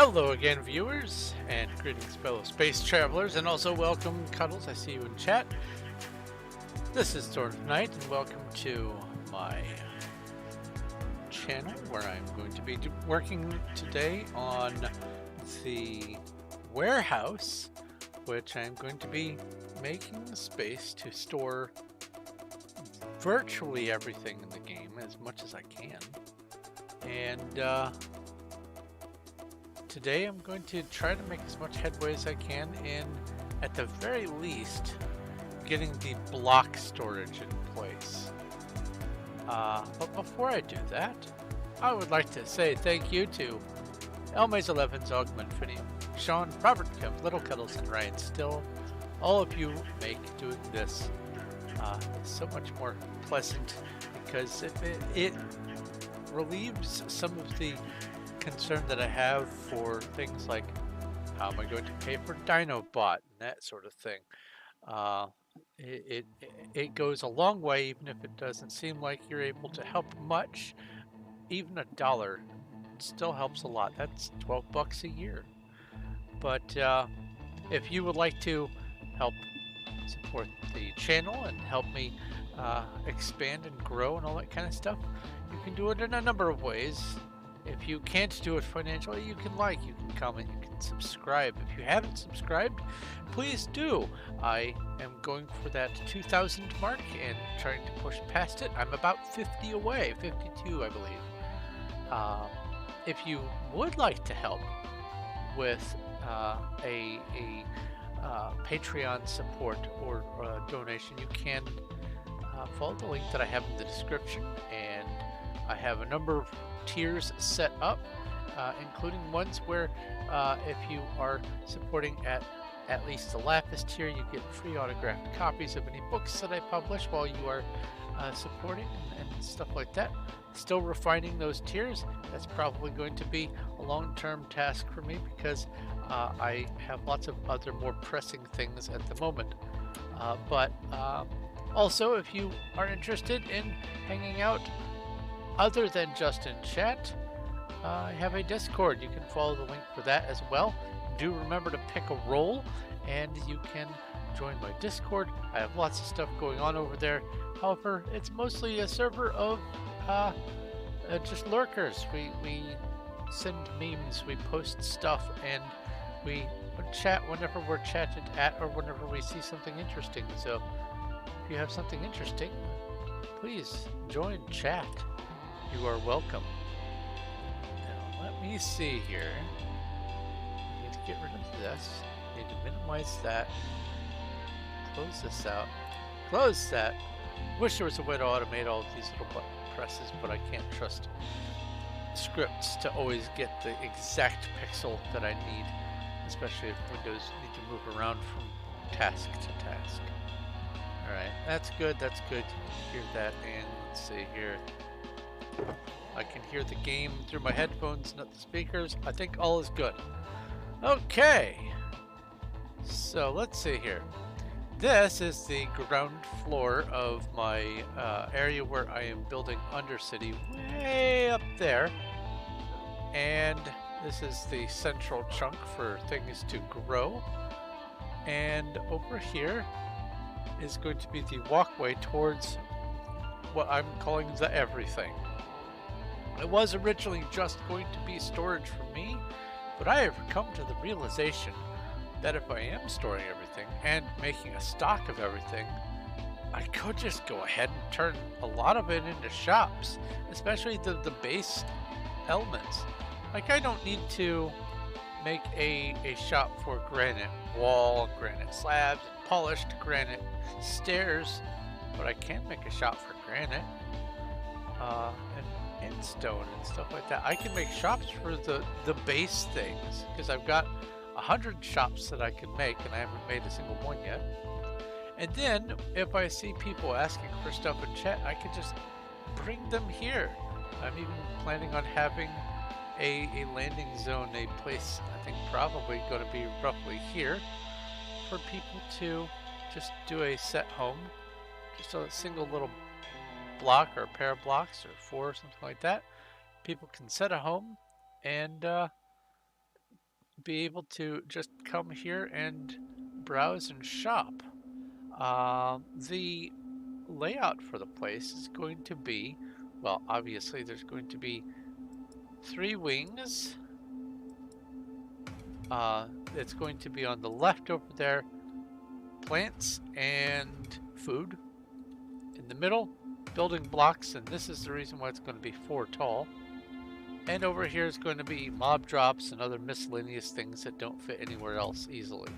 Hello again, viewers, and greetings, fellow space travelers, and also welcome, Cuddles. I see you in chat. This is Sword of Night, and welcome to my channel where I'm going to be working today on the warehouse, which I'm going to be making the space to store virtually everything in the game as much as I can. And today I'm going to try to make as much headway as I can in, at the very least, getting the block storage in place. But before I do that, I would like to say thank you to Elmaze11, Zogman, Finium, Sean, Robert Kemp, Little Cuddles, and Ryan Still. All of you make doing this so much more pleasant because it relieves some of the concern that I have for things like how am I going to pay for Dinobot and that sort of thing. It goes a long way, even if it doesn't seem like you're able to help much. Even $1 still helps a lot. That's 12 bucks a year. But if you would like to help support the channel and help me expand and grow and all that kind of stuff, you can do it in a number of ways. If you can't do it financially, you can like, you can comment, you can subscribe. If you haven't subscribed, please do. I am going for that 2,000 mark and trying to push past it. I'm about 50 away, 52 I believe. If you would like to help with a Patreon support or donation, you can follow the link that I have in the description, and I have a number of tiers set up, including ones where if you are supporting at least the Lapis tier, you get free autographed copies of any books that I publish while you are supporting and stuff like that. Still refining those tiers. That's probably going to be a long-term task for me because I have lots of other more pressing things at the moment. But also, if you are interested in hanging out other than just in chat, I have a Discord. You can follow the link for that as well. Do remember to pick a role and you can join my Discord. I have lots of stuff going on over there. However, it's mostly a server of just lurkers. We send memes, we post stuff, and we chat whenever we're chatted at or whenever we see something interesting. So if you have something interesting, please join chat. You are welcome. Now, let me see here. I need to get rid of this. I need to minimize that. Close this out. Close that. Wish there was a way to automate all of these little button presses, but I can't trust scripts to always get the exact pixel that I need, especially if Windows need to move around from task to task. Alright, that's good, that's good. You can hear that, and let's see here. I can hear the game through my headphones, not the speakers. I think all is good. Okay, so let's see here. This is the ground floor of my area where I am building Undercity, way up there. And this is the central chunk for things to grow. And over here is going to be the walkway towards what I'm calling the everything. It was originally just going to be storage for me, but I have come to the realization that if I am storing everything and making a stock of everything, I could just go ahead and turn a lot of it into shops, especially the base elements. Like, I don't need to make a shop for granite wall, granite slabs, and polished granite stairs, but I can make a shop for granite and stone and stuff like that. I can make shops for the base things because I've got 100 shops that I can make, and I haven't made a single one yet. And then if I see people asking for stuff in chat, I can just bring them here. I'm even planning on having a landing zone, a place I think probably going to be roughly here, for people to just do a set home, just a single little block or a pair of blocks or four or something like that. People can set a home and be able to just come here and browse and shop. The layout for the place is going to be, well, obviously there's going to be 3 wings. It's going to be on the left over there, plants and food. In the middle, building blocks, and this is the reason why it's going to be 4 tall. And over here is going to be mob drops and other miscellaneous things that don't fit anywhere else easily.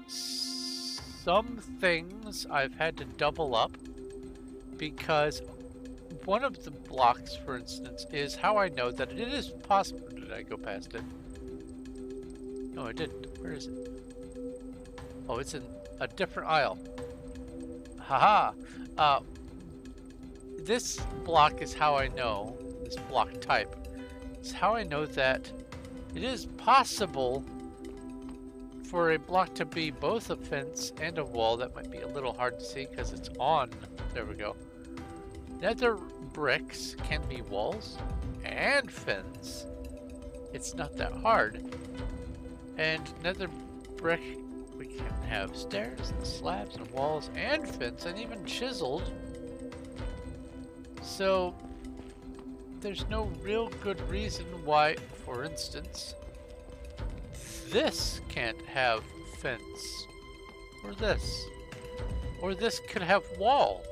Some things I've had to double up because one of the blocks, for instance, is how I know that it is possible. Did I go past it? No, I didn't. Where is it? Oh, it's in a different aisle. Haha. This block is how I know, this block type, is how I know that it is possible for a block to be both a fence and a wall. That might be a little hard to see because it's on. There we go. Nether bricks can be walls and fence. It's not that hard. And nether brick, we can have stairs and slabs and walls and fence and even chiseled. So there's no real good reason why, for instance, this can't have fence, or this could have wall,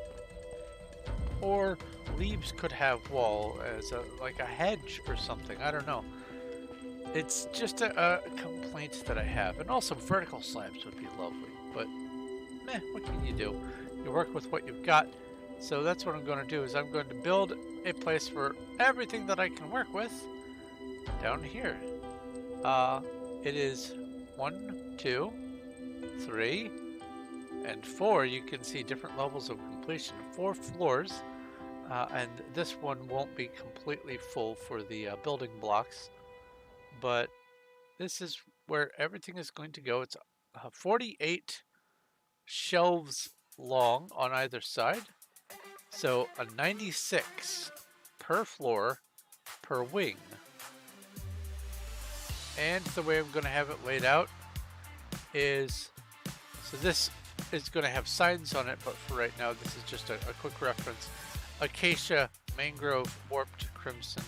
or leaves could have wall as like a hedge or something. I don't know. It's just a complaint that I have. And also vertical slabs would be lovely, but meh, what can you do? You work with what you've got. So that's what I'm going to do, is I'm going to build a place for everything that I can work with down here. It is 1, 2, 3, and 4. You can see different levels of completion. 4 floors, and this one won't be completely full for the building blocks, but this is where everything is going to go. It's 48 shelves long on either side. So a 96 per floor per wing. And the way I'm going to have it laid out is, so this is going to have signs on it, but for right now this is just a quick reference. Acacia, mangrove, warped crimson,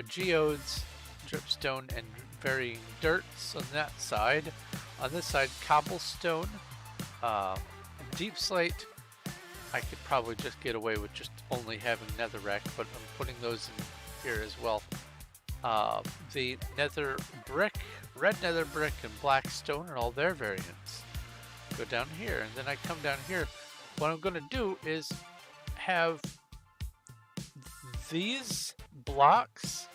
geodes, dripstone, and varying dirts on that side. On this side, cobblestone, deep slate. I could probably just get away with just only having netherrack, but I'm putting those in here as well. The nether brick, red nether brick, and black stone are all their variants. Go down here, and then I come down here. What I'm going to do is have these blocks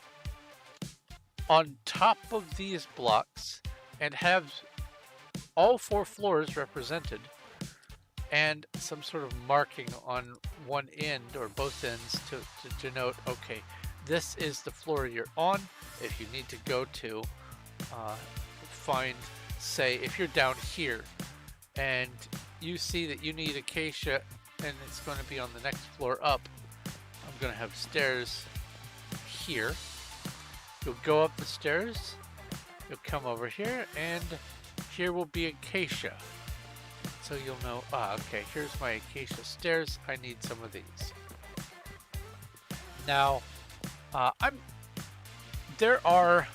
on top of these blocks and have all 4 floors represented, and some sort of marking on one end or both ends to denote, okay, this is the floor you're on. If you need to go to find, say, if you're down here and you see that you need acacia and it's going to be on the next floor up, I'm going to have stairs here. You'll go up the stairs, you'll come over here, and here will be acacia. So you'll know, okay, here's my acacia stairs. I need some of these. Now, there are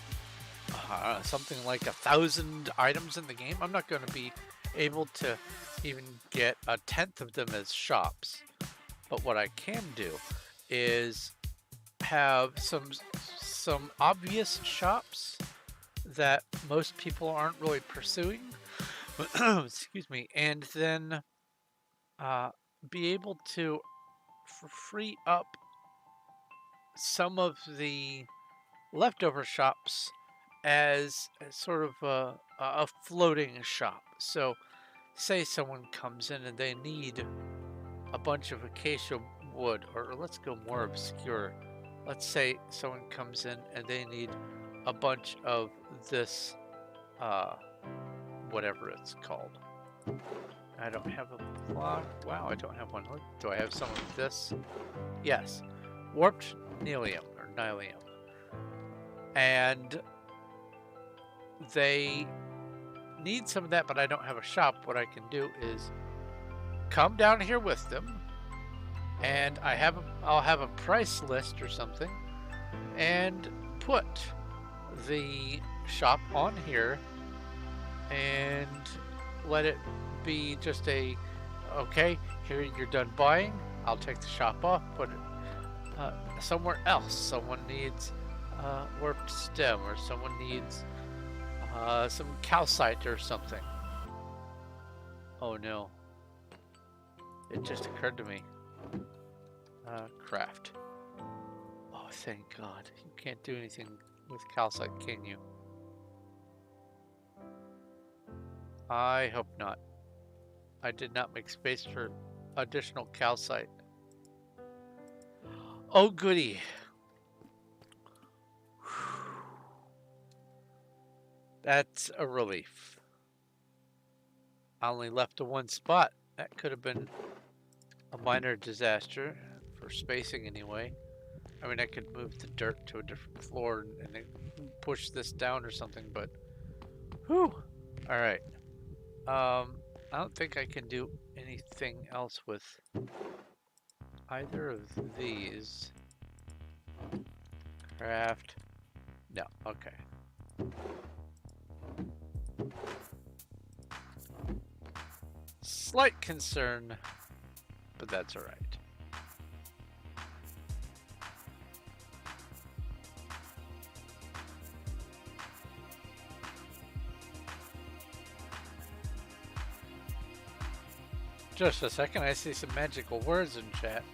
something like 1,000 items in the game. I'm not going to be able to even get 1/10 of them as shops. But what I can do is have some obvious shops that most people aren't really pursuing. Excuse me, and then be able to free up some of the leftover shops as sort of a floating shop. So say someone comes in and they need a bunch of acacia wood, or let's go more obscure. Let's say someone comes in and they need a bunch of this whatever it's called. I don't have a block. Wow, I don't have one. Do I have some of this? Yes. Warped nylium or nylium. And they need some of that, but I don't have a shop. What I can do is come down here with them, and I'll have a price list or something, and put the shop on here, and let it be just a, okay, here you're done buying. I'll take the shop off, put it somewhere else. Someone needs warped stem, or someone needs some calcite or something. Oh no. It just occurred to me. Craft. Oh, thank God. You can't do anything with calcite, can you? I hope not. I did not make space for additional calcite. Oh, goody. That's a relief. I only left the one spot. That could have been a minor disaster, for spacing anyway. I mean, I could move the dirt to a different floor and then push this down or something, but whew. All right. I don't think I can do anything else with either of these. Craft. No, okay. Slight concern, but that's all right. Just a second, I see some magical words in chat.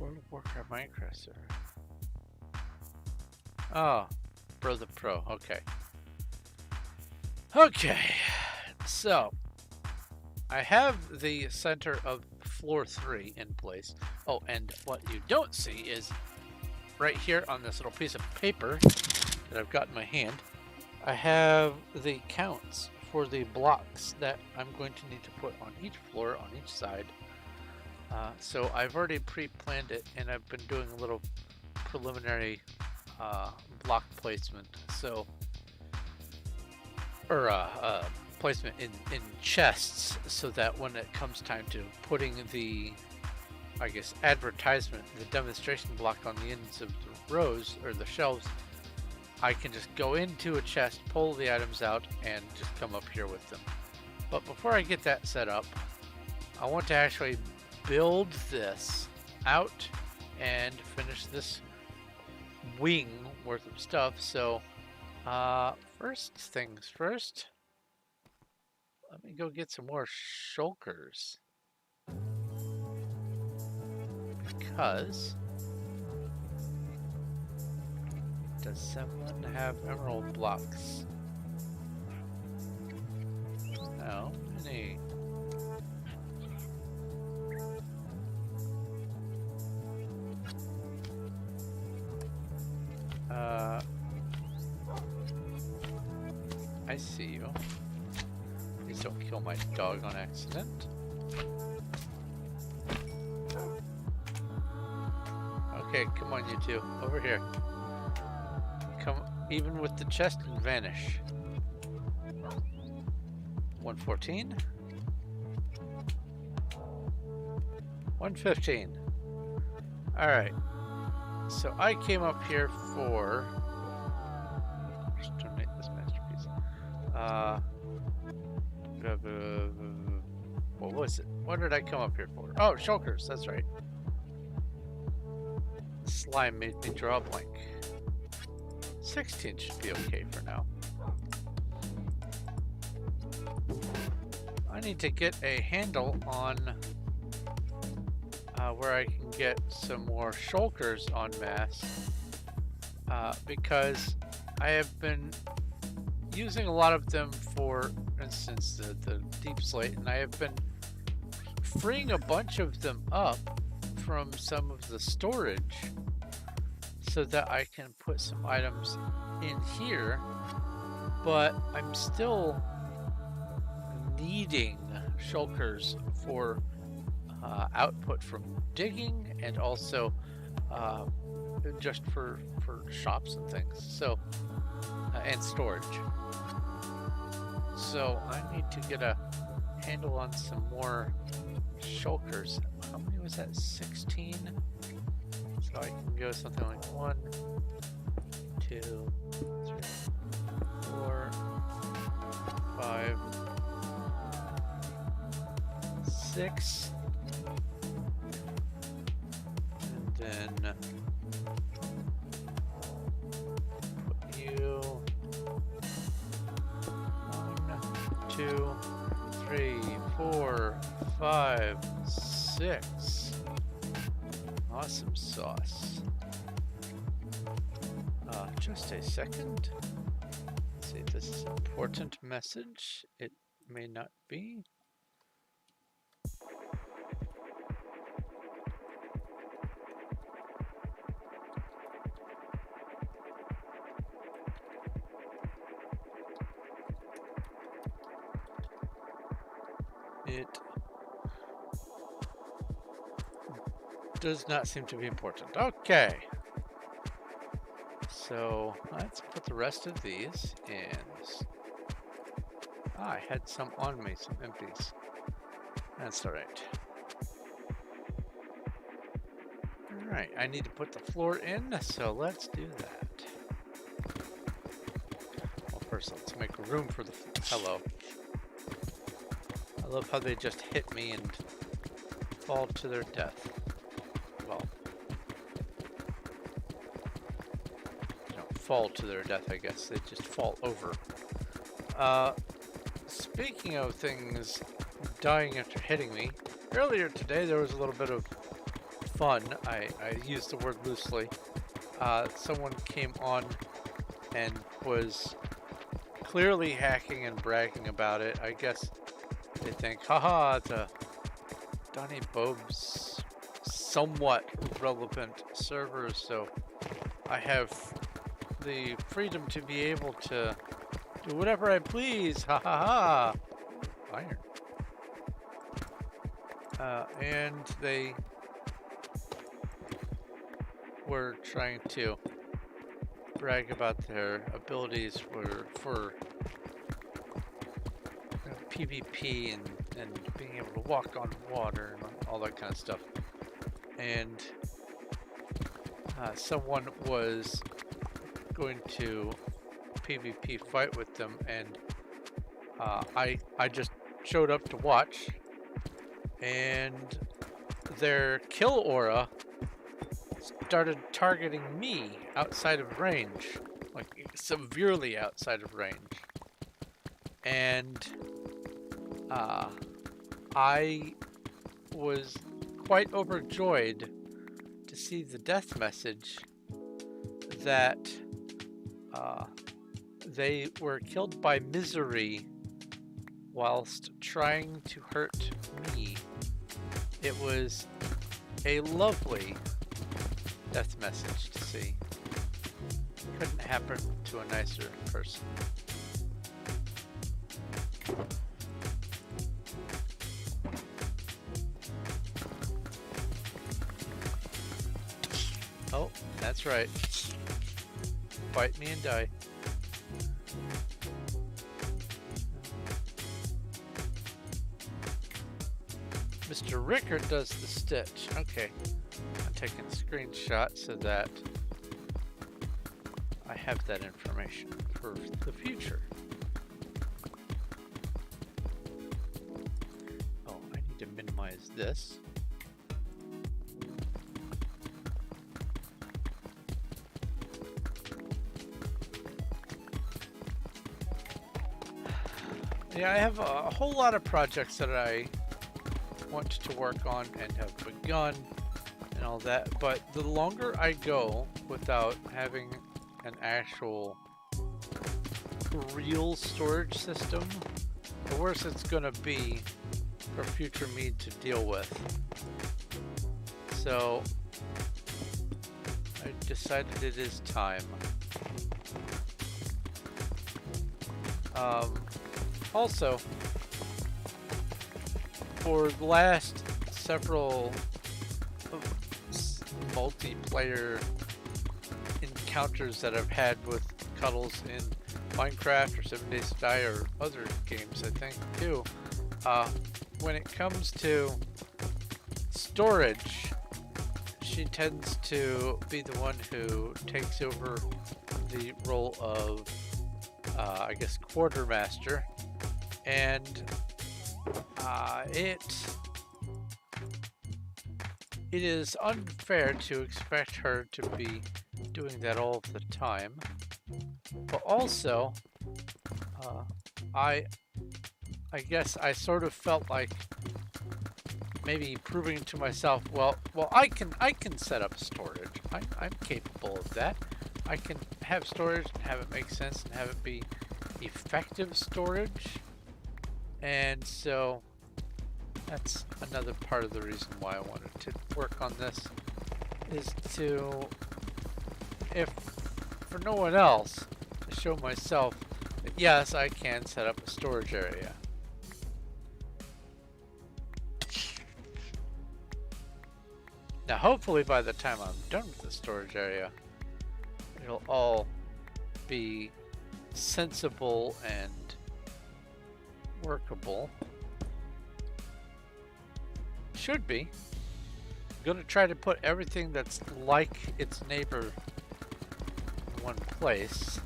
World of Warcraft Minecraft server. Oh, Brother Pro, okay. Okay, so I have the center of floor 3 in place. Oh, and what you don't see is right here on this little piece of paper that I've got in my hand, I have the counts for the blocks that I'm going to need to put on each floor, on each side. So I've already pre-planned it, and I've been doing a little preliminary block placement. So, or placement in chests, so that when it comes time to putting the, I guess, advertisement, the demonstration block on the ends of the rows or the shelves, I can just go into a chest, pull the items out, and just come up here with them. But before I get that set up, I want to actually build this out and finish this wing worth of stuff. So first things first, let me go get some more shulkers, because does someone have emerald blocks? No, any. I see you. Please don't kill my dog on accident. Okay, come on, you two, over here. Come, even with the chest, and vanish. 114. 115. All right. So I came up here for. Let's donate this masterpiece. What was it? What did I come up here for? Oh, shulkers. That's right. Slime made me draw a blank. 16 should be okay for now. I need to get a handle on where I can get some more shulkers en masse, because I have been using a lot of them, for instance, the deep slate, and I have been freeing a bunch of them up from some of the storage so that I can put some items in here, but I'm still needing shulkers for output from digging, and also just for shops and things. So and storage. So I need to get a handle on some more shulkers. How many was that? 16? So I can go something like 1, 2, 3, 4, 5, 6. And then put you 1, 2, 3, 4, 5, 6. Awesome sauce. Just a second. Let's see if this is an important message. It may not be. It does not seem to be important. Okay. So let's put the rest of these in. I had some on me, some empties. That's all right. All right, I need to put the floor in, so let's do that. Well, first let's make room for the hello. I love how they just hit me and fall to their death. Well, they don't fall to their death, I guess. They just fall over. Speaking of things dying after hitting me, earlier today there was a little bit of fun. I used the word loosely. Someone came on and was clearly hacking and bragging about it. I guess they think, haha, it's a Donnie Bob's somewhat relevant server, so I have the freedom to be able to do whatever I please, ha ha ha. Iron. And they were trying to brag about their abilities for PvP and being able to walk on water and all that kind of stuff. And someone was going to PvP fight with them, and I just showed up to watch, and their kill aura started targeting me outside of range, like severely outside of range. And I was quite overjoyed to see the death message that they were killed by misery whilst trying to hurt me. It was a lovely death message to see. Couldn't happen to a nicer person. Oh, that's right. Bite me and die. Mr. Rickard does the stitch. Okay. I'm taking a screenshot so that I have that information for the future. Oh, I need to minimize this. Yeah, I have a whole lot of projects that I want to work on and have begun and all that, but the longer I go without having an actual real storage system, the worse it's gonna be for future me to deal with. So I decided it is time. Also, for the last several multiplayer encounters that I've had with Cuddles in Minecraft or 7 Days to Die or other games, I think, too. When it comes to storage, she tends to be the one who takes over the role of, I guess, quartermaster, and it is unfair to expect her to be doing that all the time. But also, I guess I sort of felt like maybe proving to myself, well, I can set up storage. I'm capable of that. I can have storage and have it make sense and have it be effective storage. And so that's another part of the reason why I wanted to work on this, is to, if for no one else, to show myself that yes, I can set up a storage area. Now hopefully by the time I'm done with the storage area, it'll all be sensible and workable. Should be. I'm going to try to put everything that's like its neighbor in one place.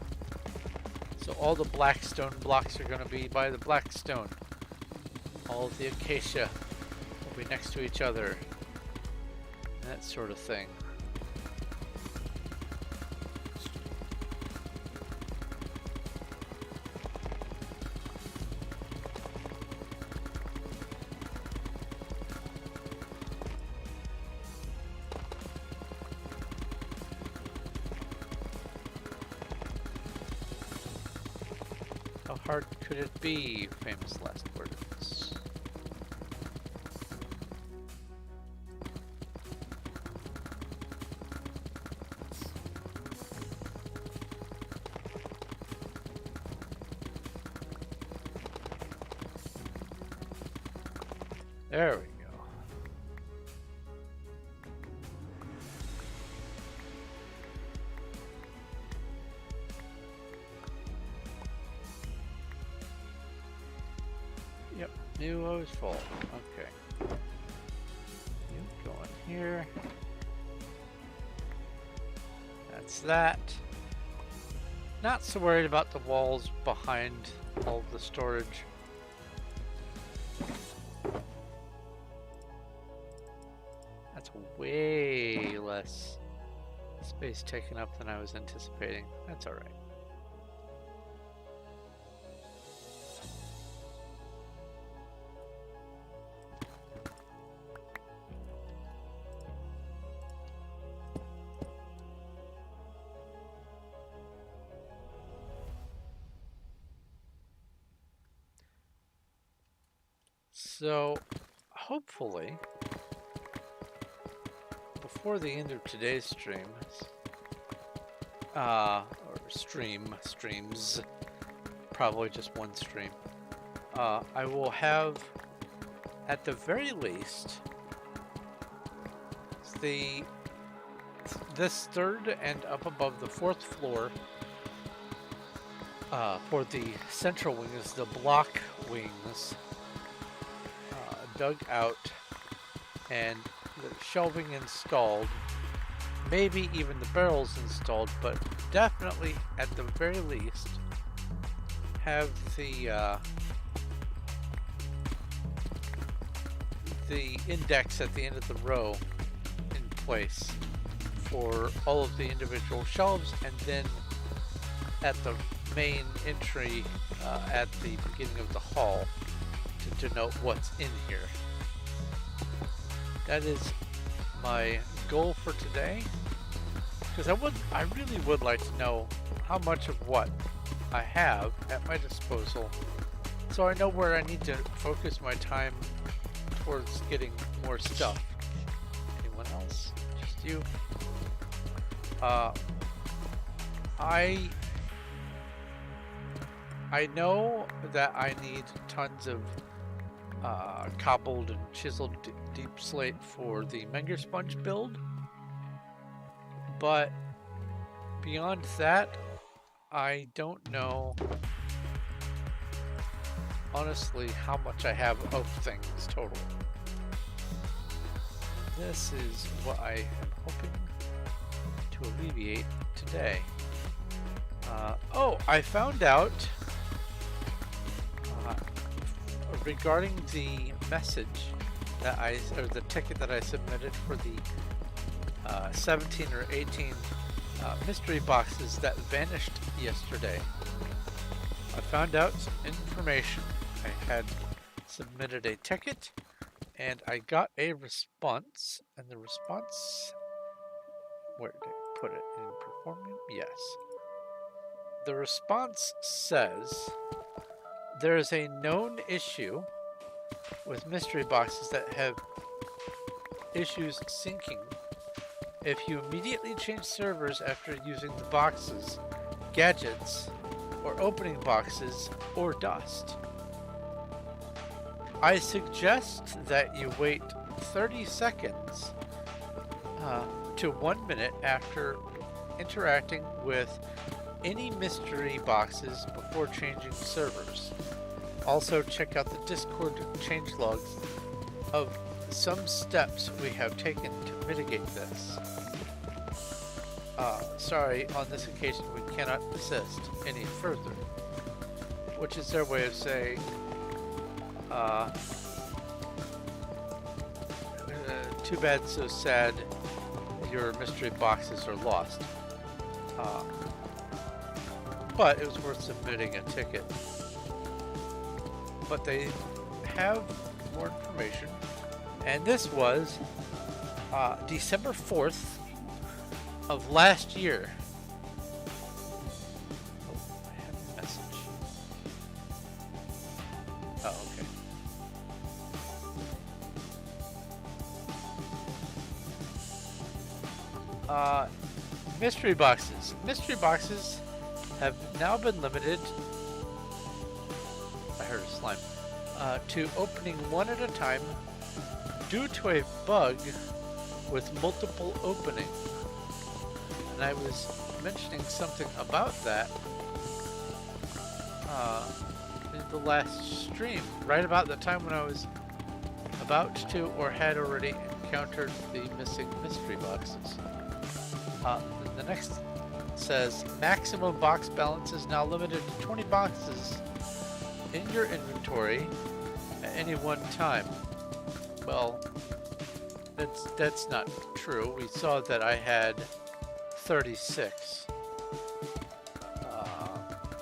So all the black stone blocks are going to be by the black stone. All of the acacia will be next to each other. That sort of thing. How hard could it be? Famous last words. There we go. Yep, new always full. Okay. You go in here. That's that. Not so worried about the walls behind all of the storage. That's way less space taken up than I was anticipating. That's all right. So, hopefully, before the end of today's stream, or streams, probably just one stream, I will have, at the very least, this third and up above the fourth floor, for the central wings, the block wings, dug out and the shelving installed, maybe even the barrels installed, but definitely at the very least have the index at the end of the row in place for all of the individual shelves, and then at the main entry at the beginning of the hall to denote what's in here. That is my goal for today, because I really would like to know how much of what I have at my disposal, so I know where I need to focus my time towards getting more stuff. Anyone else? Just you? I know that I need tons of cobbled and chiseled deep slate for the Menger sponge build, But beyond that, I don't know, honestly, how much I have of things total. This is what I am hoping to alleviate today. Oh, I found out regarding the message that or the ticket that I submitted for the 17 or 18 mystery boxes that vanished yesterday. I found out some information. I had submitted a ticket and I got a response, and the response, where did I put it? In Performium? Yes. The response says there is a known issue with mystery boxes that have issues syncing. If you immediately change servers after using the boxes, gadgets, or opening boxes, or dust, I suggest that you wait 30 seconds to 1 minute after interacting with any mystery boxes before changing servers. Also, check out the Discord changelogs of some steps we have taken to mitigate this. Sorry, on this occasion we cannot assist any further. Which is their way of saying, too bad, so sad, your mystery boxes are lost. But it was worth submitting a ticket. But they have more information, and this was December 4th of last year. Oh, I have a message. Oh, okay. Mystery boxes. Mystery boxes have now been limited, I heard a slime, to opening one at a time due to a bug with multiple opening. And I was mentioning something about that in the last stream, right about the time when I was about to or had already encountered the missing mystery boxes. The next says maximum box balance is now limited to 20 boxes in your inventory at any one time. Well, that's not true. We saw that I had 36.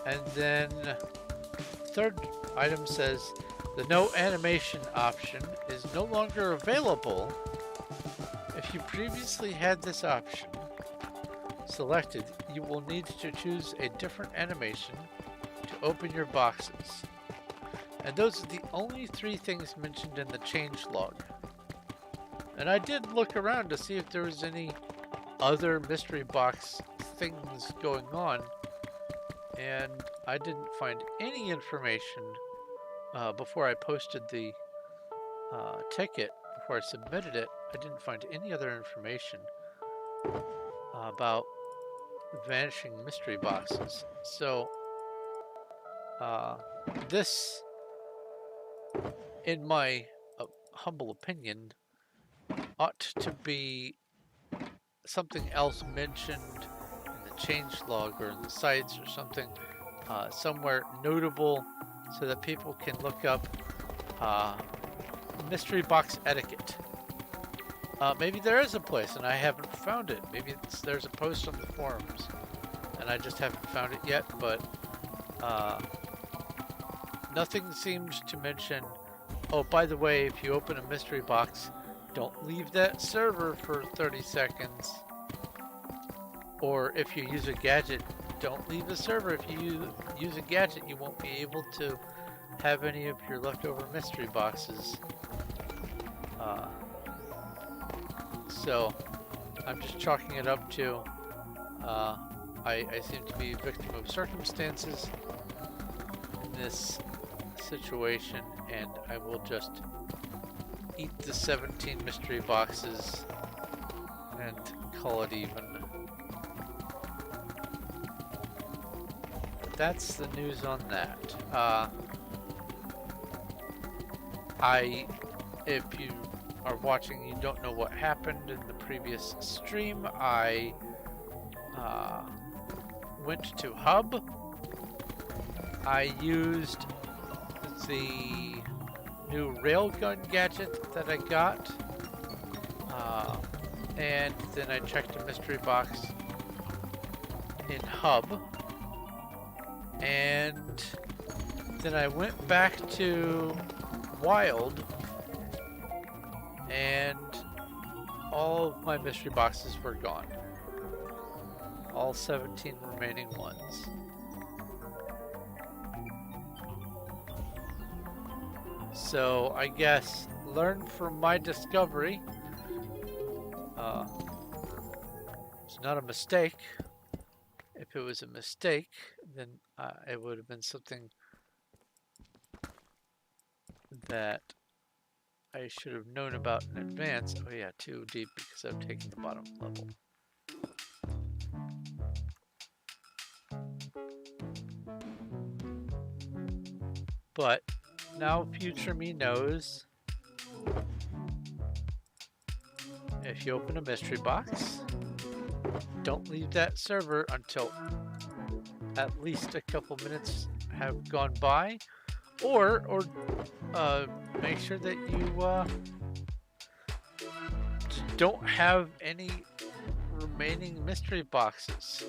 And then third item says the no animation option is no longer available. If you previously had this option selected, you will need to choose a different animation to open your boxes. And those are the only 3 things mentioned in the changelog. And I did look around to see if there was any other mystery box things going on, and I didn't find any information before I posted the ticket, before I submitted it. I didn't find any other information about vanishing mystery boxes. So this, in my humble opinion, ought to be something else mentioned in the changelog or in the sites or something, somewhere notable, so that people can look up mystery box etiquette. Maybe there is a place and I haven't found it. Maybe there's a post on the forums and I just haven't found it yet, but nothing seems to mention, oh, by the way, if you open a mystery box, don't leave that server for 30 seconds. Or if you use a gadget, don't leave the server. If you use a gadget, you won't be able to have any of your leftover mystery boxes. So I'm just chalking it up to I seem to be a victim of circumstances in this situation, and I will just eat the 17 mystery boxes and call it even. that's the news on that. If you are watching, you don't know what happened in the previous stream. I went to Hub. I used the new railgun gadget that I got, and then I checked a mystery box in Hub, and then I went back to Wild, and all of my mystery boxes were gone. All 17 remaining ones. So I guess learn from my discovery. It's not a mistake. If it was a mistake, then it would have been something that I should have known about in advance. Oh yeah, too deep because I've taken the bottom level. But now future me knows if you open a mystery box, don't leave that server until at least a couple minutes have gone by, or make sure that you don't have any remaining mystery boxes.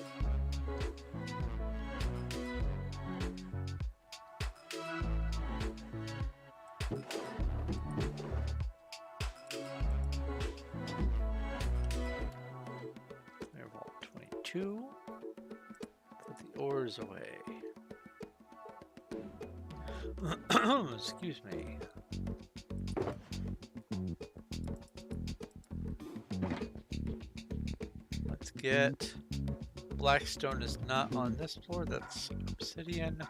Vault 22. Put the ores away. Excuse me. Let's get Blackstone is not on this floor, that's obsidian.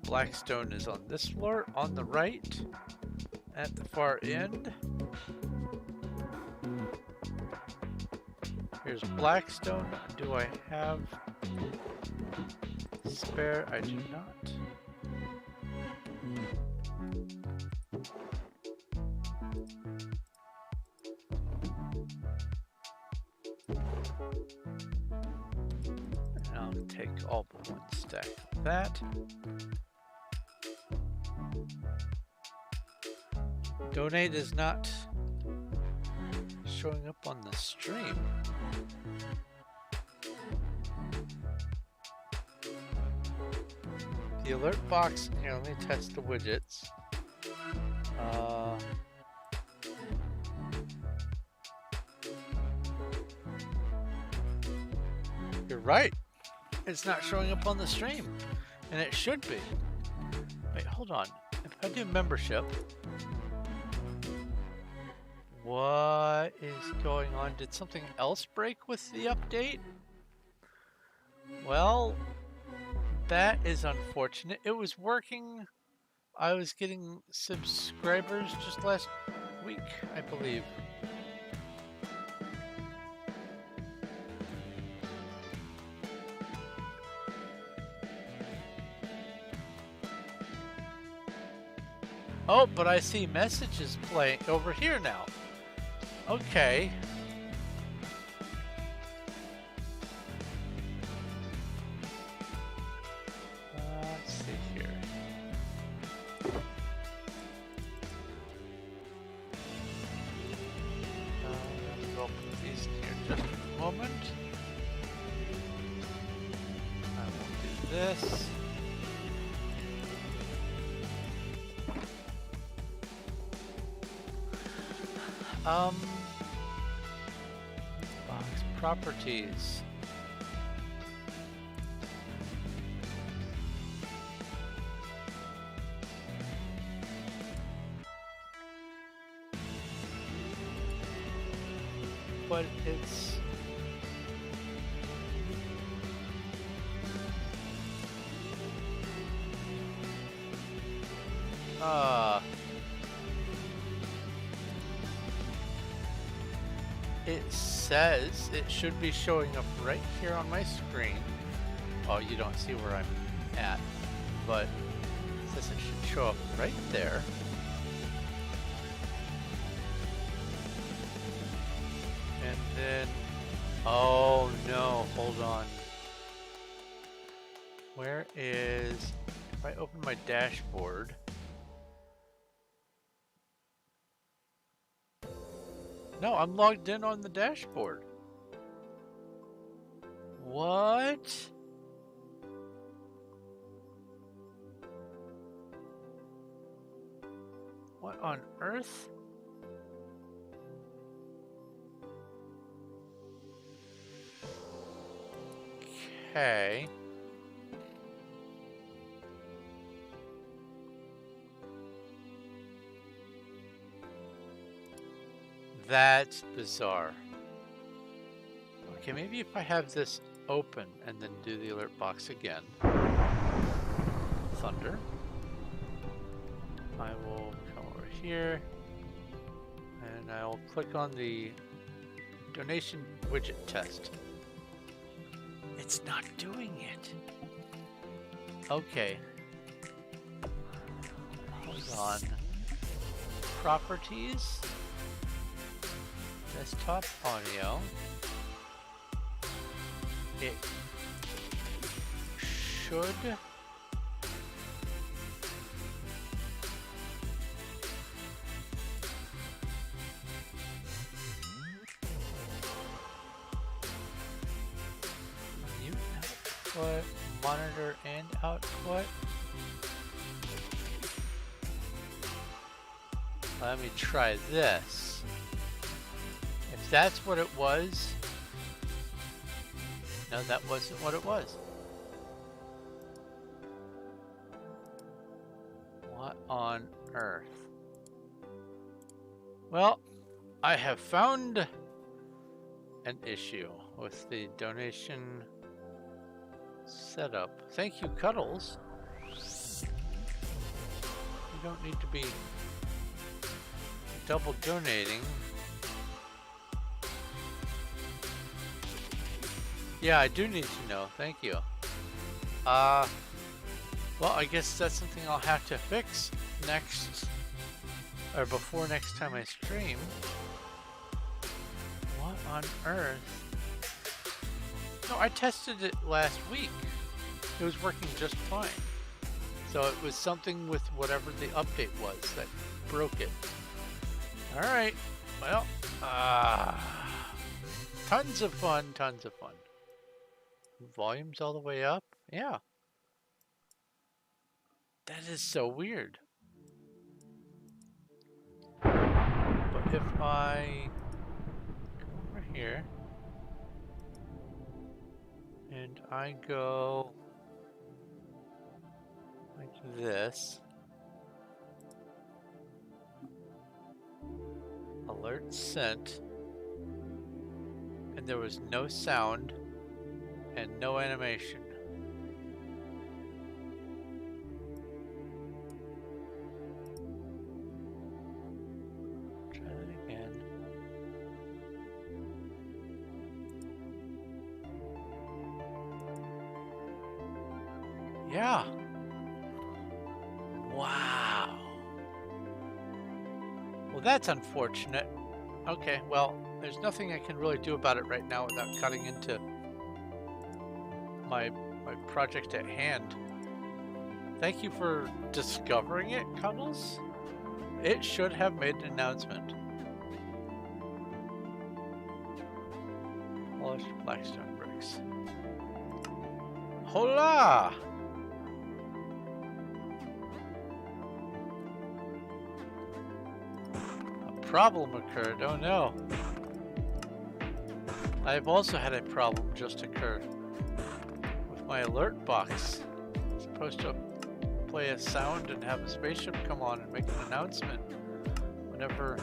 Blackstone is on this floor, on the right, at the far end. Here's Blackstone. Do I have spare? I do not. And I'll take all but one stack of that. Donate is not showing up on the stream. The alert box, here, let me test the widgets. You're right. It's not showing up on the stream, and it should be. Wait, hold on. If I do membership, what is going on? Did something else break with the update? Well, that is unfortunate. It was working. I was getting subscribers just last week, I believe. Oh, but I see messages playing over here now. Okay. Let's see here. I'll put these in here just a moment. I will do this. Box properties. But it's it says it should be showing up right here on my screen. Oh, you don't see where I'm at, but it says it should show up right there. And then, oh no, hold on. Where is, if I open my dashboard, no, I'm logged in on the dashboard. What? What on earth? Okay. That's bizarre. Okay, maybe if I have this open and then do the alert box again. Thunder. I will come over here and I'll click on the donation widget test. It's not doing it. Okay. Hold on. Properties. Desktop audio. It should mute output, monitor and output. Let me try this. If that's what it was, no, that wasn't what it was. What on earth? Well, I have found an issue with the donation setup. Thank you, Cuddles. You don't need to be double donating. Yeah, I do need to know. Thank you. Well, I guess that's something I'll have to fix next, or before next time I stream. What on earth? No, I tested it last week. It was working just fine. So it was something with whatever the update was that broke it. Alright, well, tons of fun, tons of fun. Volume's all the way up? Yeah. That is so weird. But if I come over here and I go like this, alert sent, and there was no sound and no animation. Try that again. Yeah. Wow. Well, that's unfortunate. Okay, well, there's nothing I can really do about it right now without cutting into my project at hand. Thank you for discovering it, Cuddles. It should have made an announcement. Polished blackstone bricks. Hola! A problem occurred. Oh no. I've also had a problem just occur. My alert box. It's supposed to play a sound and have a spaceship come on and make an announcement whenever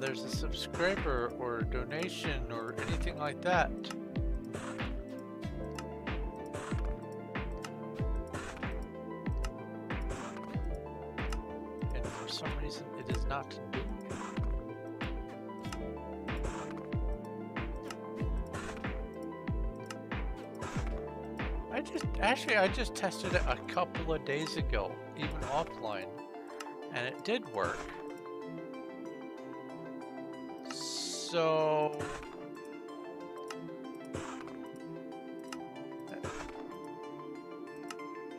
there's a subscriber or a donation or anything like that. And for some reason it is not doing it. Actually, I just tested it a couple of days ago, even offline, and it did work. So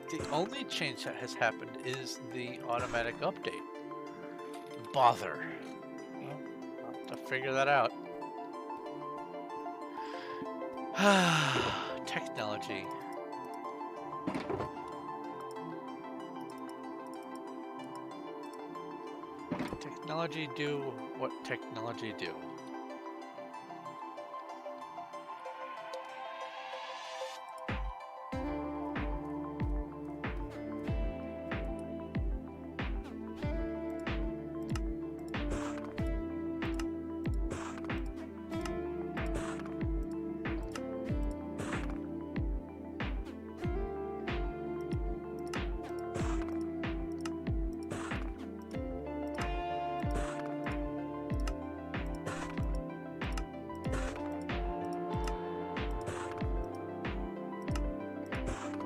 the only change that has happened is the automatic update. Bother. Well, I'll have to figure that out. Technology. Technology do what technology do.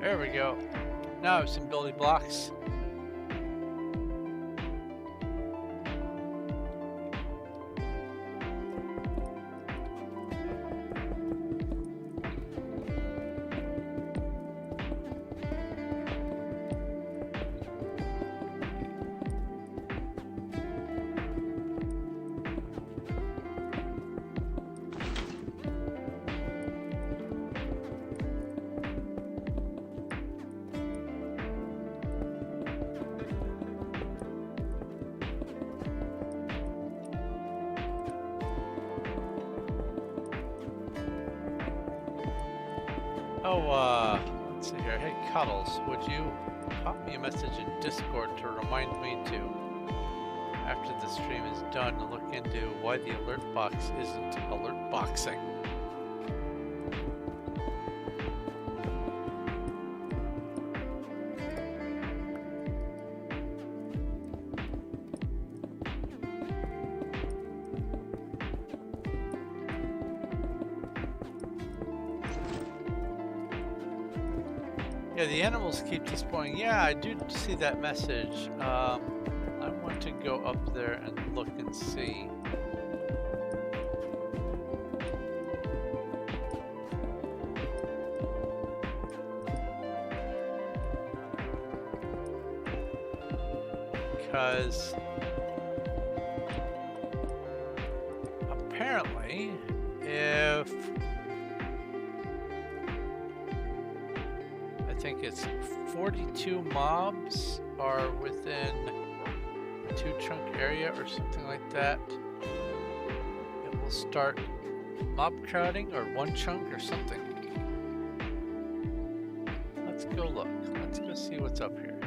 There we go. Now I have some building blocks. Oh, let's see here. Hey, Cuddles, would you pop me a message in Discord to remind me to, after the stream is done, to look into why the alert box isn't alert boxing? Yeah, the animals keep displaying. Yeah, I do see that message. I want to go up there and look and see. Because apparently, if I think it's 42 mobs are within a 2-chunk area or something like that, it will start mob crowding, or 1 chunk or something. Let's go look. Let's go see what's up here.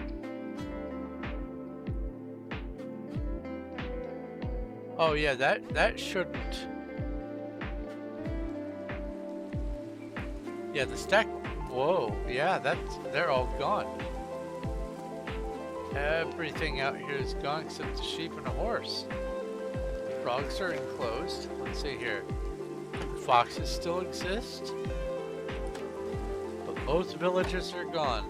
Oh yeah, that shouldn't. Yeah, the stack. Whoa, yeah, they're all gone. Everything out here is gone except the sheep and a horse. The frogs are enclosed. Let's see here. Foxes still exist, but most villages are gone.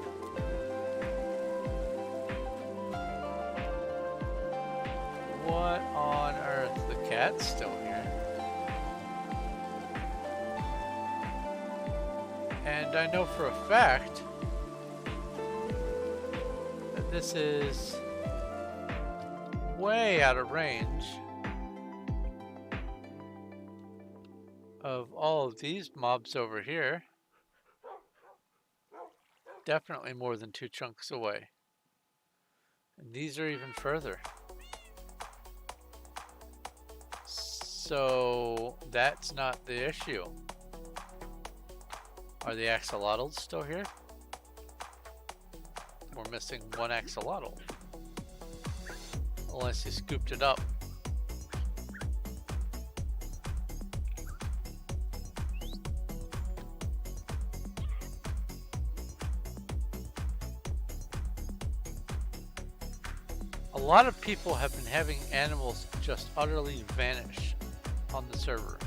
What on earth? The cat's still here. And I know for a fact that this is way out of range of all of these mobs over here. Definitely more than 2 chunks away. And these are even further. So that's not the issue. Are the axolotls still here? We're missing 1 axolotl. Unless he scooped it up. A lot of people have been having animals just utterly vanish on the server.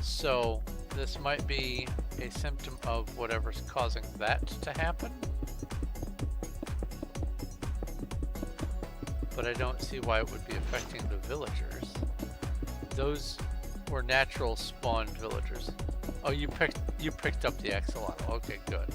So this might be a symptom of whatever's causing that to happen. But I don't see why it would be affecting the villagers. Those were natural spawned villagers. Oh, you picked up the axolotl. Okay, good.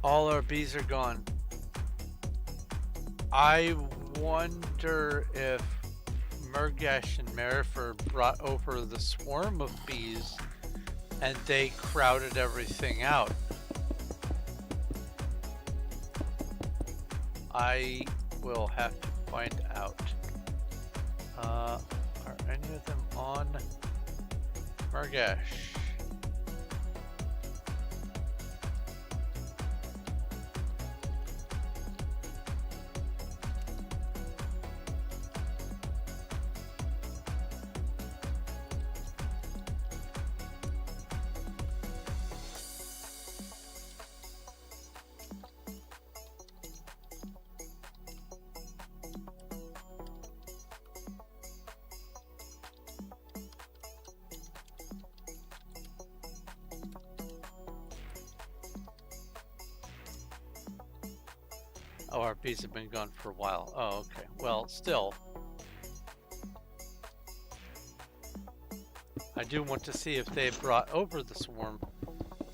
All our bees are gone. I wonder if Murgash and Marifer brought over the swarm of bees and they crowded everything out. I will have to find out. Are any of them on Murgash? Oh, our bees have been gone for a while. Oh, okay. Well, still. I do want to see if they brought over the swarm,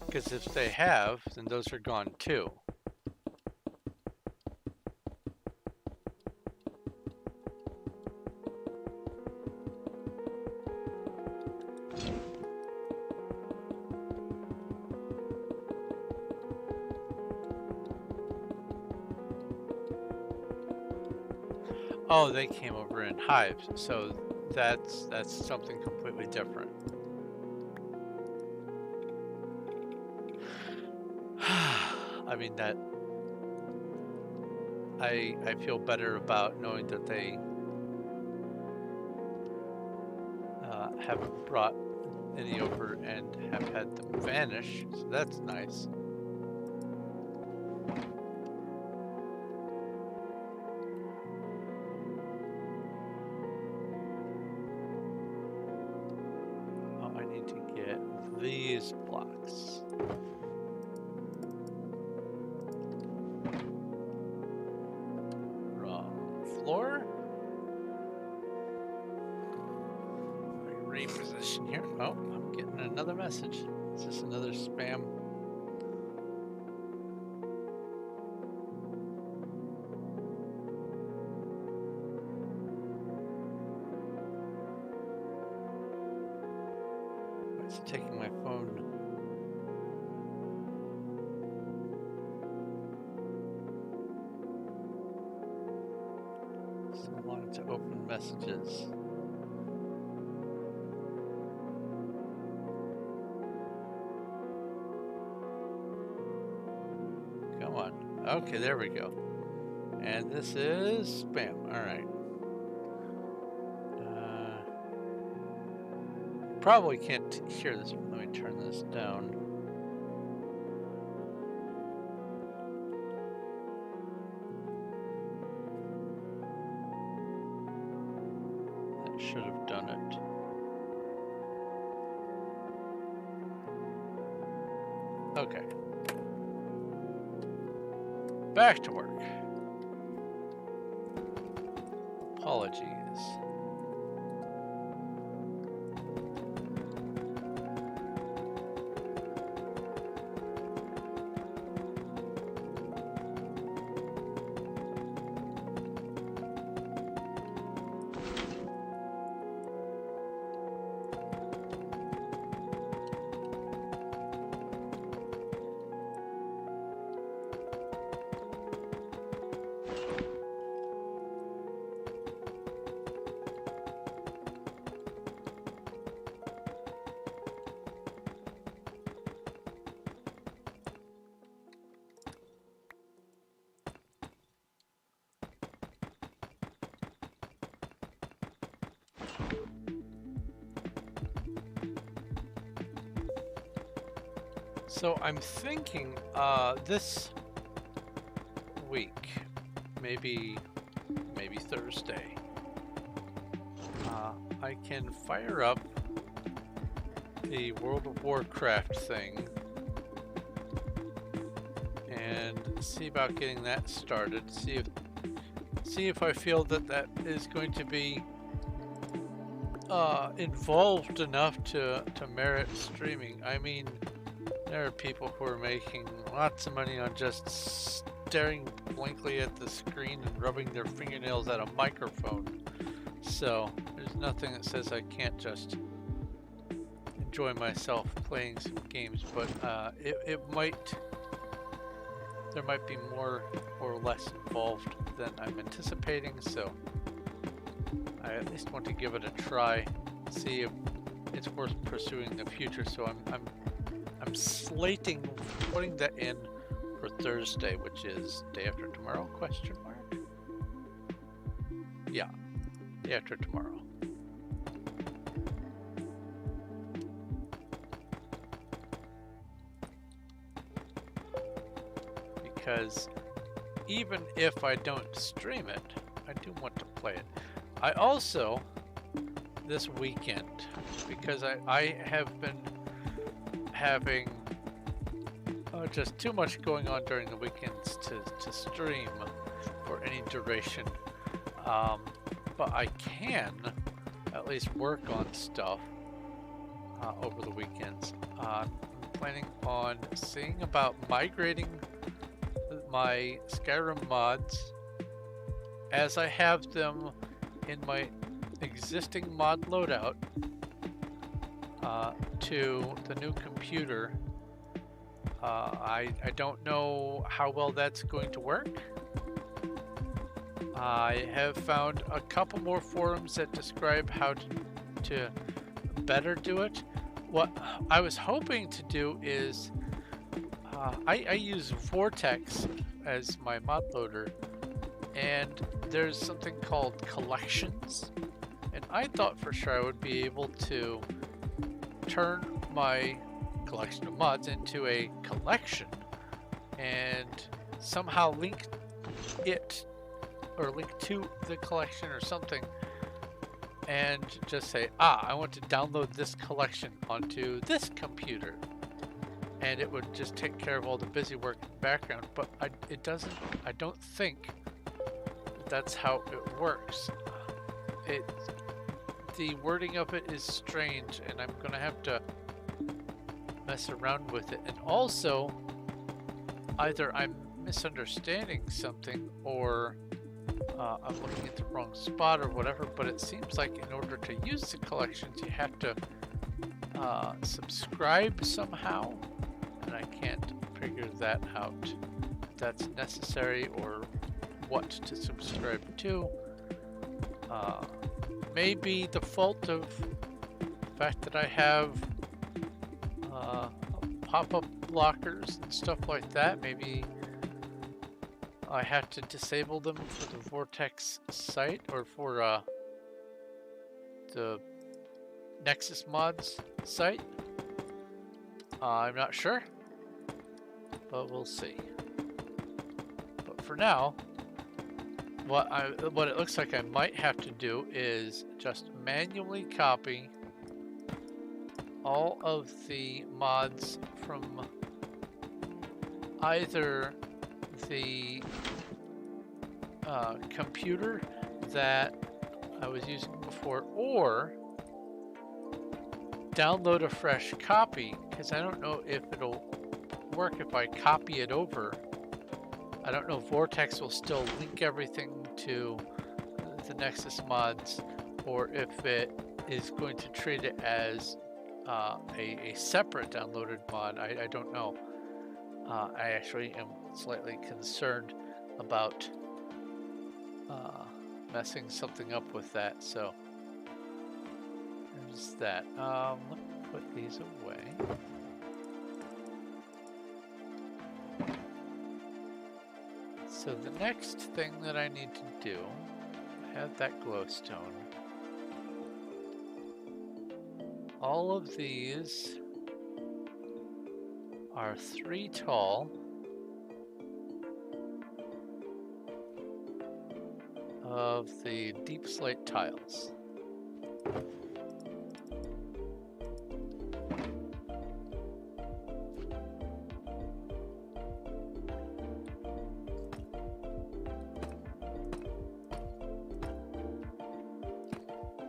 because if they have, then those are gone too. Oh, they came over in hives, so that's something completely different. I mean, that I feel better about knowing that they haven't brought any over and have had them vanish, so that's nice. These blocks. Wrong floor. Reposition here. Oh, I'm getting another message. Is this another spam? It's taking my phone. So I wanted to open messages. Come on. Okay, there we go. And this is spam. All right. Probably can't hear this. Let me turn this down. That should have done it. Okay. Back to work. Apologies. So I'm thinking this week, maybe Thursday, I can fire up the World of Warcraft thing and see about getting that started. See if I feel that that is going to be involved enough to merit streaming. I mean, there are people who are making lots of money on just staring blankly at the screen and rubbing their fingernails at a microphone. So there's nothing that says I can't just enjoy myself playing some games, but there might be more or less involved than I'm anticipating, so I at least want to give it a try, see if it's worth pursuing in the future. So I'm slating putting that in for Thursday, which is day after tomorrow, question mark? Yeah, day after tomorrow. Because even if I don't stream it, I do want to play it. I also, this weekend, because I have been having just too much going on during the weekends to stream for any duration, but I can at least work on stuff over the weekends. I'm planning on seeing about migrating my Skyrim mods as I have them in my existing mod loadout to the new computer. I don't know how well that's going to work. I have found a couple more forums that describe how to better do it. What I was hoping to do is I use Vortex as my mod loader, and there's something called collections, and I thought for sure I would be able to turn my collection of mods into a collection and somehow link it or link to the collection or something, and just say, I want to download this collection onto this computer, and it would just take care of all the busy work in the background. But I don't think that's how it works. The wording of it is strange, and I'm gonna have to mess around with it. And also, either I'm misunderstanding something, or I'm looking at the wrong spot or whatever, but it seems like in order to use the collections you have to subscribe somehow, and I can't figure that out, if that's necessary or what to subscribe to. Maybe the fault of the fact that I have pop-up blockers and stuff like that. Maybe I have to disable them for the Vortex site, or for the Nexus mods site. I'm not sure, but we'll see. But for now, what it looks like I might have to do is just manually copy all of the mods from either the computer that I was using before, or download a fresh copy, because I don't know if it'll work if I copy it over. I don't know if Vortex will still link everything to the Nexus mods, or if it is going to treat it as a separate downloaded mod. I don't know. I actually am slightly concerned about messing something up with that, so there's that. Let me put these away. So the next thing that I need to do, I have that glowstone. All of these are 3 tall of the deep slate tiles.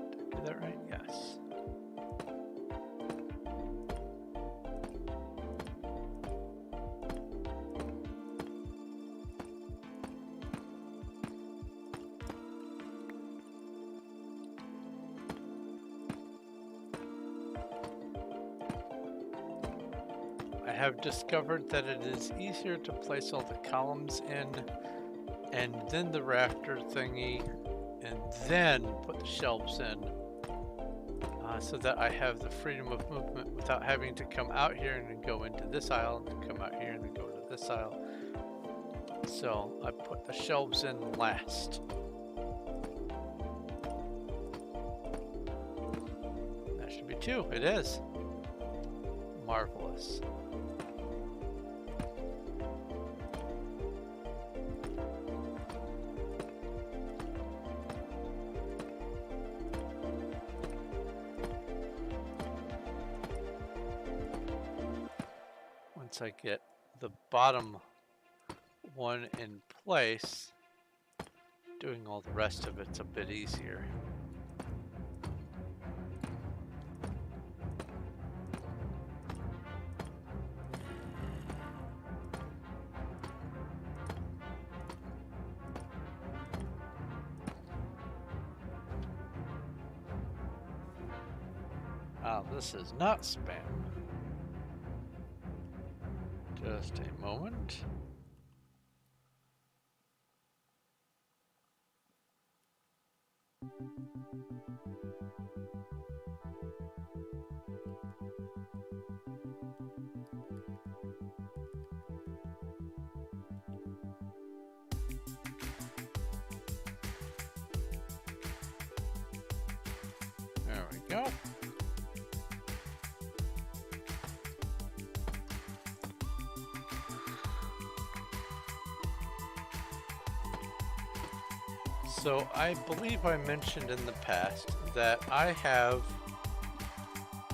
Did I do that right? Yes. I have discovered that it is easier to place all the columns in and then the rafter thingy and then put the shelves in so that I have the freedom of movement without having to come out here and then go into this aisle and then come out here and then go to this aisle. So I put the shelves in last. That should be 2. It is. Marvelous. Once I get the bottom one in place, doing all the rest of it's a bit easier. This is not spam. Just a moment. There we go. So I believe I mentioned in the past that I have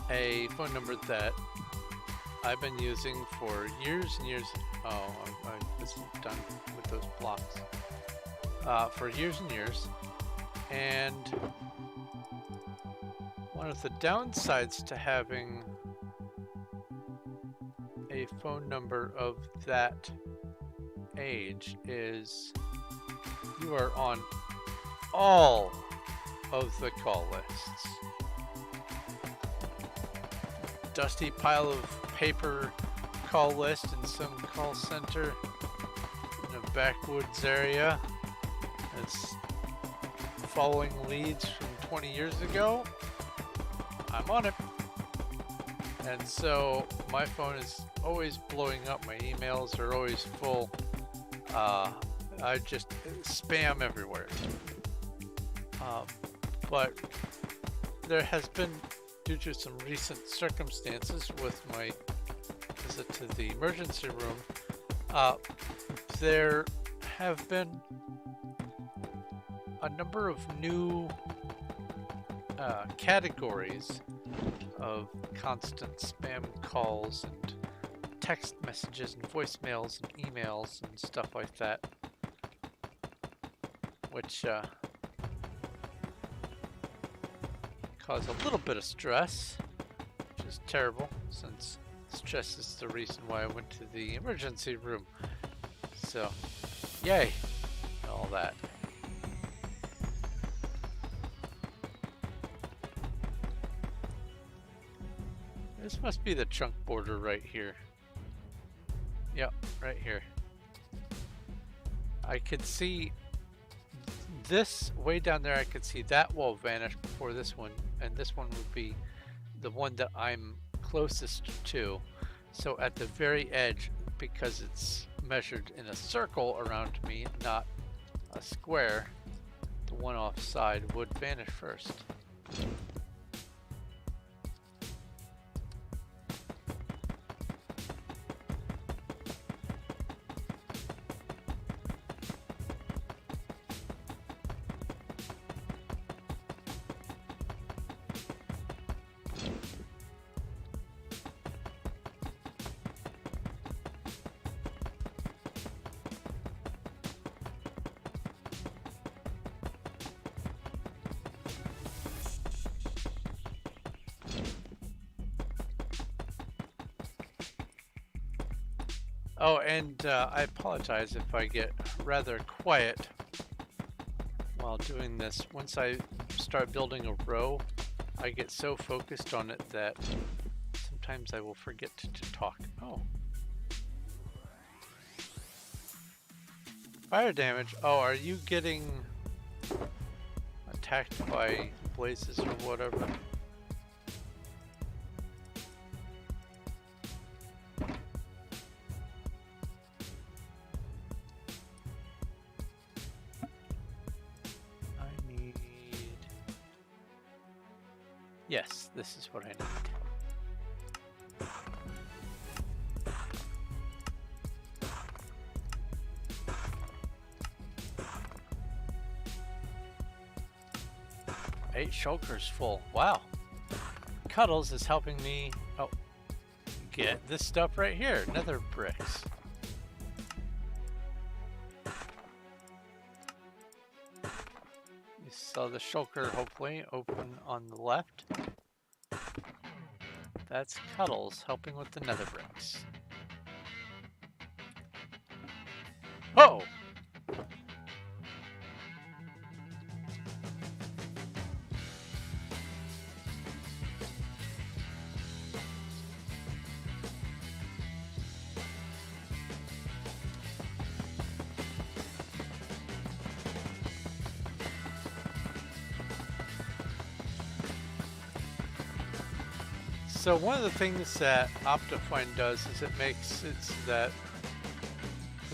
a phone number that I've been using for years and years. Oh, I was done with those blocks for years and years. And one of the downsides to having a phone number of that age is you are on all of the call lists. Dusty pile of paper call list in some call center in a backwoods area that's following leads from 20 years ago. I'm on it. And so my phone is always blowing up. My emails are always full. I just spam everywhere. But there has been, due to some recent circumstances with my visit to the emergency room, there have been a number of new categories of constant spam calls and text messages and voicemails and emails and stuff like that, which cause a little bit of stress, which is terrible since stress is the reason why I went to the emergency room. So, yay, all that. This must be the chunk border right here. Yep, right here. I could see this way down there. I could see that wall vanish before this one, and this one would be the one that I'm closest to. So at the very edge, because it's measured in a circle around me, not a square, the one offside would vanish first. Oh, and I apologize if I get rather quiet while doing this. Once I start building a row, I get so focused on it that sometimes I will forget to talk. Oh. Fire damage. Oh, are you getting attacked by blazes or whatever? I need... Yes, this is what I need. Eight shulkers full. Wow. Cuddles is helping me get this stuff right here. Nether bricks. You saw the shulker hopefully open on the left. That's Cuddles helping with the nether bricks. Oh! So one of the things that Optifine does is it makes it so that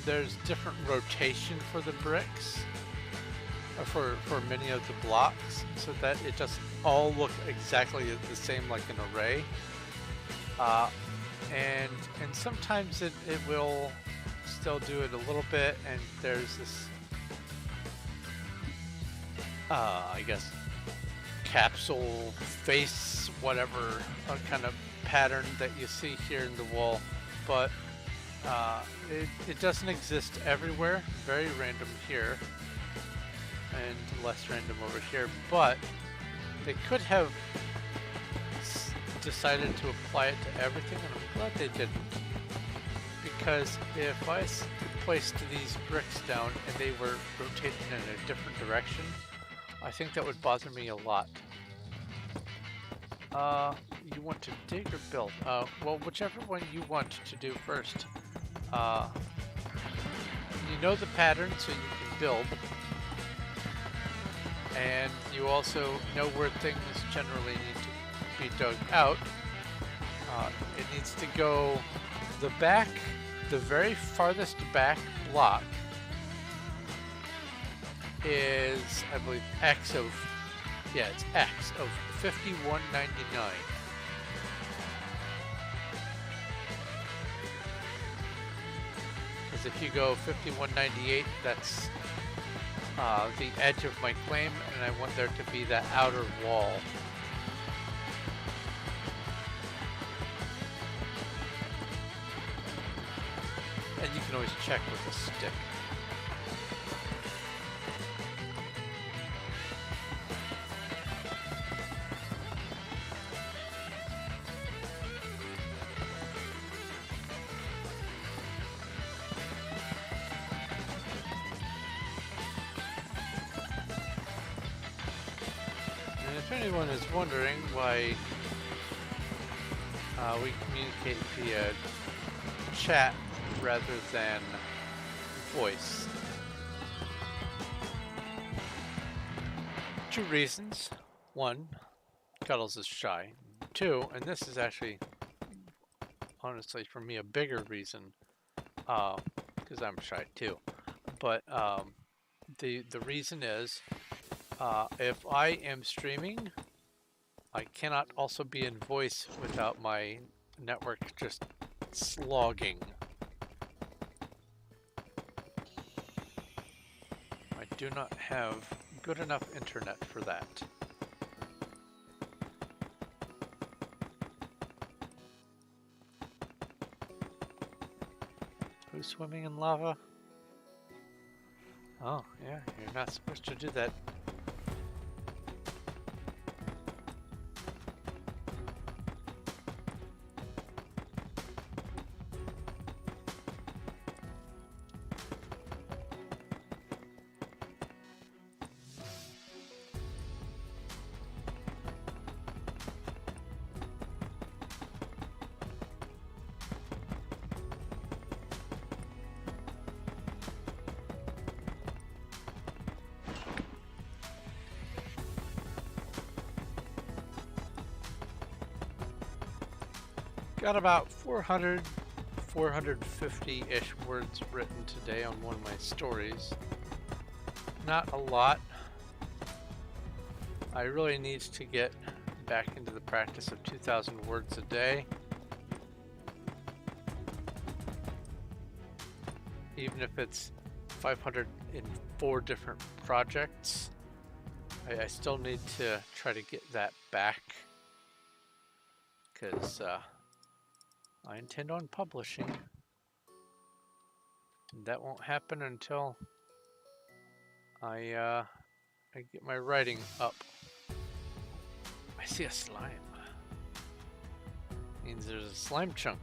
there's different rotation for the bricks, or for many of the blocks, so that it doesn't all look exactly the same like an array. And sometimes it will still do it a little bit, and there's this, I guess, capsule face, whatever kind of pattern that you see here in the wall, but it doesn't exist everywhere. Very random here and less random over here, but they could have decided to apply it to everything, and I'm glad they didn't, because if I placed these bricks down and they were rotated in a different direction, I think that would bother me a lot. You want to dig or build? Well, whichever one you want to do first. You know the pattern, so you can build. And you also know where things generally need to be dug out. It needs to go the very farthest back block is, I believe, X of 5199. Because if you go 5198, that's the edge of my claim, and I want there to be that outer wall. And you can always check with a stick. And if anyone is wondering why we communicate via chat rather than voice. Two reasons. One, Cuddles is shy. Two, and this is actually, honestly, for me, a bigger reason, because I'm shy too. But the reason is, if I am streaming, I cannot also be in voice without my network just slogging. I do not have good enough internet for that. Who's swimming in lava? Oh, yeah, you're not supposed to do that. Got about 400, 450-ish words written today on one of my stories. Not a lot. I really need to get back into the practice of 2,000 words a day. Even if it's 504 different projects, I still need to try to get that back, because I intend on publishing. And that won't happen until I get my writing up. I see a slime. Means there's a slime chunk.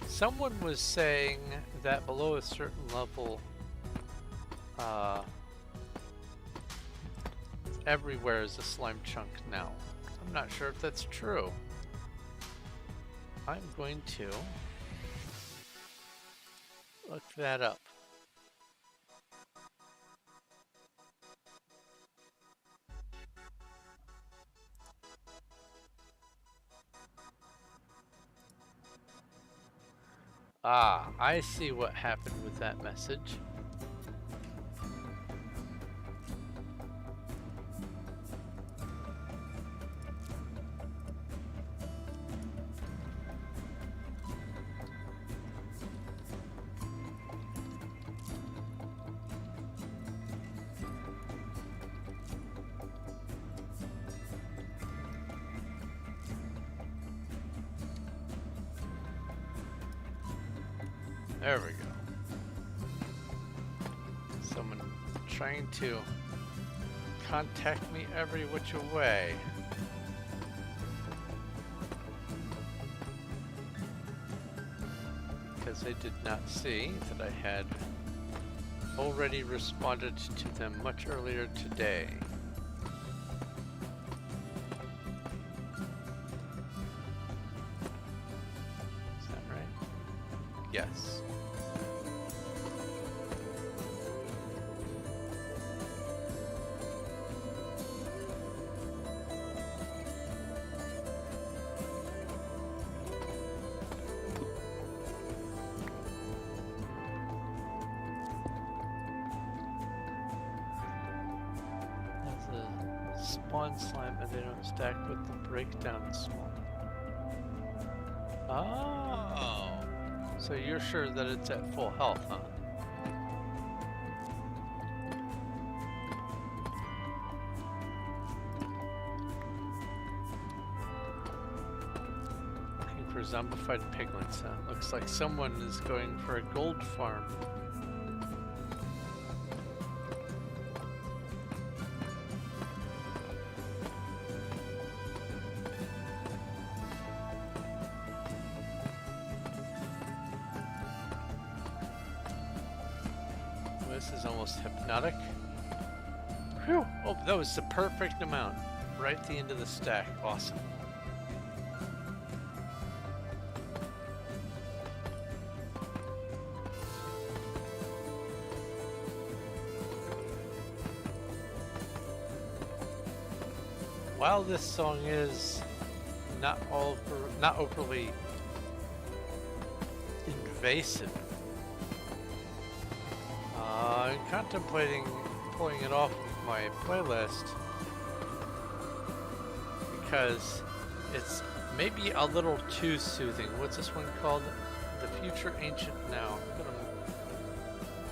Someone was saying that below a certain level, everywhere is a slime chunk now. I'm not sure if that's true. I'm going to look that up. Ah, I see what happened with that message. There we go. Someone trying to contact me every which way. Because they did not see that I had already responded to them much earlier today. Is that right? Yes. Spawn slime and they don't stack with the breakdown small. Oh, so you're sure that it's at full health, huh? Looking for zombified piglins, huh? Looks like someone is going for a gold farm. This is almost hypnotic. Whew. Oh, that was the perfect amount. Right at the end of the stack. Awesome. While this song is not overly invasive, I'm contemplating pulling it off of my playlist because it's maybe a little too soothing. What's this one called? The Future Ancient Now. I'm gonna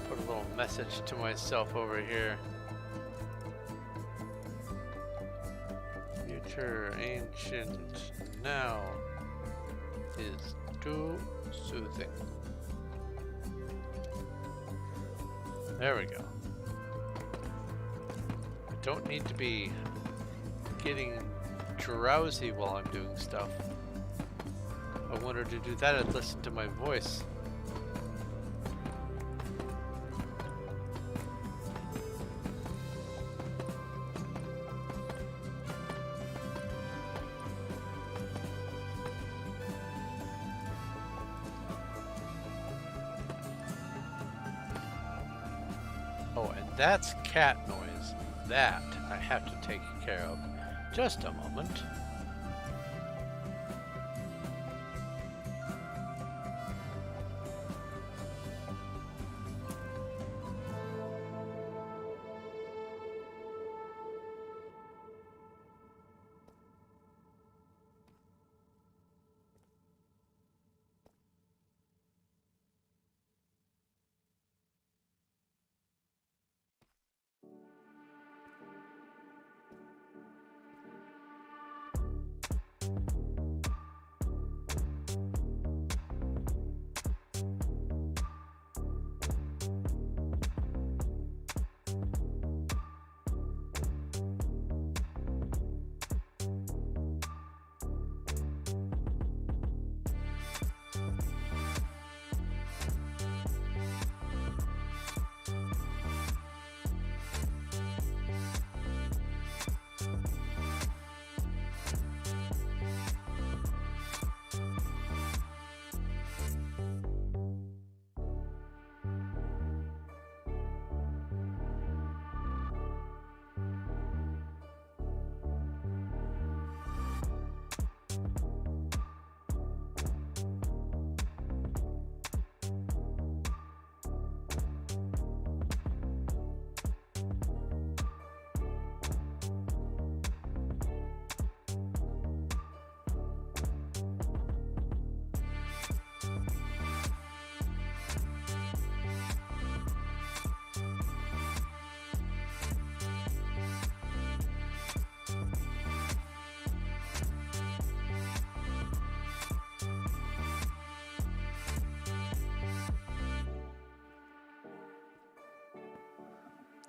put a little message to myself over here. Future Ancient Now is too soothing. There we go. I don't need to be getting drowsy while I'm doing stuff. If I wanted to do that, I'd listen to my voice. That's cat noise. That I have to take care of. Just a moment.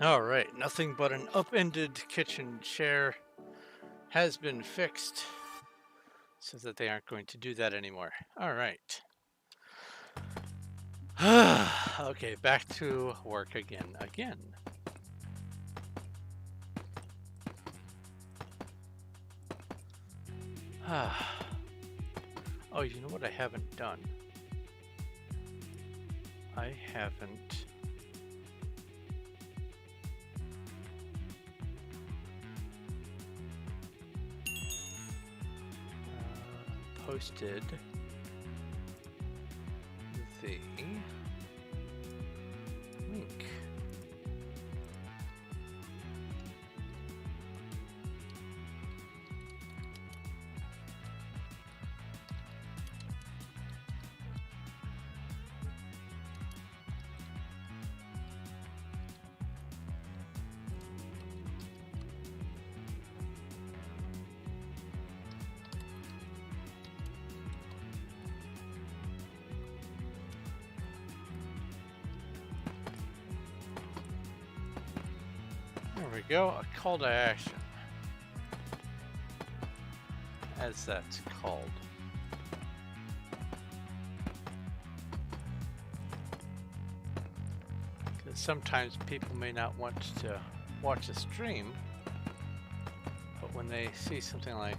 All right, nothing but an upended kitchen chair has been fixed so that they aren't going to do that anymore. All right. Okay, back to work again. Oh, you know what I haven't done? I haven't posted the link. There we go, a call to action, as that's called. Because sometimes people may not want to watch a stream, but when they see something like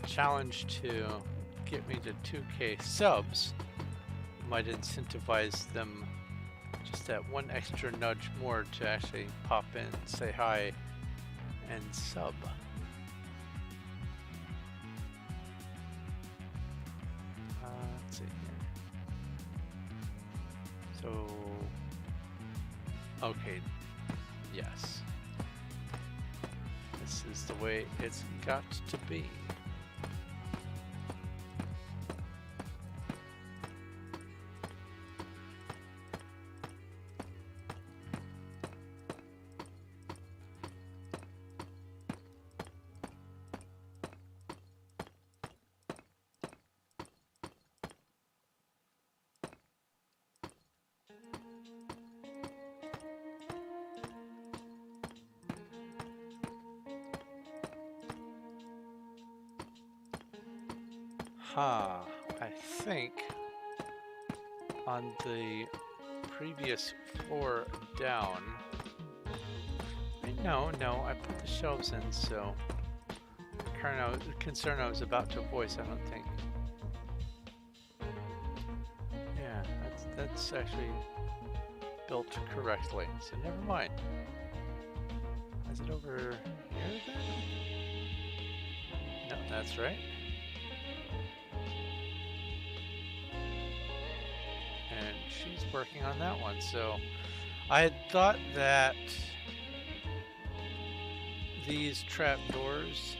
a challenge to get me to 2K subs, might incentivize them just that one extra nudge more to actually pop in, say hi, and sub. Let's see here. So, okay, yes. This is the way it's got to be. I think on the previous floor down, no, I put the shelves in, so the concern I was about to voice, I don't think. Yeah, that's actually built correctly. So never mind. Is it over here then? No, that's right. And she's working on that one. So I had thought that these trapdoors,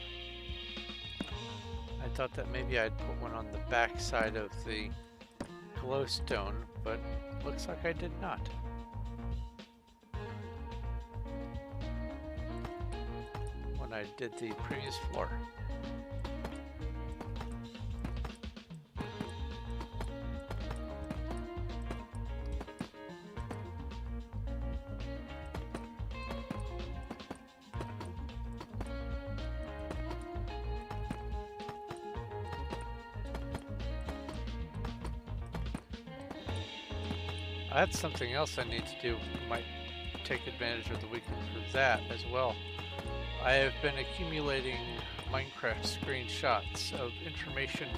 I thought that maybe I'd put one on the back side of the glowstone, but looks like I did not. When I did the previous floor. That's something else I need to do. Might take advantage of the weekend for that as well. I have been accumulating Minecraft screenshots of information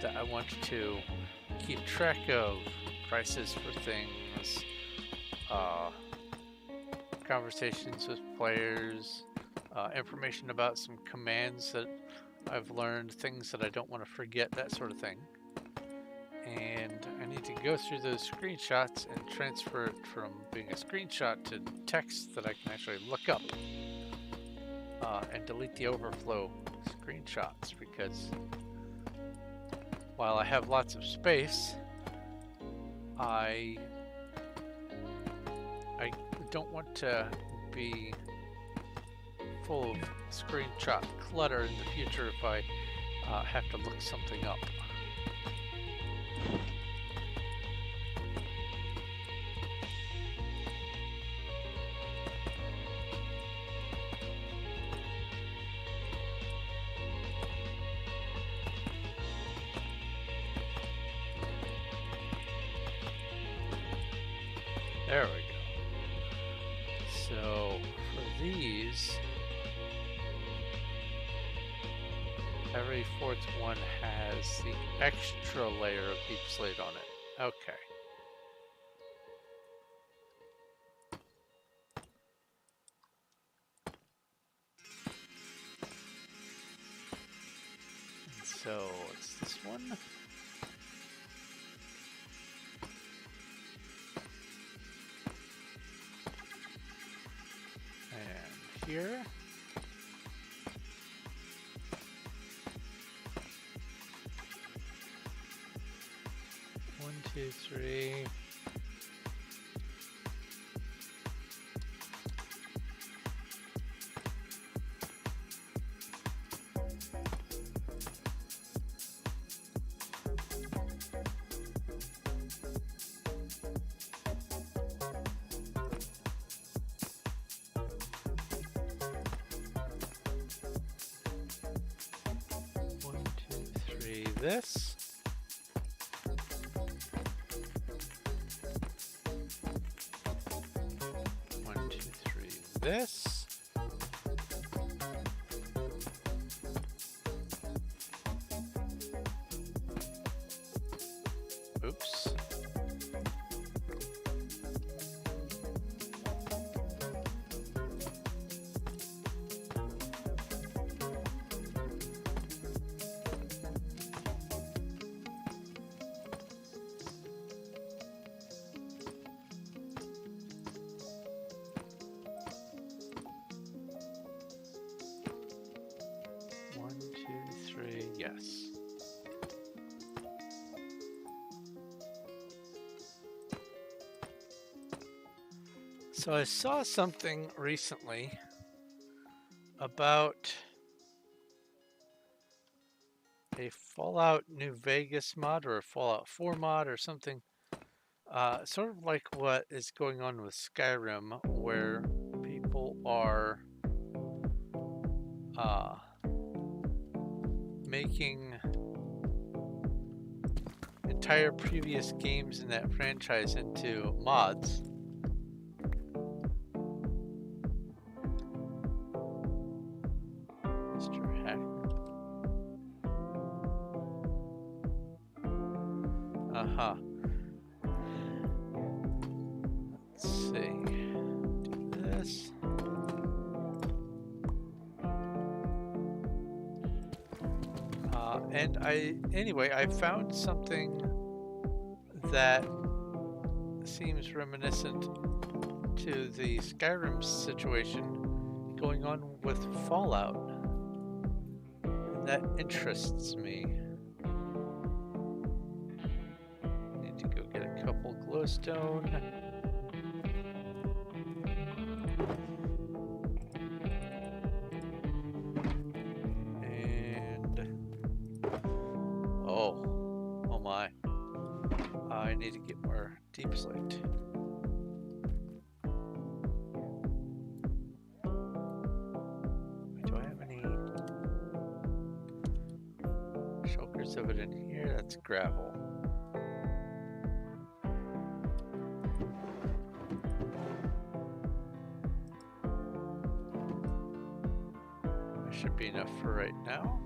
that I want to keep track of. Prices for things, conversations with players, information about some commands that I've learned, things that I don't want to forget, that sort of thing. And I need to go through those screenshots and transfer it from being a screenshot to text that I can actually look up, and delete the overflow screenshots, because while I have lots of space, I don't want to be full of screenshot clutter in the future if I have to look something up. There we go. So for these, every fourth one has the extra layer of deep slate on it. Okay. So it's this one. And here. One, two, three. This. One, two, three, this. Oops. Yes. So I saw something recently about a Fallout New Vegas mod or a Fallout 4 mod or something, sort of like what is going on with Skyrim, where people are making entire previous games in that franchise into mods. Mr. Hacker. Anyway, I found something that seems reminiscent to the Skyrim situation going on with Fallout. And that interests me. Need to go get a couple glowstone. Oh my. I need to get more deep slate. Do I have any shulkers of it in here? That's gravel. That should be enough for right now.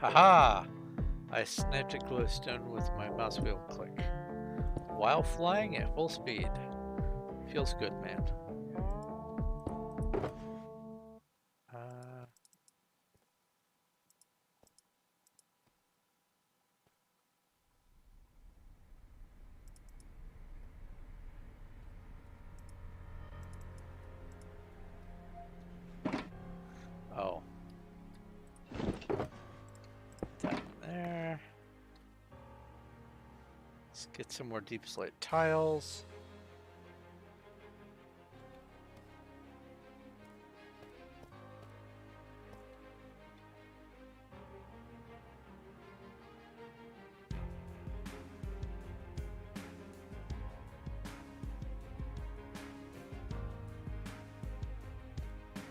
Haha! I sniped a glowstone with my mouse wheel click while flying at full speed. Feels good, man. Oh. Down there. Let's get some more deep slate tiles.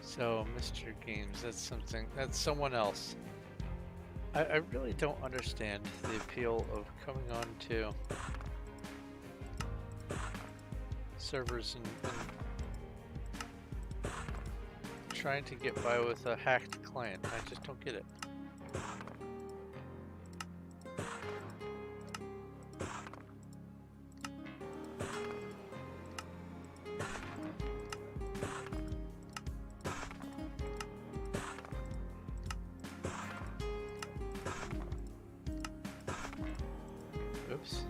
So, Mr. Games, that's someone else. I really don't understand the appeal of coming on to servers and trying to get by with a hacked client. I just don't get it. Oops.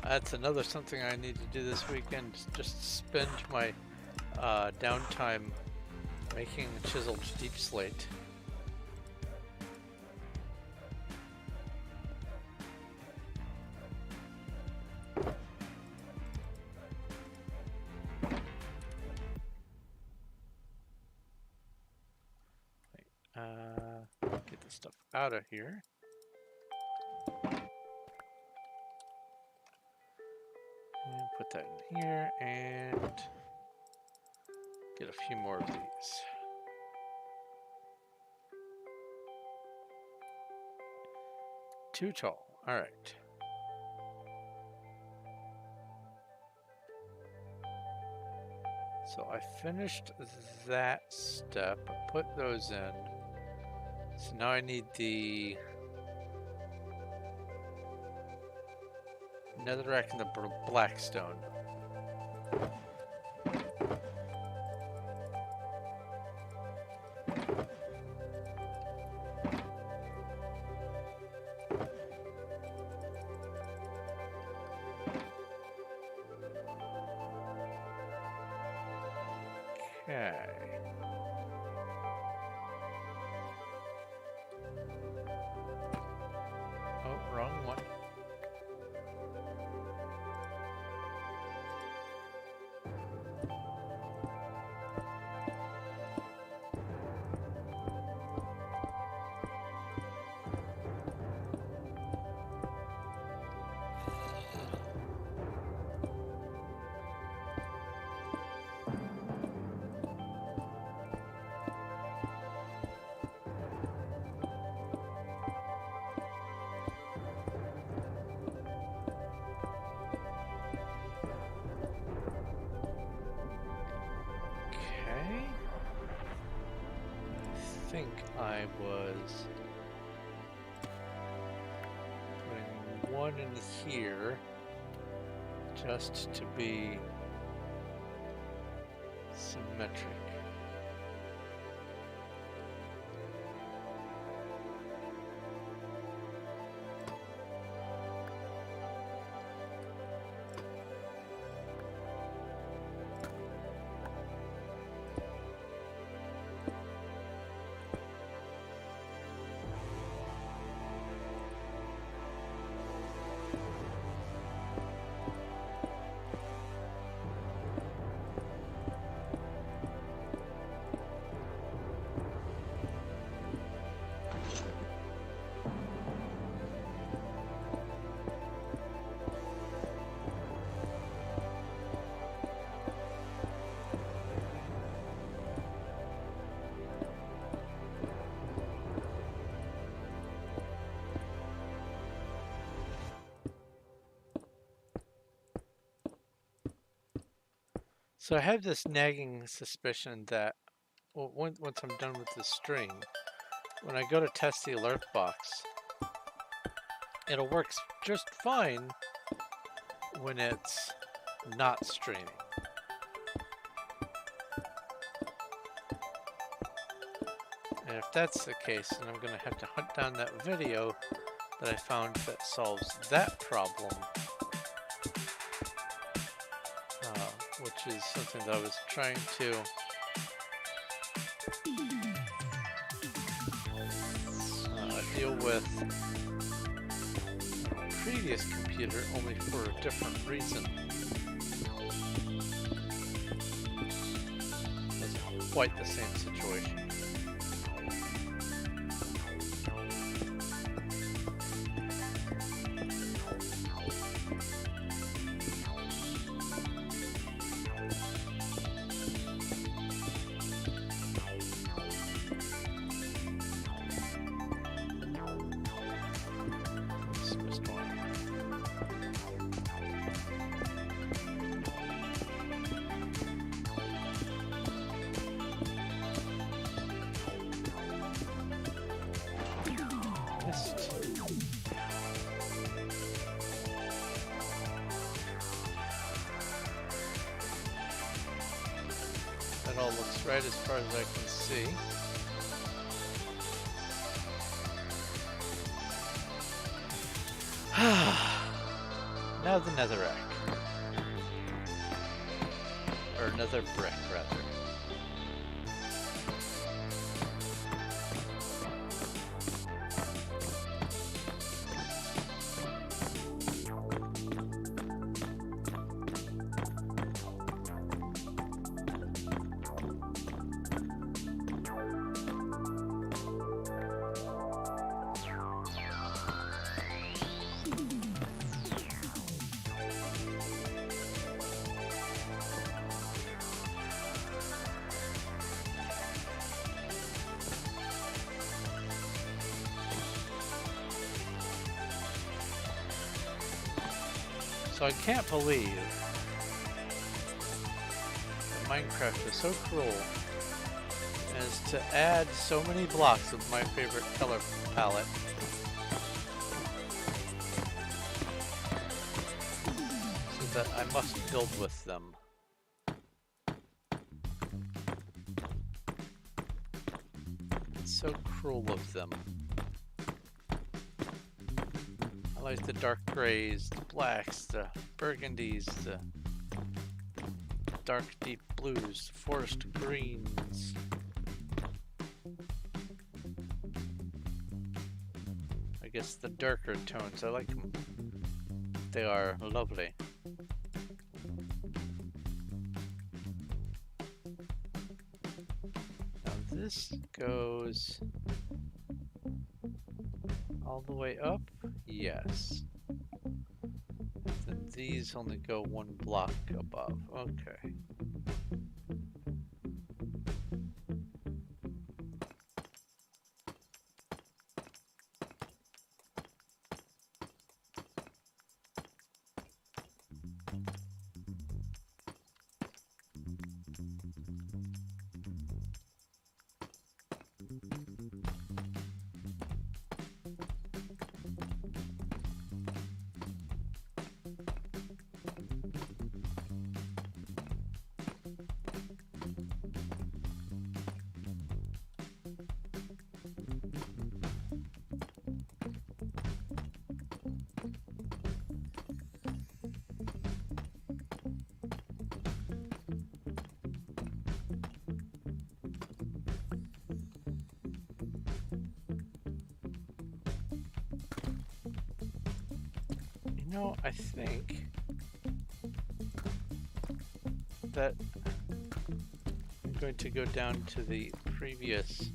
That's another something I need to do this weekend. Just spend my downtime making chiseled deep slate. Get this stuff out of here. And put that in here and get a few more of these. Too tall. All right. So I finished that step. I put those in. So now I need the netherrack and the blackstone. Okay. Oh, wrong one. I think I was one in here just to be symmetric. So I have this nagging suspicion that once I'm done with the string, when I go to test the alert box, it'll work just fine when it's not streaming. And if that's the case, then I'm going to have to hunt down that video that I found that solves that problem. Which is something that I was trying to deal with on a previous computer, only for a different reason. It wasn't quite the same situation. That all looks right as far as I can see. Now the netherrack. Or nether brick, rather. So I can't believe that Minecraft is so cruel as to add so many blocks of my favorite color palette so that I must build with them. It's so cruel of them. I like the dark grays, the blacks, the burgundies, the dark deep blues, the forest greens. I guess the darker tones, I like them. They are lovely. Now this goes all the way up. Yes. Then these only go one block above. Okay. know, I think that I'm going to go down to the previous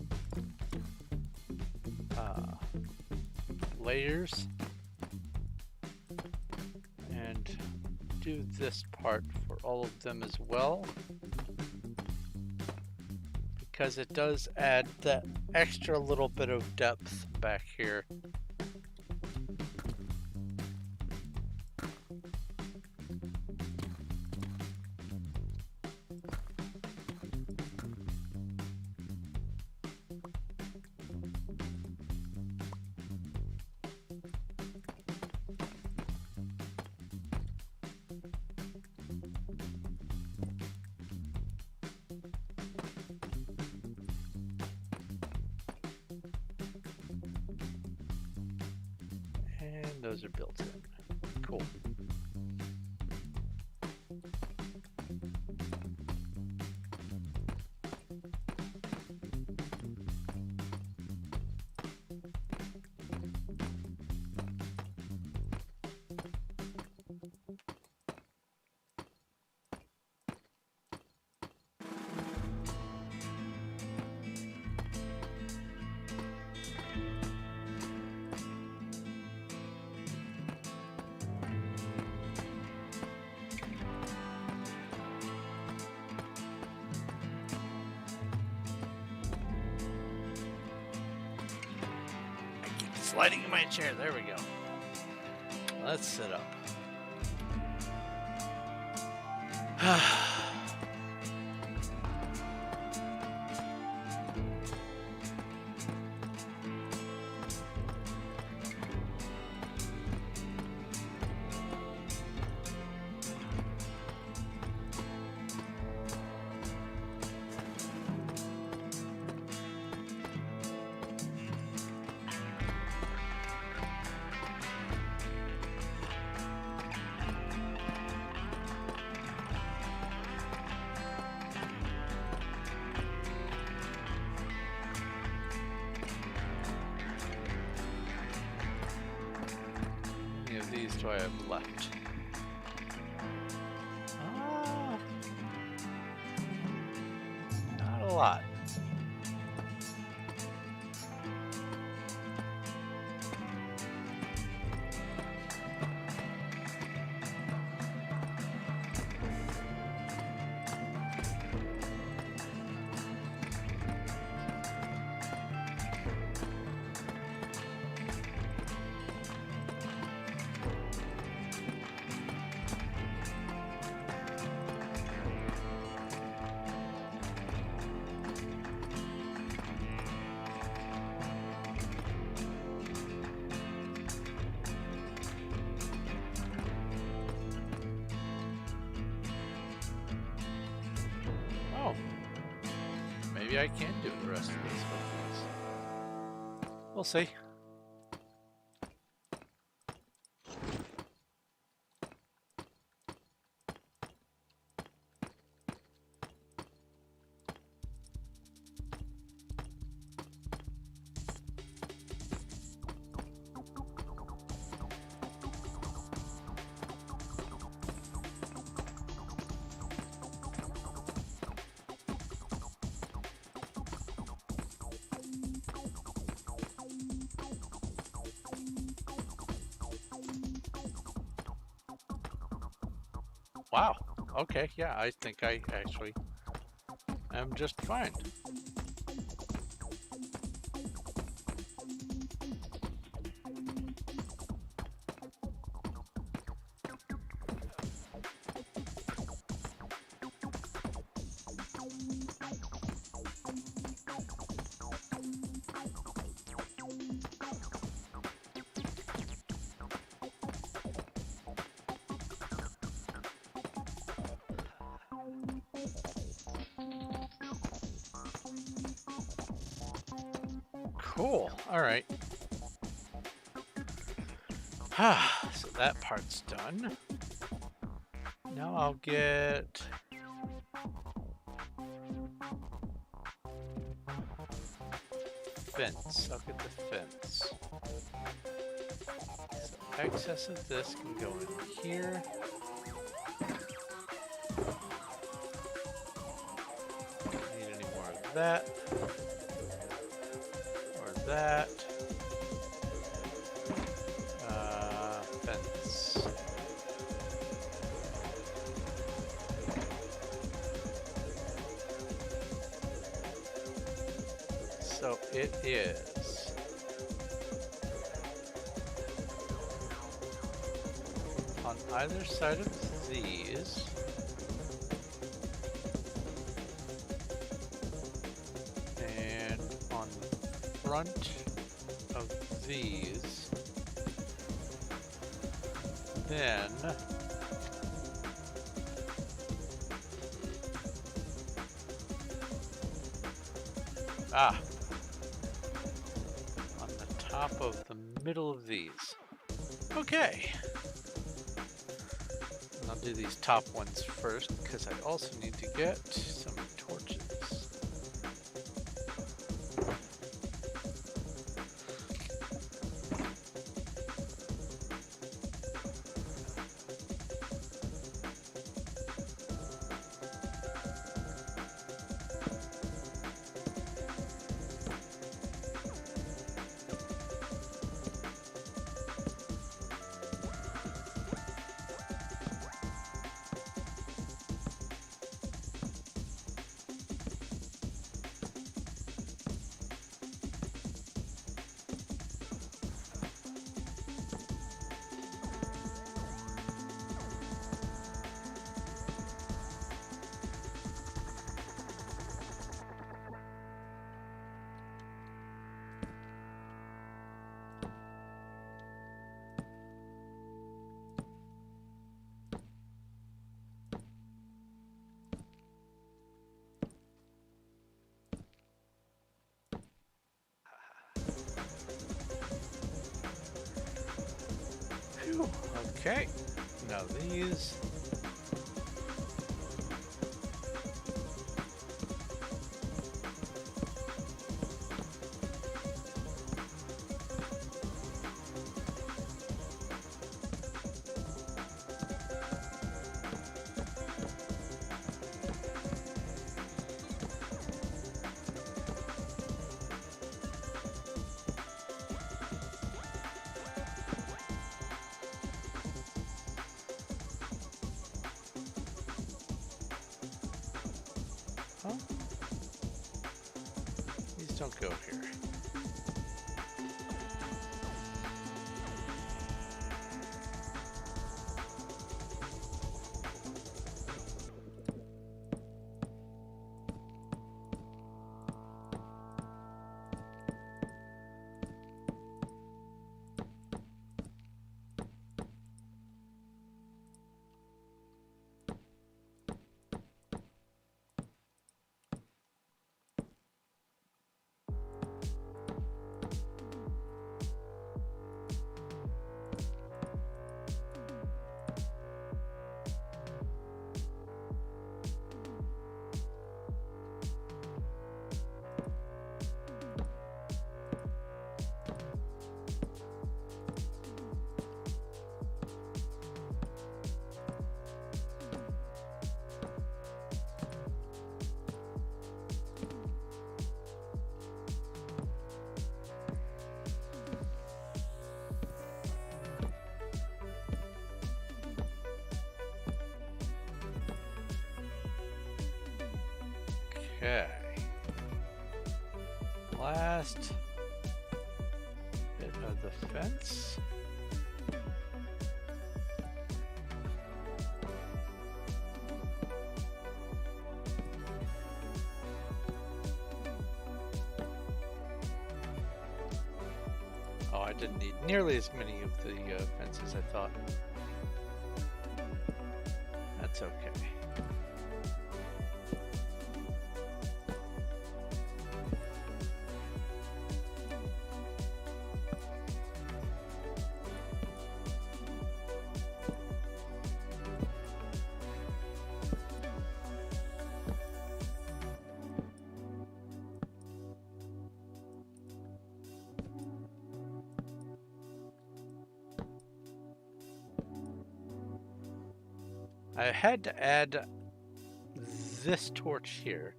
layers and do this part for all of them as well, because it does add that extra little bit of depth back here. Those are built in. Cool. Sliding in my chair. There we go. Let's sit up. These do I have left? Not a lot. Maybe I can do the rest of these ones. We'll see. Wow. Okay, yeah, I think I actually am just fine. Cool. All right. So that part's done. Now I'll get fence. I'll get the fence. So excess of this can go in here. Don't need any more of that. Or that. Fence. So it is on either side of these. And on the front of these. Then on the top of the middle of these. Okay. And I'll do these top ones first because I also need to get some torches. Phew. Okay, now these. Huh? These don't go here. Okay. Last bit of the fence. Oh, I didn't need nearly as many of the fences I thought. That's okay. I had to add this torch here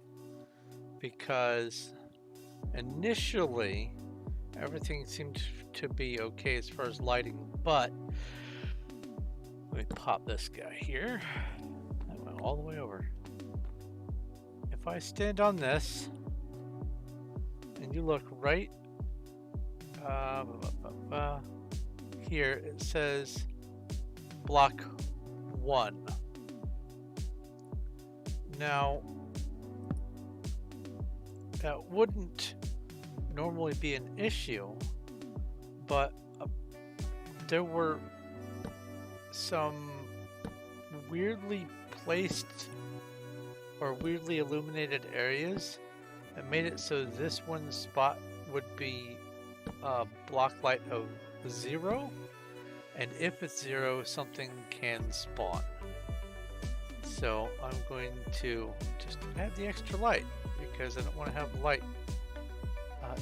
because initially everything seemed to be okay as far as lighting, but let me pop this guy here. I went all the way over. If I stand on this and you look right here, it says block 1. Now, that wouldn't normally be an issue, but there were some weirdly placed or weirdly illuminated areas that made it so this one spot would be a block light of 0, and if it's 0, something can spawn. So I'm going to just add the extra light because I don't want to have light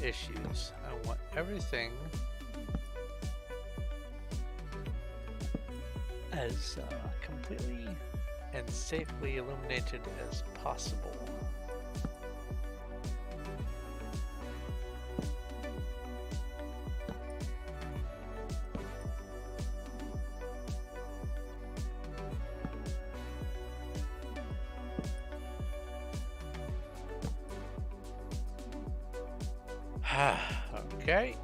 issues. I want everything as completely and safely illuminated as possible. Okay.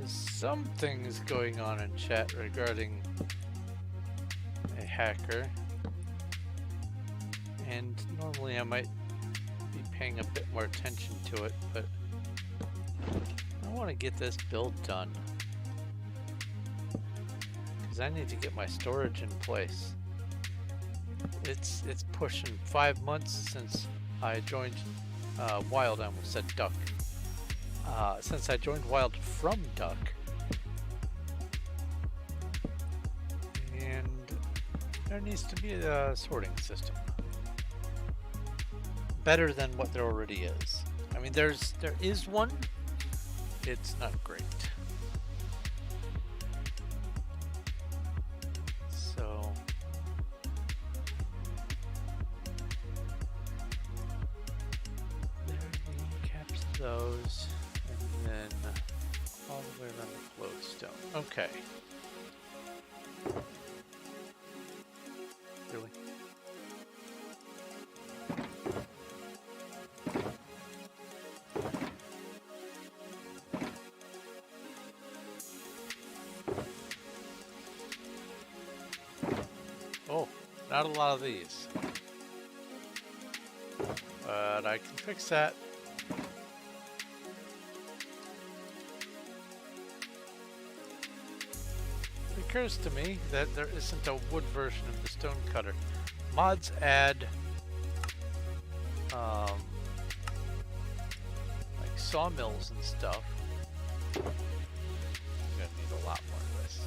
Something's going on in chat regarding a hacker, and normally I might be paying a bit more attention to it, but I want to get this build done because I need to get my storage in place. It's pushing 5 months since I joined Wild. I almost said Duck. Since I joined Wild from Duck, and there needs to be a sorting system better than what there already is. I mean, there is one. It's not great. So there we caps those. And then all the way around the lodestone. Okay. Really? Oh, not a lot of these. But I can fix that. It occurs to me that there isn't a wood version of the stone cutter. Mods add like sawmills and stuff. I'm gonna need a lot more of this.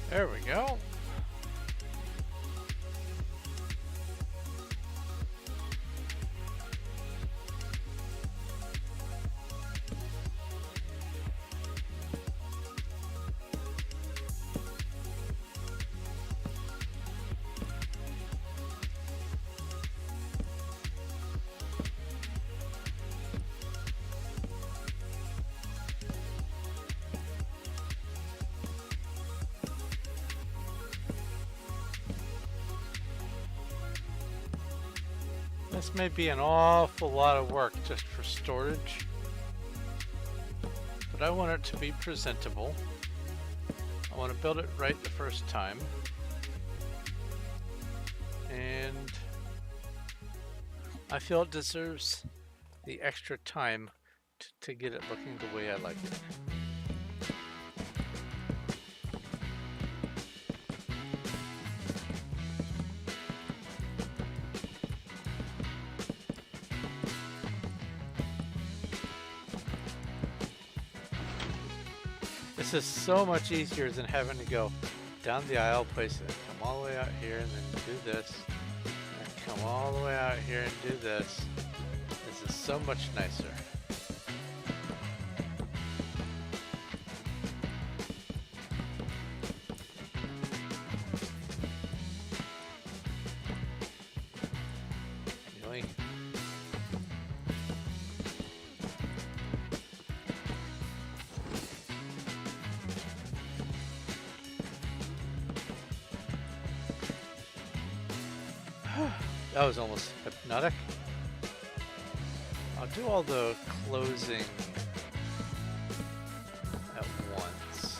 There we go. This may be an awful lot of work just for storage, but I want it to be presentable. I want to build it right the first time, and I feel it deserves the extra time to get it looking the way I like it. This is so much easier than having to go down the aisle, place it, come all the way out here, and then do this, and come all the way out here and do this. This is so much nicer. Really? That was almost hypnotic. I'll do all the closing at once.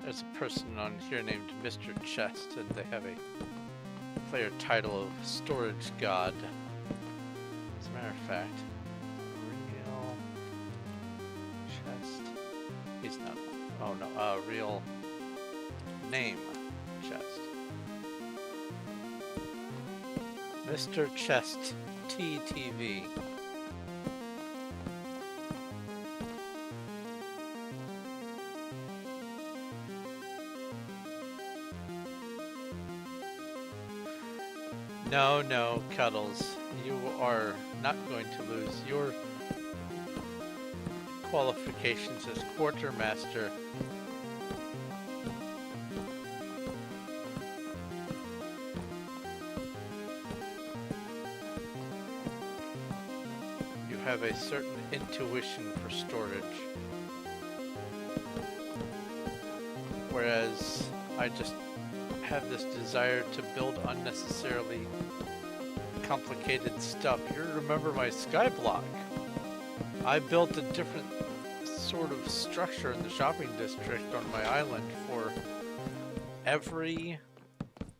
There's a person on here named Mr. Chest, and they have a player title of Storage God. As a matter of fact, real chest. He's not. Oh no, real name Chest. Mr. Chest TTV. No, no, Cuddles. You are not going to lose your qualifications as quartermaster. You have a certain intuition for storage. Whereas I just have this desire to build unnecessarily complicated stuff. You remember my skyblock? I built a different sort of structure in the shopping district on my island for every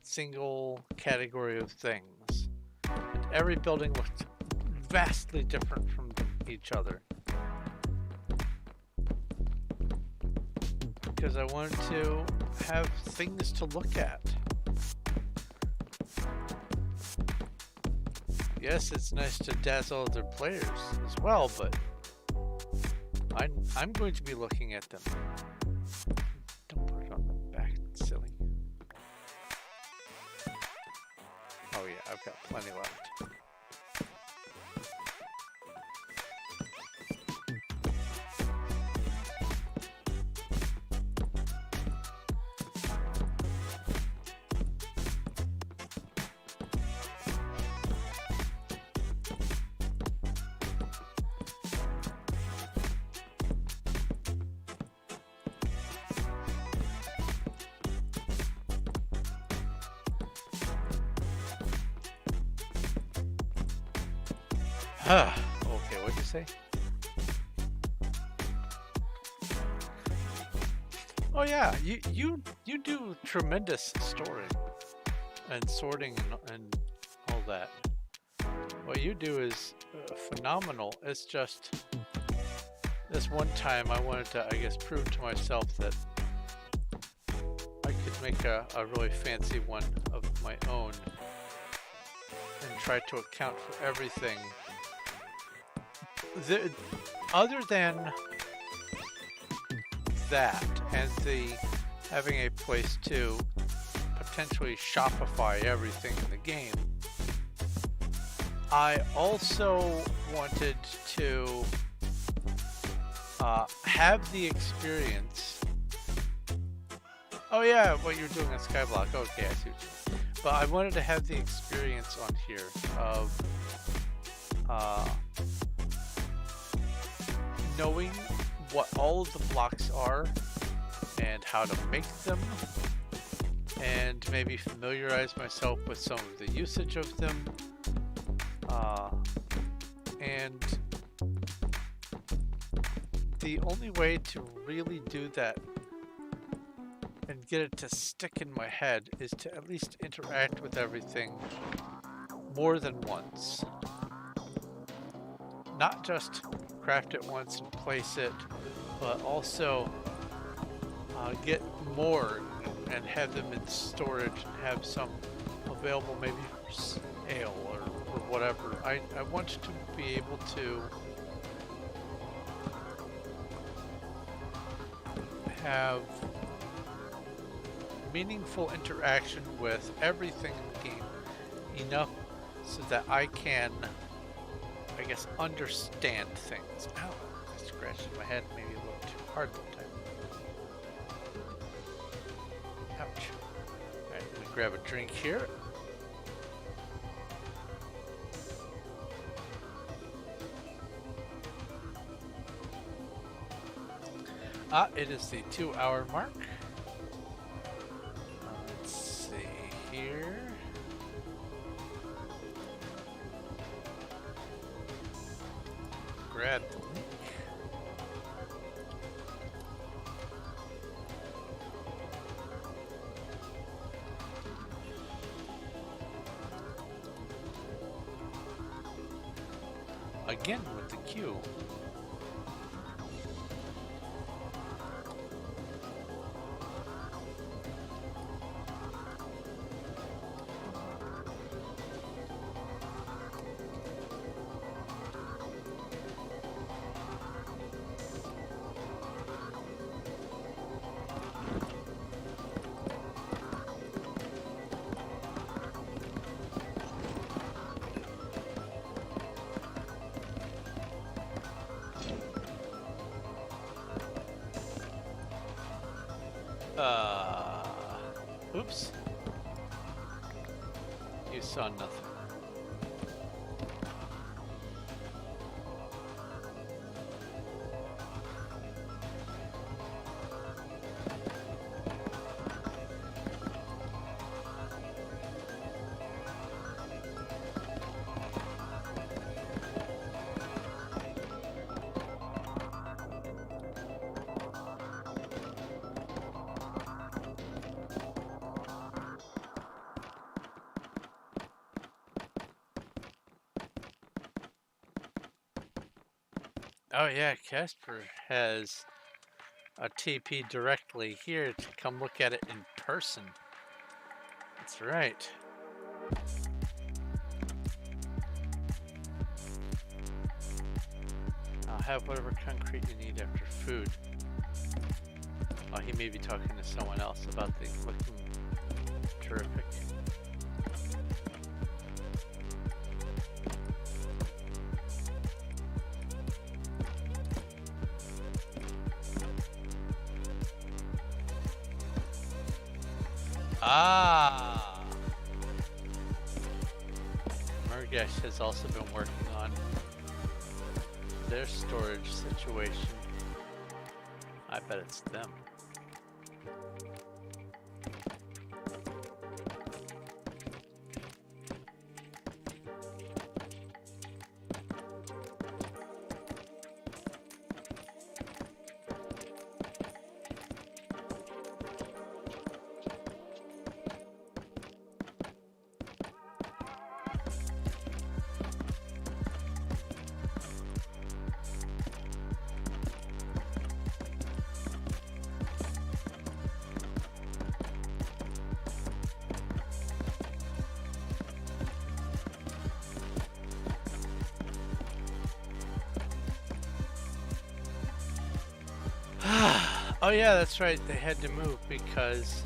single category of things. And every building looked vastly different from each other. Because I wanted to have things to look at. Yes, it's nice to dazzle other players as well, but I'm going to be looking at them. Don't put it on the back, it's silly. Oh yeah, I've got plenty left. Okay, what'd you say? Oh yeah, you do tremendous storing and sorting and all that. What you do is phenomenal. It's just this one time I wanted to, I guess, prove to myself that I could make a really fancy one of my own and try to account for everything. Other than that, and the having a place to potentially Shopify everything in the game, I also wanted to have the experience. Oh yeah, what you're doing on Skyblock. Okay, I see what you mean. But I wanted to have the experience on here of knowing what all of the blocks are and how to make them, and maybe familiarize myself with some of the usage of them, and the only way to really do that and get it to stick in my head is to at least interact with everything more than once. Not just craft it once and place it, but also get more and have them in storage and have some available maybe for sale or whatever. I want to be able to have meaningful interaction with everything in the game enough so that I can, I guess, understand things. Ow, I scratched my head maybe a little too hard that time. Ouch. Alright, let me grab a drink here. It is the 2-hour mark. Let's see here. Grab the link. Again with the queue. Oops. You saw nothing. Oh yeah, Casper has a TP directly here to come look at it in person. That's right. I'll have whatever concrete you need after food. Oh, he may be talking to someone else about things looking terrific. Ah! Murgesh has also been working on their storage situation. I bet it's them. Oh yeah, that's right. They had to move because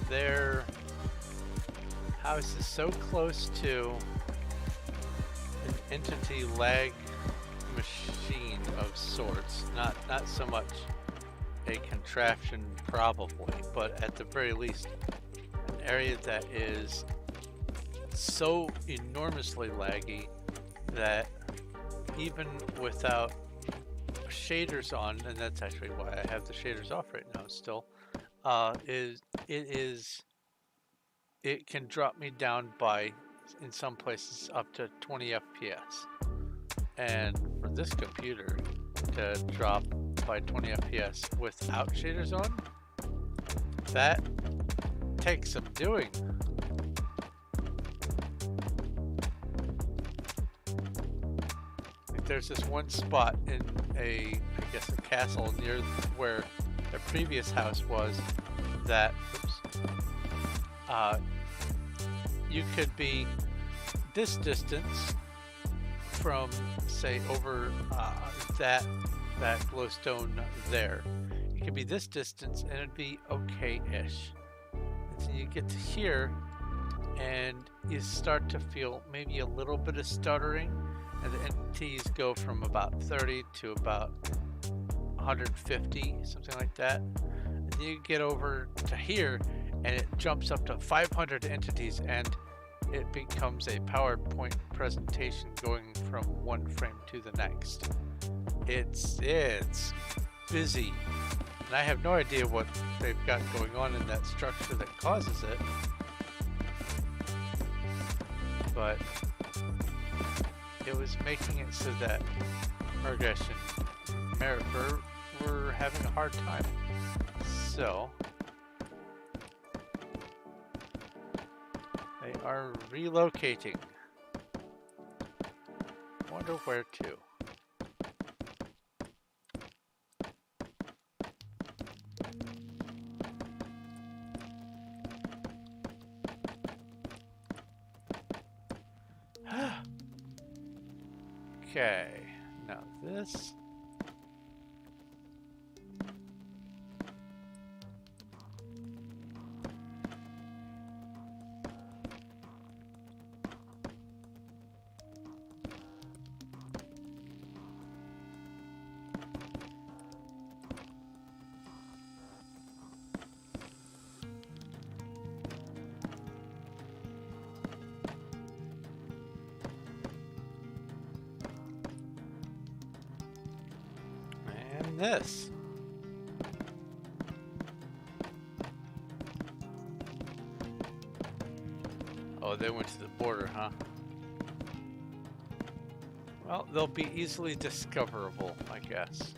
their house is so close to an entity lag machine of sorts. Not so much a contraption probably, but at the very least an area that is so enormously laggy that even without shaders on, and that's actually why I have the shaders off right now still, it can drop me down by, in some places, up to 20 FPS. And for this computer to drop by 20 FPS without shaders on, that takes some doing. There's this one spot in I guess a castle near where the previous house was that, you could be this distance from, say, over that glowstone there. You could be this distance and it'd be okay-ish. And so you get to here and you start to feel maybe a little bit of stuttering. And the entities go from about 30 to about 150, something like that. And then you get over to here and it jumps up to 500 entities and it becomes a PowerPoint presentation going from one frame to the next. It's busy. And I have no idea what they've got going on in that structure that causes it. But it was making it so that Murgesh and Merrifer were having a hard time. So they are relocating. Wonder where to. Okay, now this. This. Oh, they went to the border, huh? Well, they'll be easily discoverable, I guess.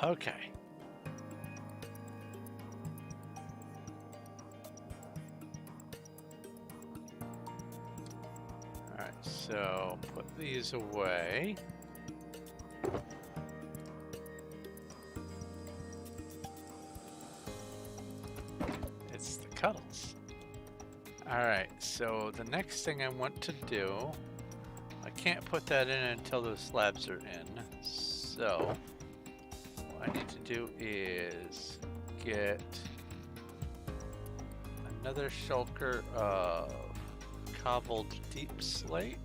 Okay. All right, so put these away. It's the cuddles. All right, so the next thing I want to do, I can't put that in until those slabs are in. So what I need to do is get another shulker of cobbled deep slate.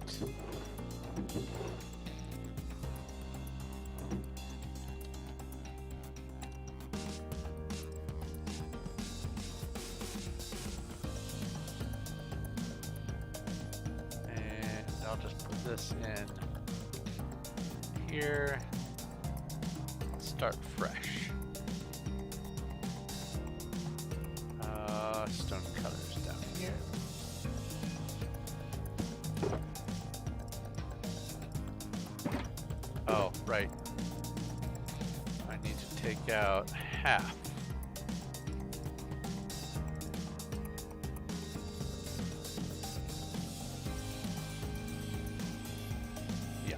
And I'll just put this in here. Start fresh. Stone cutters down here. Oh, right. I need to take out half. Yeah.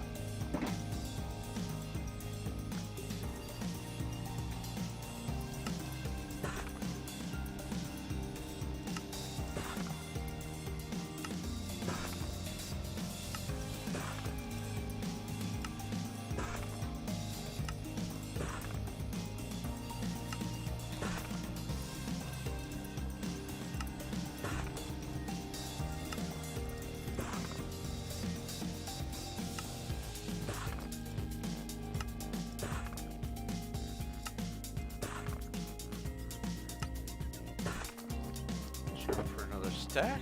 For another stack.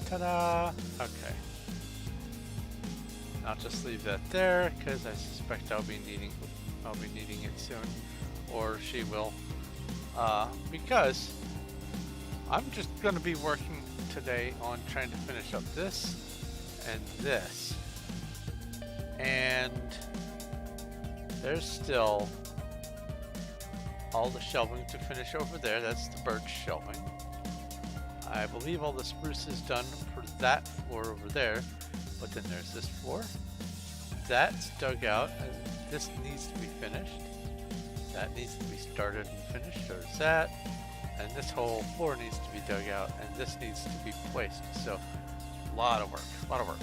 Ta-da! Okay. I'll just leave that there because I suspect I'll be needing it soon, or she will. Because I'm just going to be working today on trying to finish up this and this, and there's still all the shelving to finish over there. That's the birch shelving. I believe all the spruce is done for that floor over there, but then there's this floor. That's dug out, and this needs to be finished. That needs to be started and finished. There's that, and this whole floor needs to be dug out, and this needs to be placed. So, a lot of work, a lot of work.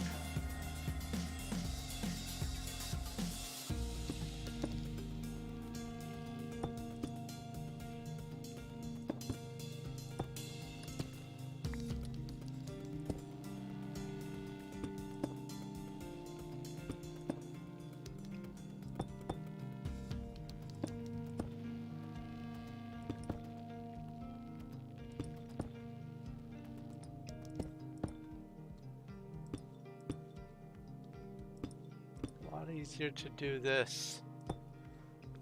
Easier to do this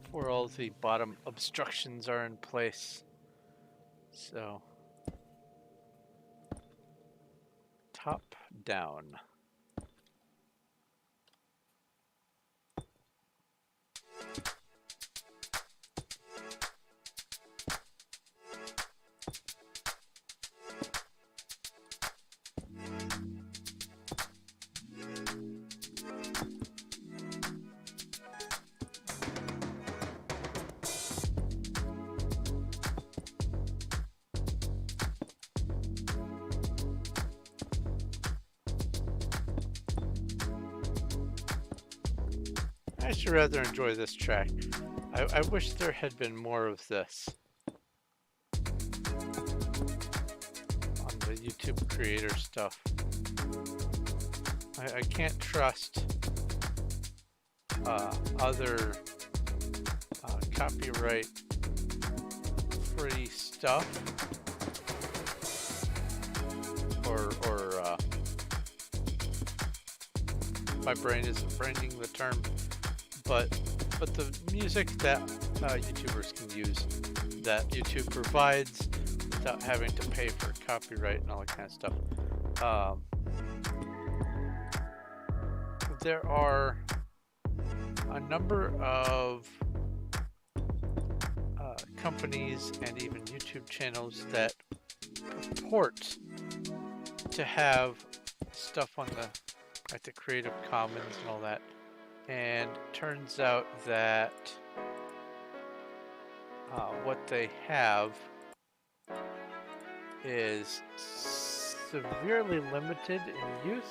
before all the bottom obstructions are in place. So, top down. I should rather enjoy this track. I wish there had been more of this on the YouTube creator stuff. I can't trust other copyright free stuff or my brain isn't branding the term, but the music that YouTubers can use, that YouTube provides without having to pay for copyright and all that kind of stuff. there are a number of companies and even YouTube channels that purport to have stuff on like the Creative Commons and all that, and turns out that what they have is severely limited in use,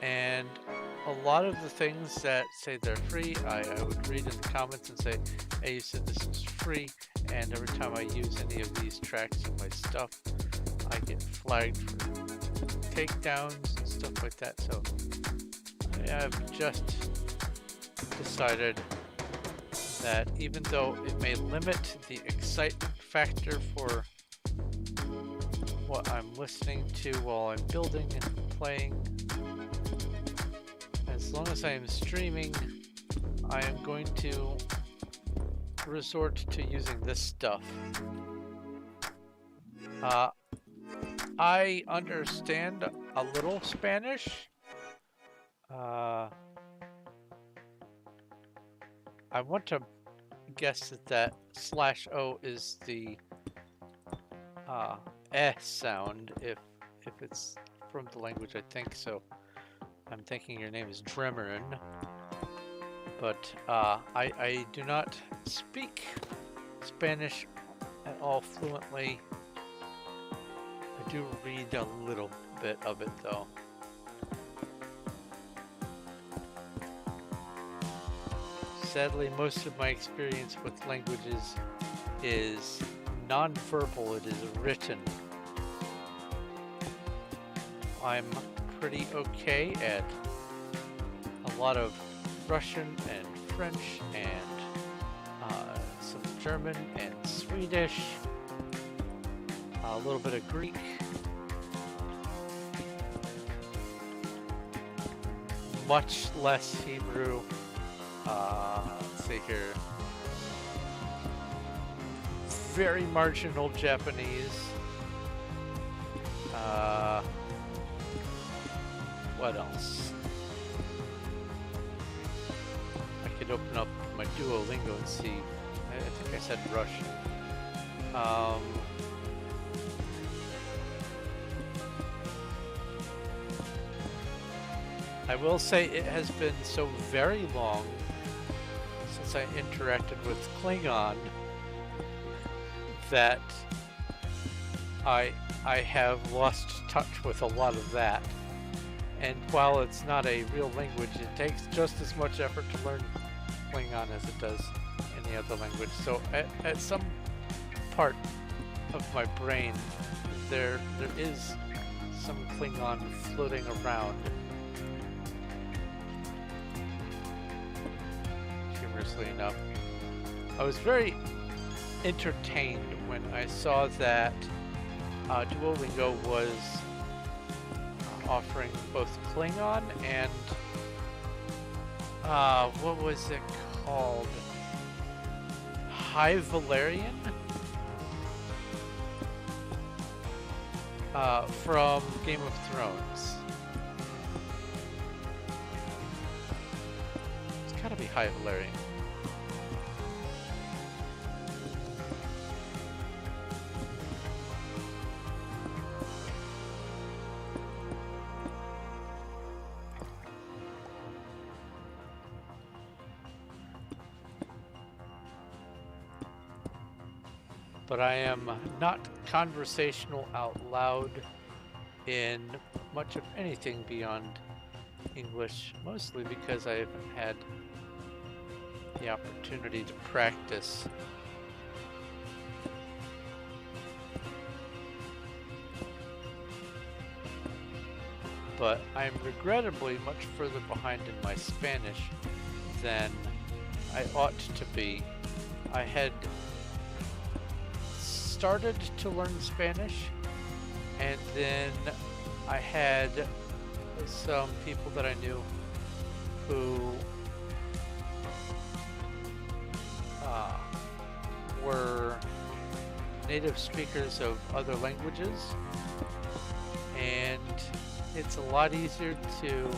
and a lot of the things that say they're free, I would read in the comments and say, hey, you said this is free, and every time I use any of these tracks in my stuff, I get flagged for takedowns and stuff like that. So I have just decided that even though it may limit the excitement factor for what I'm listening to while I'm building and playing, as long as I am streaming, I am going to resort to using this stuff. I understand a little Spanish. I want to guess that /O is the sound if it's from the language. I think so. I'm thinking your name is Dremerin, but I do not speak Spanish at all fluently. I do read a little bit of it though. Sadly, most of my experience with languages is non-verbal, it is written. I'm pretty okay at a lot of Russian and French and some German and Swedish, a little bit of Greek, much less Hebrew. Let's see here. Very marginal Japanese. What else? I could open up my Duolingo and see. I think I said Russian. I will say it has been so very long since I interacted with Klingon that I have lost touch with a lot of that. And while it's not a real language, it takes just as much effort to learn Klingon as it does any other language. So at some part of my brain, there is some Klingon floating around. Humorously enough, I was very entertained when I saw that Duolingo was offering both Klingon and what was it called? High Valerian? From Game of Thrones. It's gotta be High Valerian. But I am not conversational out loud in much of anything beyond English, mostly because I haven't had the opportunity to practice. But I'm regrettably much further behind in my Spanish than I ought to be. I had started to learn Spanish, and then I had some people that I knew who were native speakers of other languages, and it's a lot easier to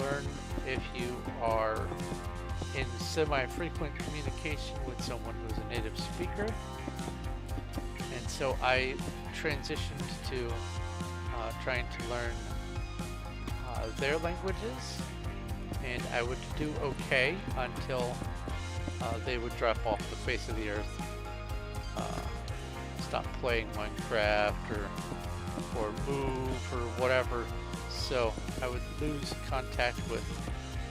learn if you are in semi-frequent communication with someone who's a native speaker. And so I transitioned to trying to learn their languages, and I would do okay until they would drop off the face of the earth, stop playing Minecraft or move or whatever. So I would lose contact with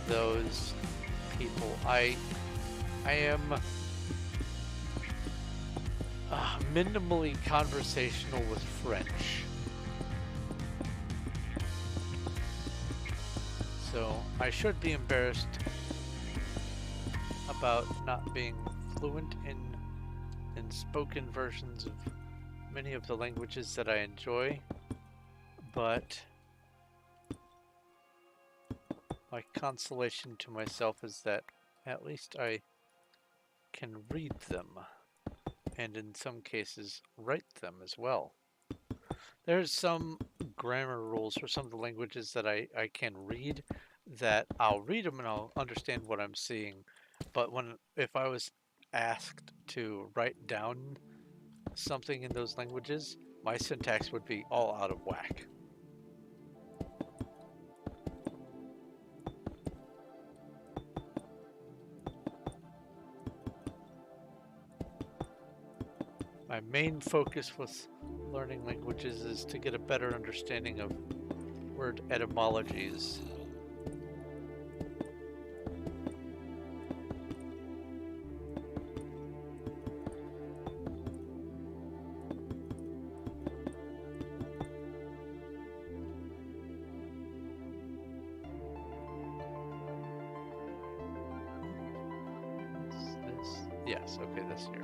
those people. I am minimally conversational with French. So I should be embarrassed about not being fluent in spoken versions of many of the languages that I enjoy, but my consolation to myself is that at least I can read them, and in some cases write them as well. There's some grammar rules for some of the languages that I can read, that I'll read them and I'll understand what I'm seeing, but if I was asked to write down something in those languages, my syntax would be all out of whack. My main focus with learning languages is to get a better understanding of word etymologies. Yes, okay, this here.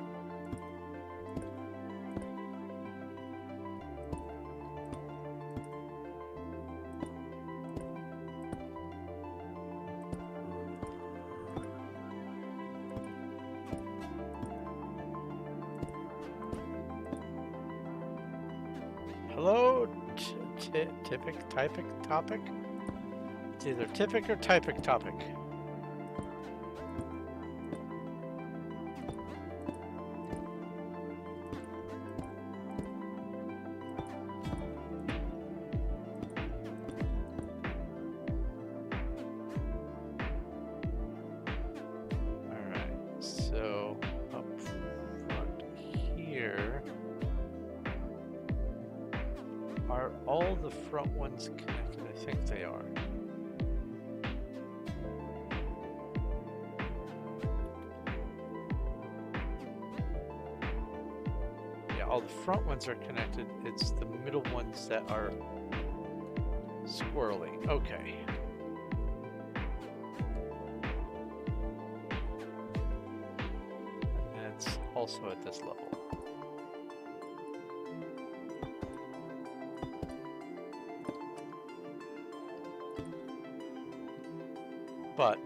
Hello, typic, topic? It's either typic or typic topic. So up front here, are all the front ones connected? I think they are. Yeah, all the front ones are connected. It's the middle ones that are squirrely. Okay. Also at this level. But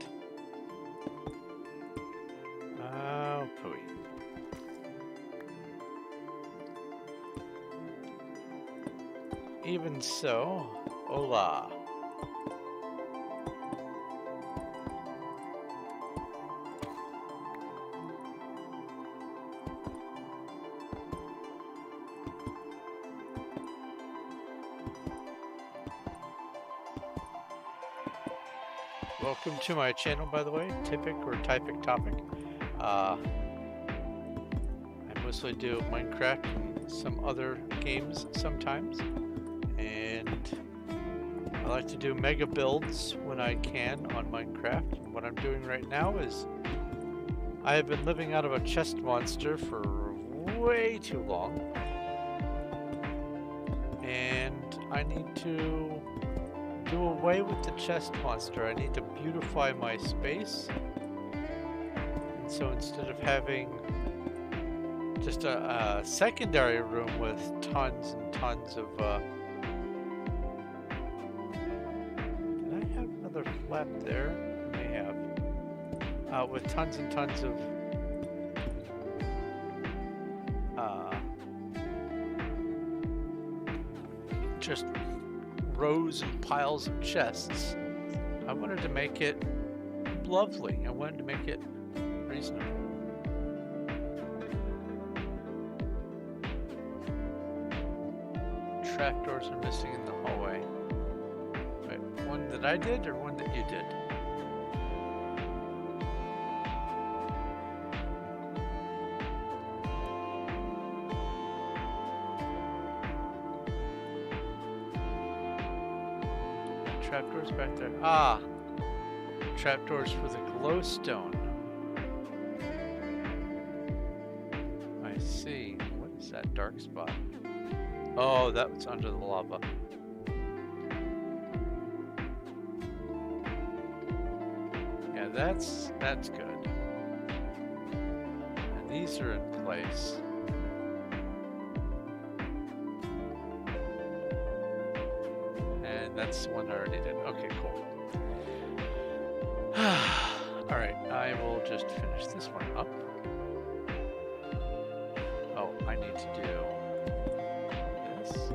oh pooey. Even so, hola. Welcome to my channel, by the way, typic or typic topic. I mostly do Minecraft and some other games sometimes, and I like to do mega builds when I can on Minecraft. And what I'm doing right now is I have been living out of a chest monster for way too long, and I need to do away with the chest monster. I need to beautify my space. And so instead of having just a secondary room with tons and tons of did I have another flap there? I may have. With tons and tons of just rows and piles of chests. I wanted to make it lovely. I wanted to make it reasonable. Trapdoors are missing in the hallway. Wait, one that I did or one that you did? Trapdoors back there. Ah! Trapdoors for the glowstone. I see. What is that dark spot? Oh, that was under the lava. Yeah, that's good. And these are in place. And that's the one I already did. Okay, cool. Alright, I will just finish this one up. Oh, I need to do this.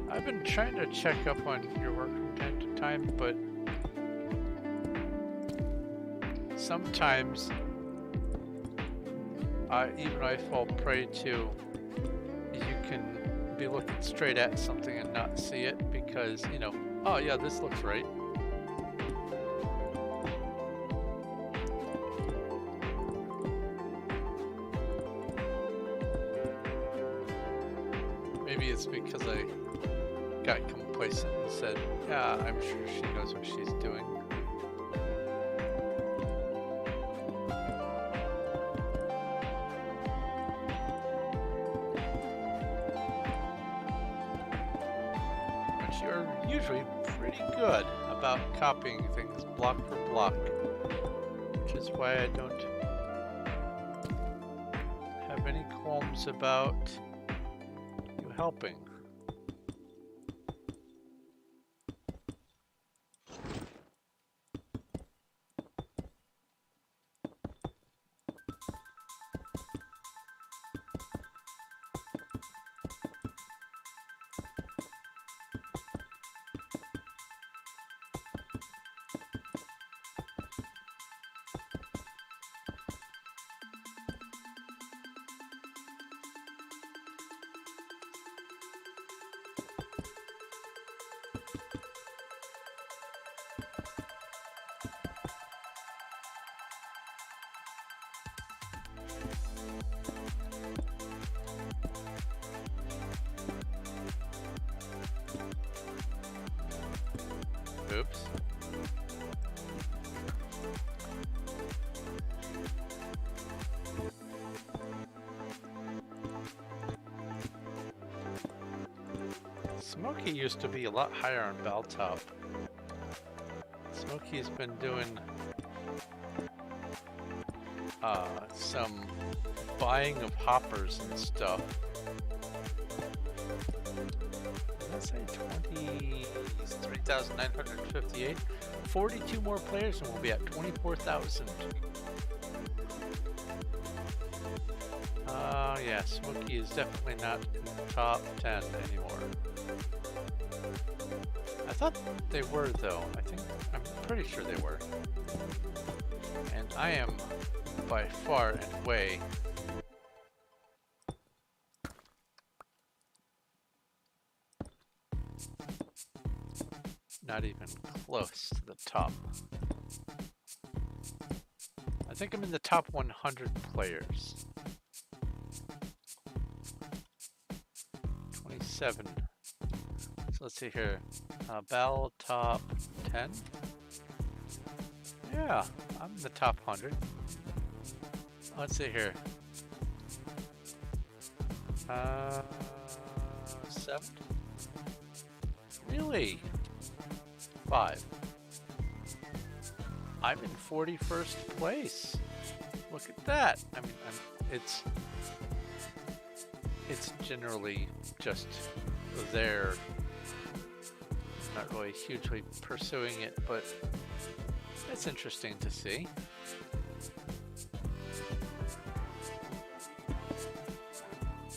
I've been trying to check up on your work from time to time, but sometimes even I fall prey to, you can be looking straight at something and not see it because, you know, oh yeah, this looks right. Maybe it's because I got complacent and said, yeah, I'm sure she knows what she's doing. But you're usually pretty good about copying things block for block, which is why I don't have any qualms about you helping. Oops. Smokey used to be a lot higher on Belltop. Smokey's been doing some buying of hoppers and stuff. Let's say 23,958. 42 more players and we'll be at 24,000. Yeah, Smokey is definitely not in the top 10 anymore. I thought they were though. I'm pretty sure they were. And I am by far and away not even close to the top. I think I'm in the top 100 players. 27. So let's see here. Bell top 10. Yeah, I'm in the top 100. Let's see here. 7. Really? 5. I'm in 41st place. Look at that. I mean, it's generally just there not really hugely pursuing it, but it's interesting to see.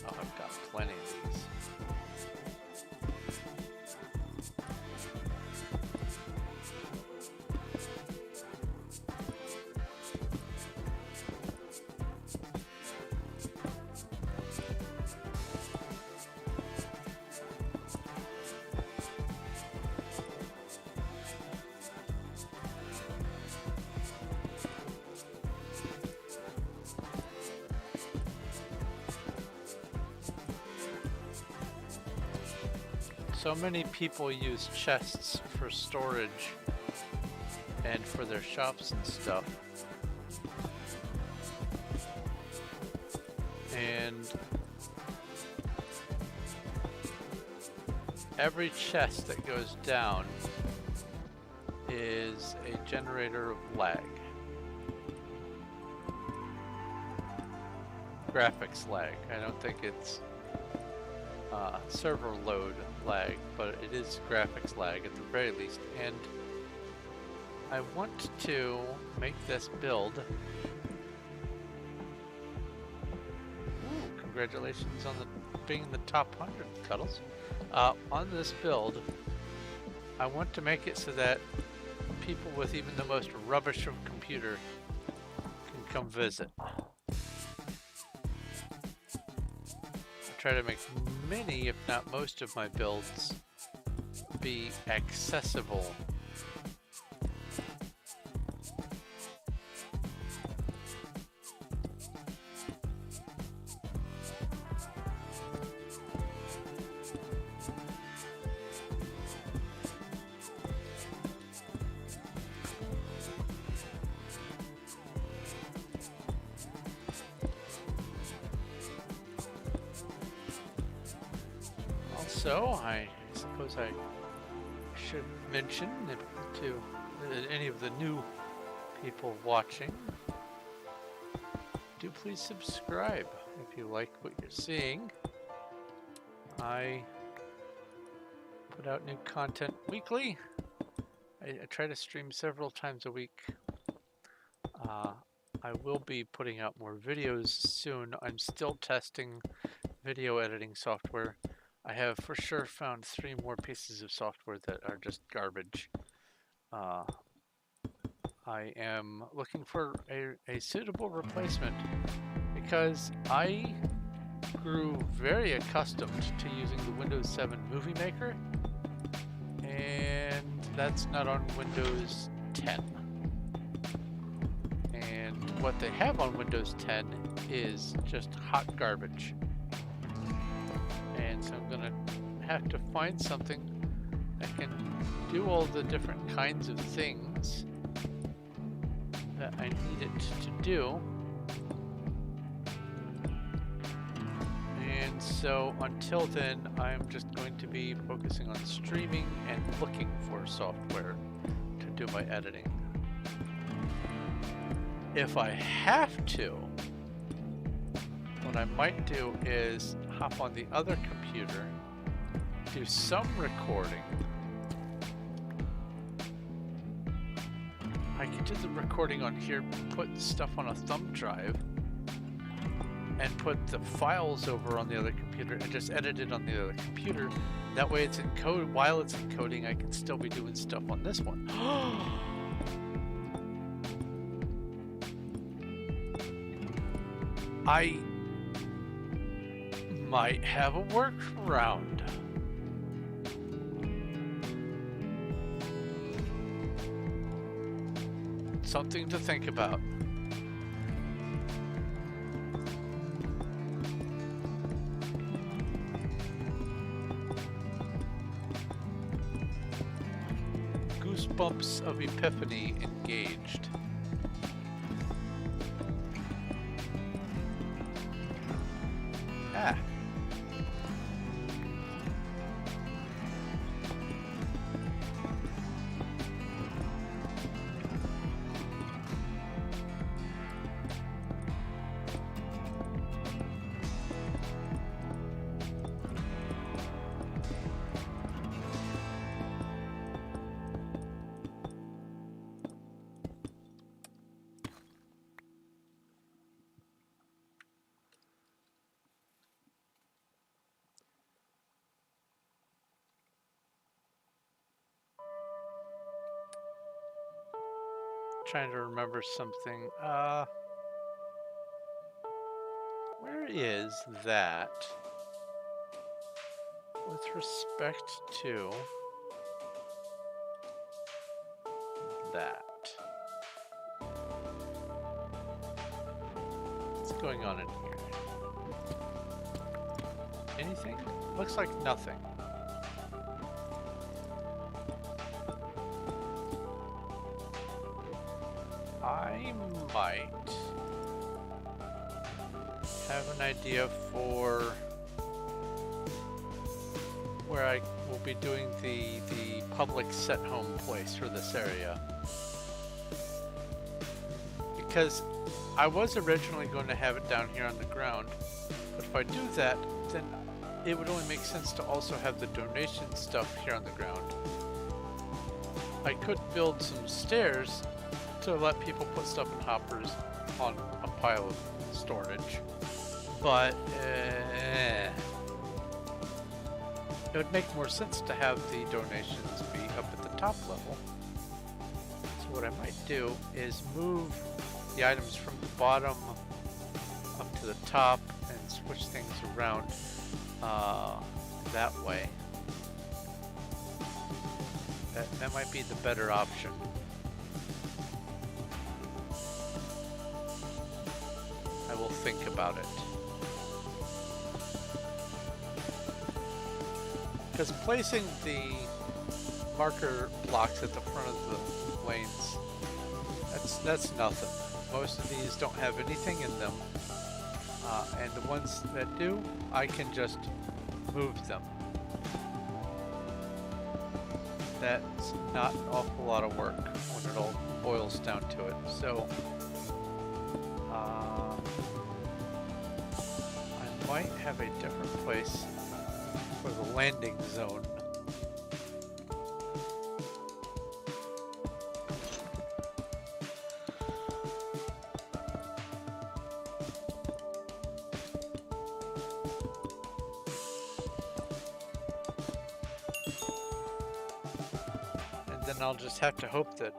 Oh, I've got plenty of these. So many people use chests for storage and for their shops and stuff. And every chest that goes down is a generator of lag. Graphics lag. I don't think it's server load lag, but it is graphics lag at the very least. And I want to make this build. Ooh, congratulations on being in the top 100, Cuddles. On this build, I want to make it so that people with even the most rubbish of computer can come visit. Try to make many, if not most, of my builds be accessible. Also, I suppose I should mention to any of the new people watching, do please subscribe if you like what you're seeing. I put out new content weekly. I try to stream several times a week. I will be putting out more videos soon. I'm still testing video editing software. I have for sure found 3 more pieces of software that are just garbage. I am looking for a suitable replacement because I grew very accustomed to using the Windows 7 Movie Maker, and that's not on Windows 10. And what they have on Windows 10 is just hot garbage. And so I'm gonna have to find something that can do all the different kinds of things that I need it to do. And so until then, I'm just going to be focusing on streaming and looking for software to do my editing. If I have to, what I might do is hop on the other computer, do some recording. I can do the recording on here, put stuff on a thumb drive, and put the files over on the other computer and just edit it on the other computer. That way it's encoded. While it's encoding, I can still be doing stuff on this one. I might have a workaround. Something to think about. Goosebumps of Epiphany engaged. Ah. trying to remember something. Where is that with respect to that? What's going on in here? Anything? Looks like nothing. I might have an idea for where I will be doing the public set home place for this area. Because I was originally going to have it down here on the ground, but if I do that, then it would only make sense to also have the donation stuff here on the ground. I could build some stairs to let people put stuff in hoppers on a pile of storage, but it would make more sense to have the donations be up at the top level. So what I might do is move the items from the bottom up to the top and switch things around that way. That might be the better option. I will think about it. Because placing the marker blocks at the front of the lanes, that's nothing. Most of these don't have anything in them, and the ones that do, I can just move them. That's not an awful lot of work when it all boils down to it. So I might have a different place for the landing zone. Then I'll just have to hope that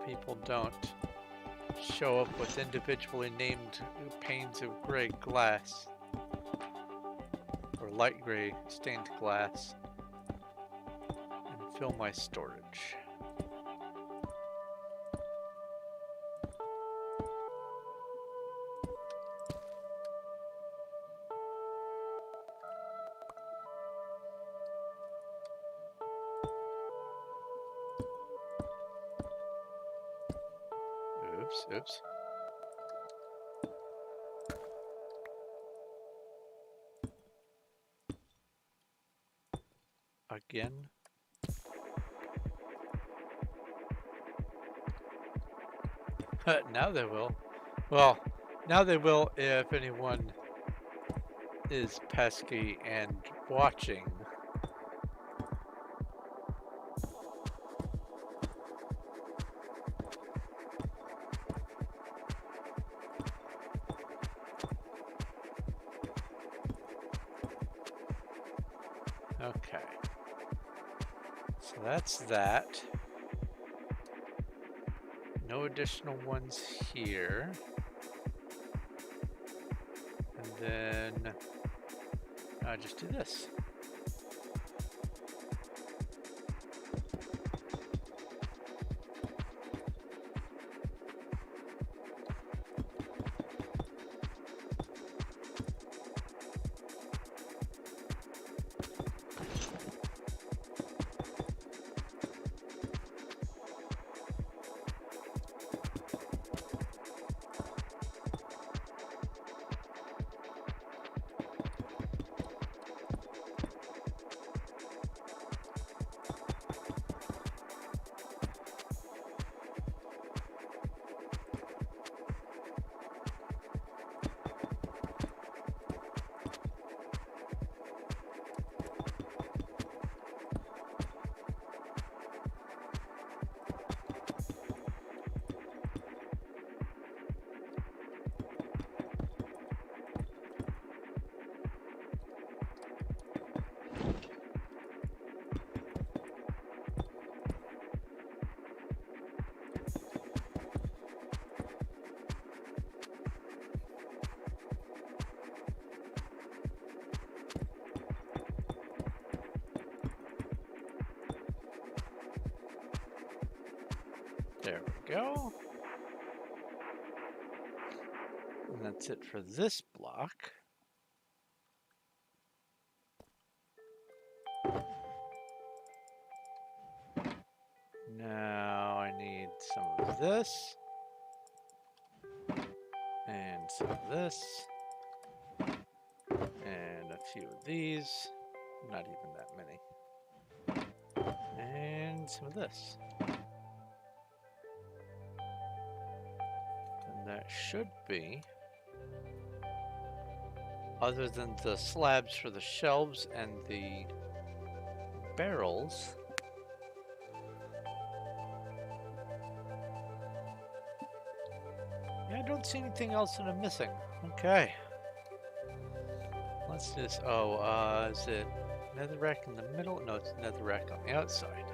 people don't show up with individually named panes of gray glass or light gray stained glass and fill my storage. Oops. Again. Now they will. Well, now they will if anyone is pesky and watching. Okay, so that's that. No additional ones here. And then I just do this. There we go. And that's it for this block. Now I need some of this. And some of this. And a few of these. Not even that many. And some of this. And that should be, other than the slabs for the shelves and the barrels, yeah, I don't see anything else that I'm missing. Okay. Let's just, is it netherrack in the middle? No, it's netherrack on the outside.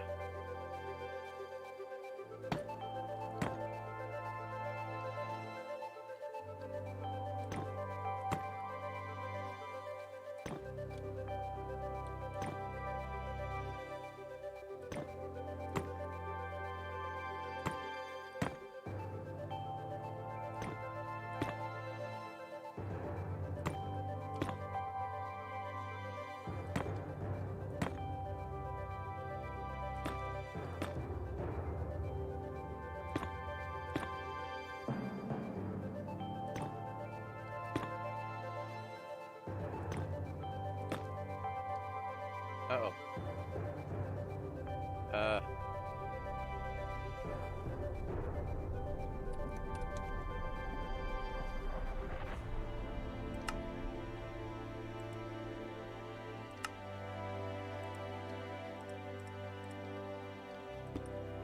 Uh-oh.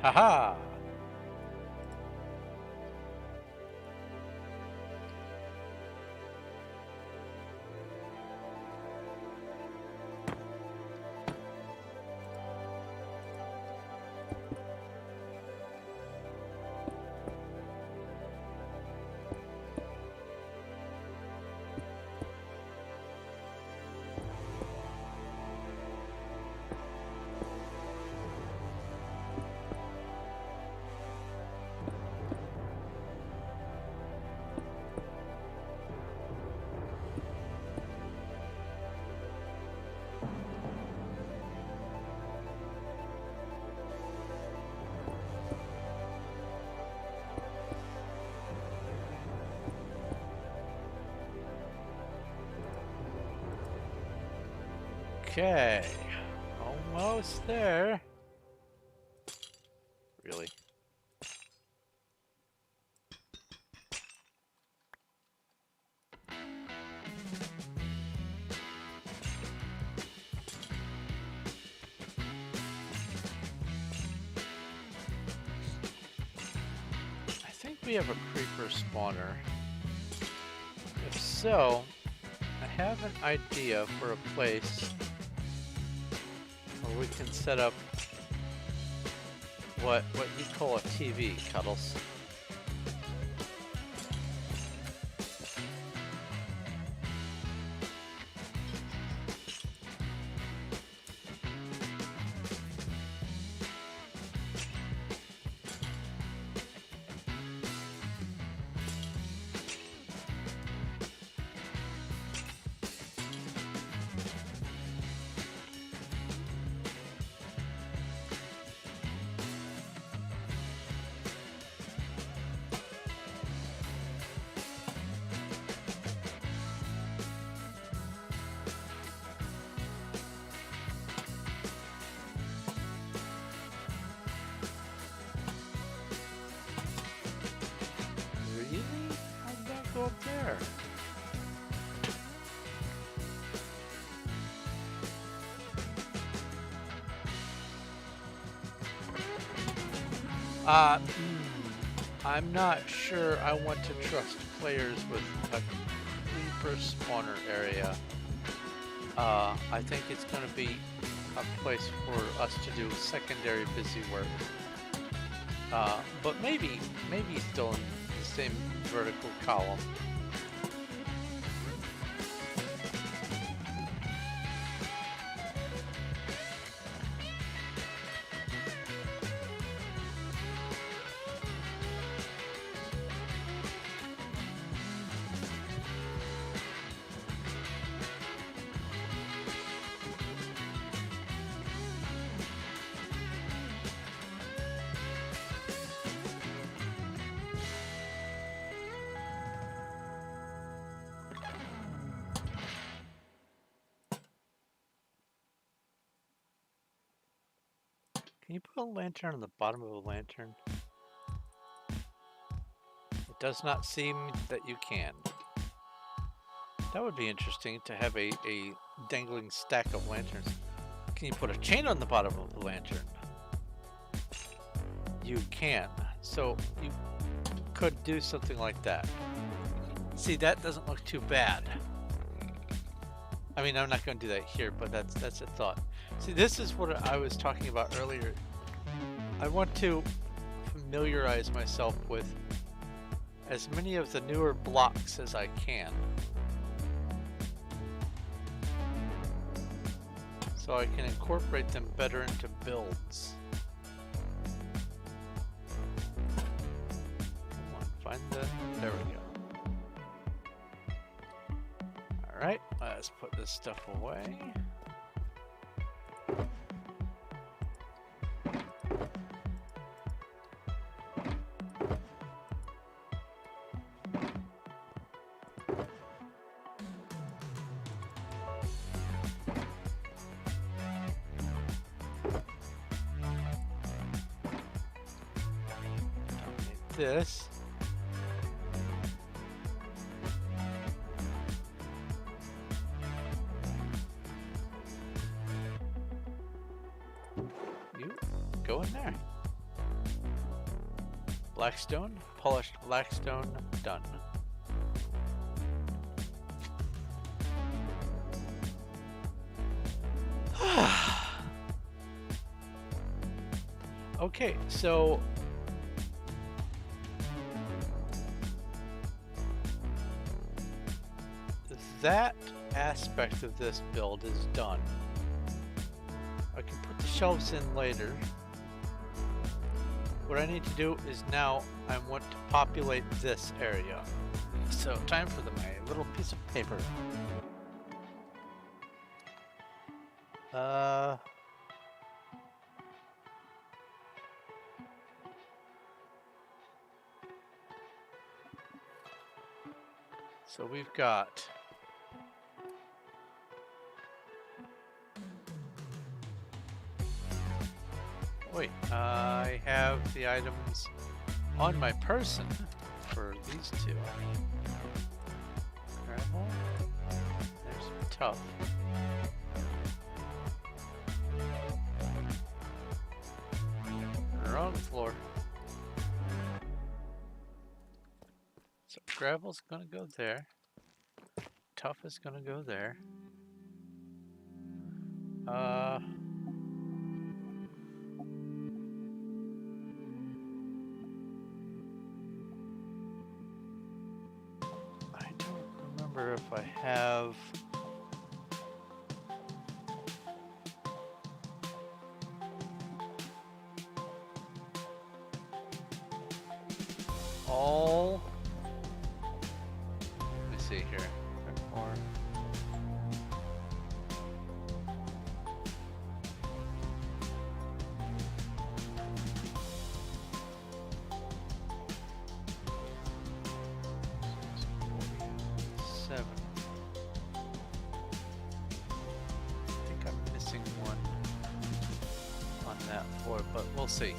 Haha! Okay, almost there. Really? I think we have a creeper spawner. If so, I have an idea for a place where we can set up what you call a TV, Cuddles. Up there. I'm not sure I want to trust players with a creeper spawner area. I think it's going to be a place for us to do secondary busy work. But maybe still in the same vertical column. Can you put a lantern on the bottom of a lantern? It does not seem that you can. That would be interesting to have a dangling stack of lanterns. Can you put a chain on the bottom of the lantern? You can. So you could do something like that. See, that doesn't look too bad. I mean, I'm not going to do that here, but that's a thought. See, this is what I was talking about earlier. I want to familiarize myself with as many of the newer blocks as I can, so I can incorporate them better into builds. Come on, find there we go. Alright, let's put this stuff away. This. You go in there. Blackstone, polished blackstone, done. Okay, so that aspect of this build is done. I can put the shelves in later. What I need to do is now I want to populate this area. So time for my little piece of paper. So we've got wait, I have the items on my person for these two. Gravel. There's tough. Wrong floor. So gravel's gonna go there. Tough is gonna go there. I don't remember if I have all. Let me see here. Or but we'll see.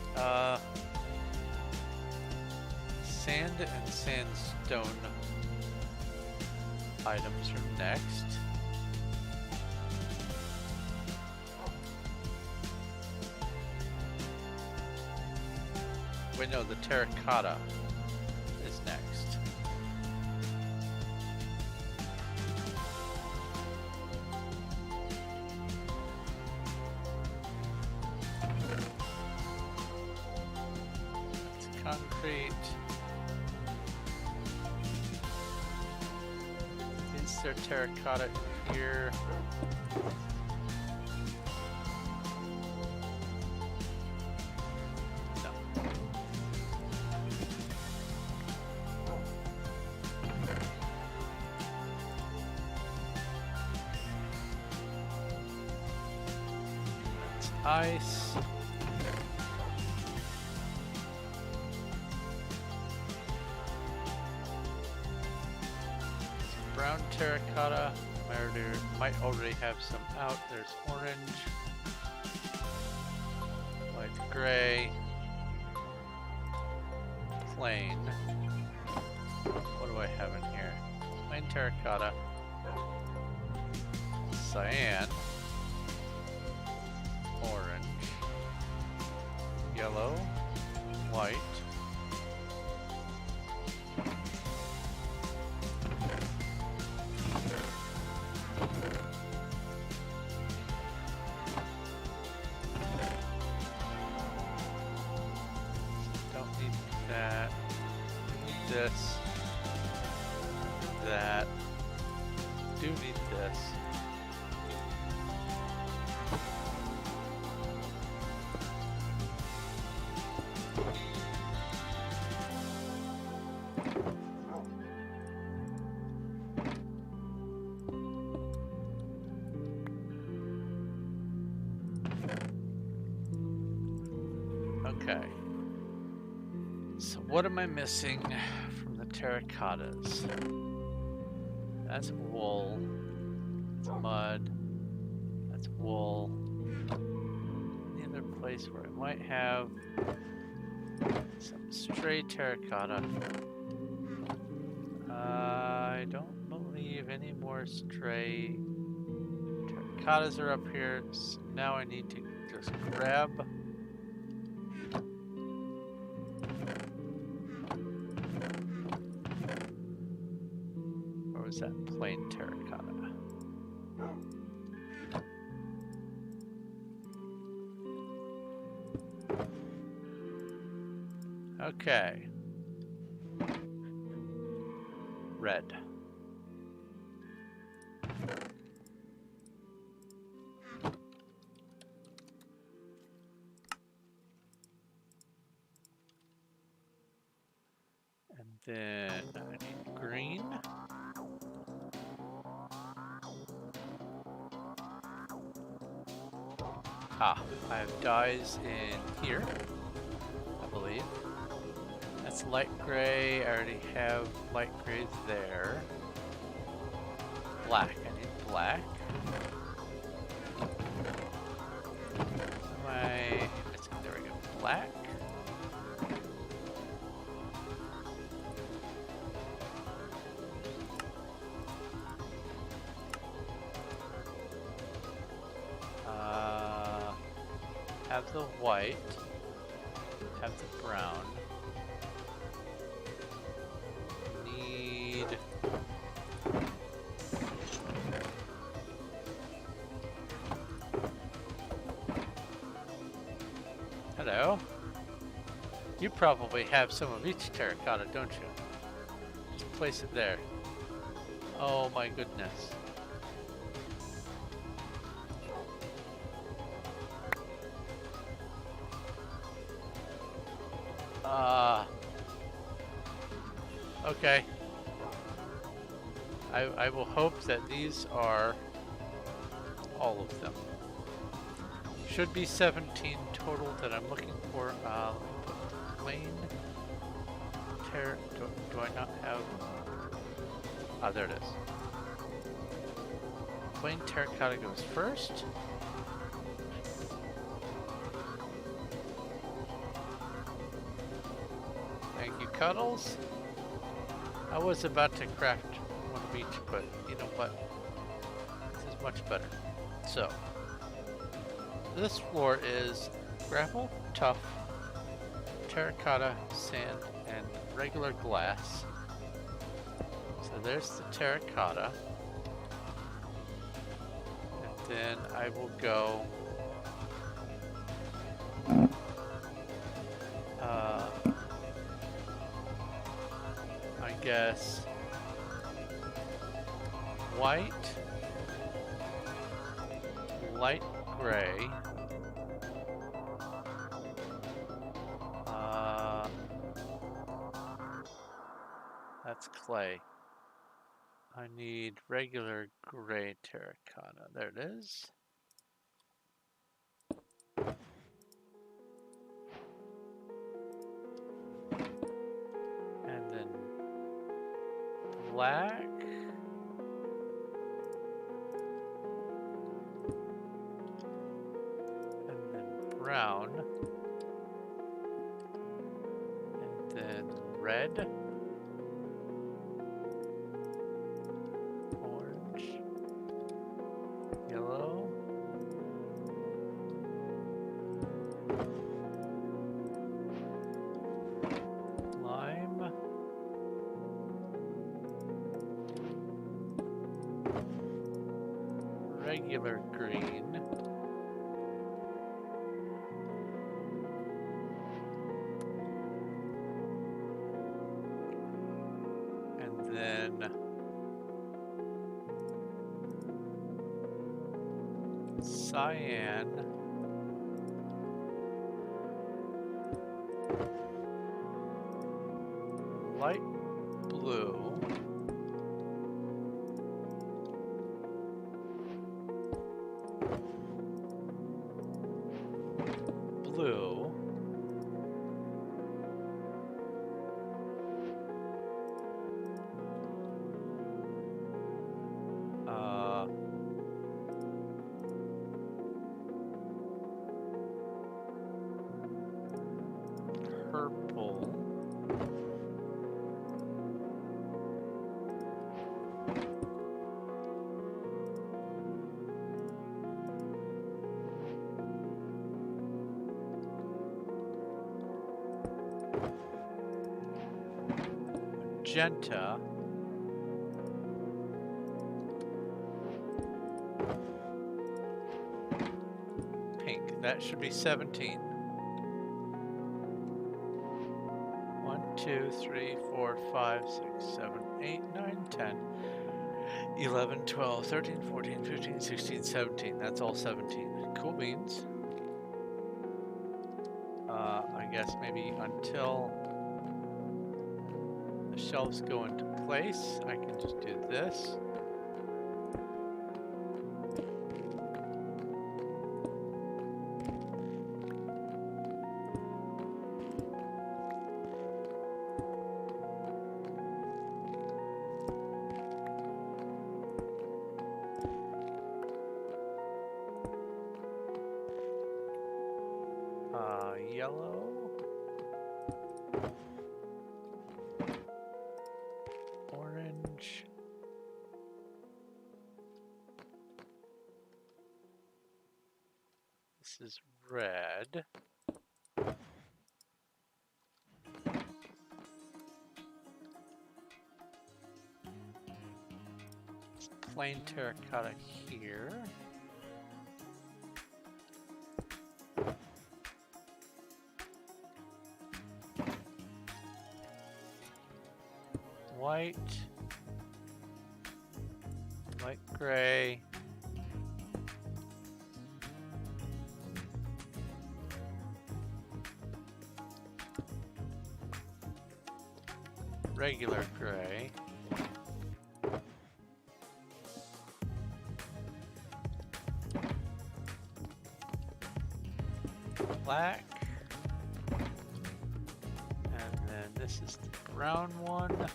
Sand and sandstone items are next. Wait, no, the terracotta is next. Concrete. Is there terracotta in here? No. That's ice. Brown terracotta, might already have some out. There's orange, light gray, plain. What do I have in here? Plain terracotta, cyan, orange, yellow, white, don't need that, need this, that, do need this. Okay, so what am I missing from the terracottas? That's wool, that's mud, that's wool. Any other place where I might have some stray terracotta? I don't believe any more stray terracottas are up here, so now I need to just grab that plain terracotta. Okay. Red. And then I need green. Ah, I have dyes in here, I believe. That's light gray. I already have light gray there. Black. I need black. Am I missing? There we go. Black. Have the white, have the brown, need hello, you probably have some of each terracotta, don't you? Just place it there. Oh my goodness. Okay. I will hope that these are all of them. Should be 17 total that I'm looking for. Let me put plain do I not have? Ah, there it is. Plain terracotta goes first. Thank you, Cuddles. I was about to craft one of each, but you know what? This is much better. So, this floor is gravel, tuff, terracotta, sand, and regular glass. So there's the terracotta. And then I will go I guess white, light gray, that's clay. I need regular gray terracotta. There it is. And then black. And then brown. red, orange, yellow, lime, regular green, and then cyan, light blue, blue, purple, magenta, pink. That should be 17. 1, 2, 3, 4, 5, 6, 7, 8, 9, 10, 11, 12, 13, 14, 15, 16, 17. That's all 17. Cool beans. I guess maybe until the shelves go into place, I can just do this. Yellow, orange, this is red, it's plain terracotta here. White, light gray, regular gray, black, and then this is the brown one.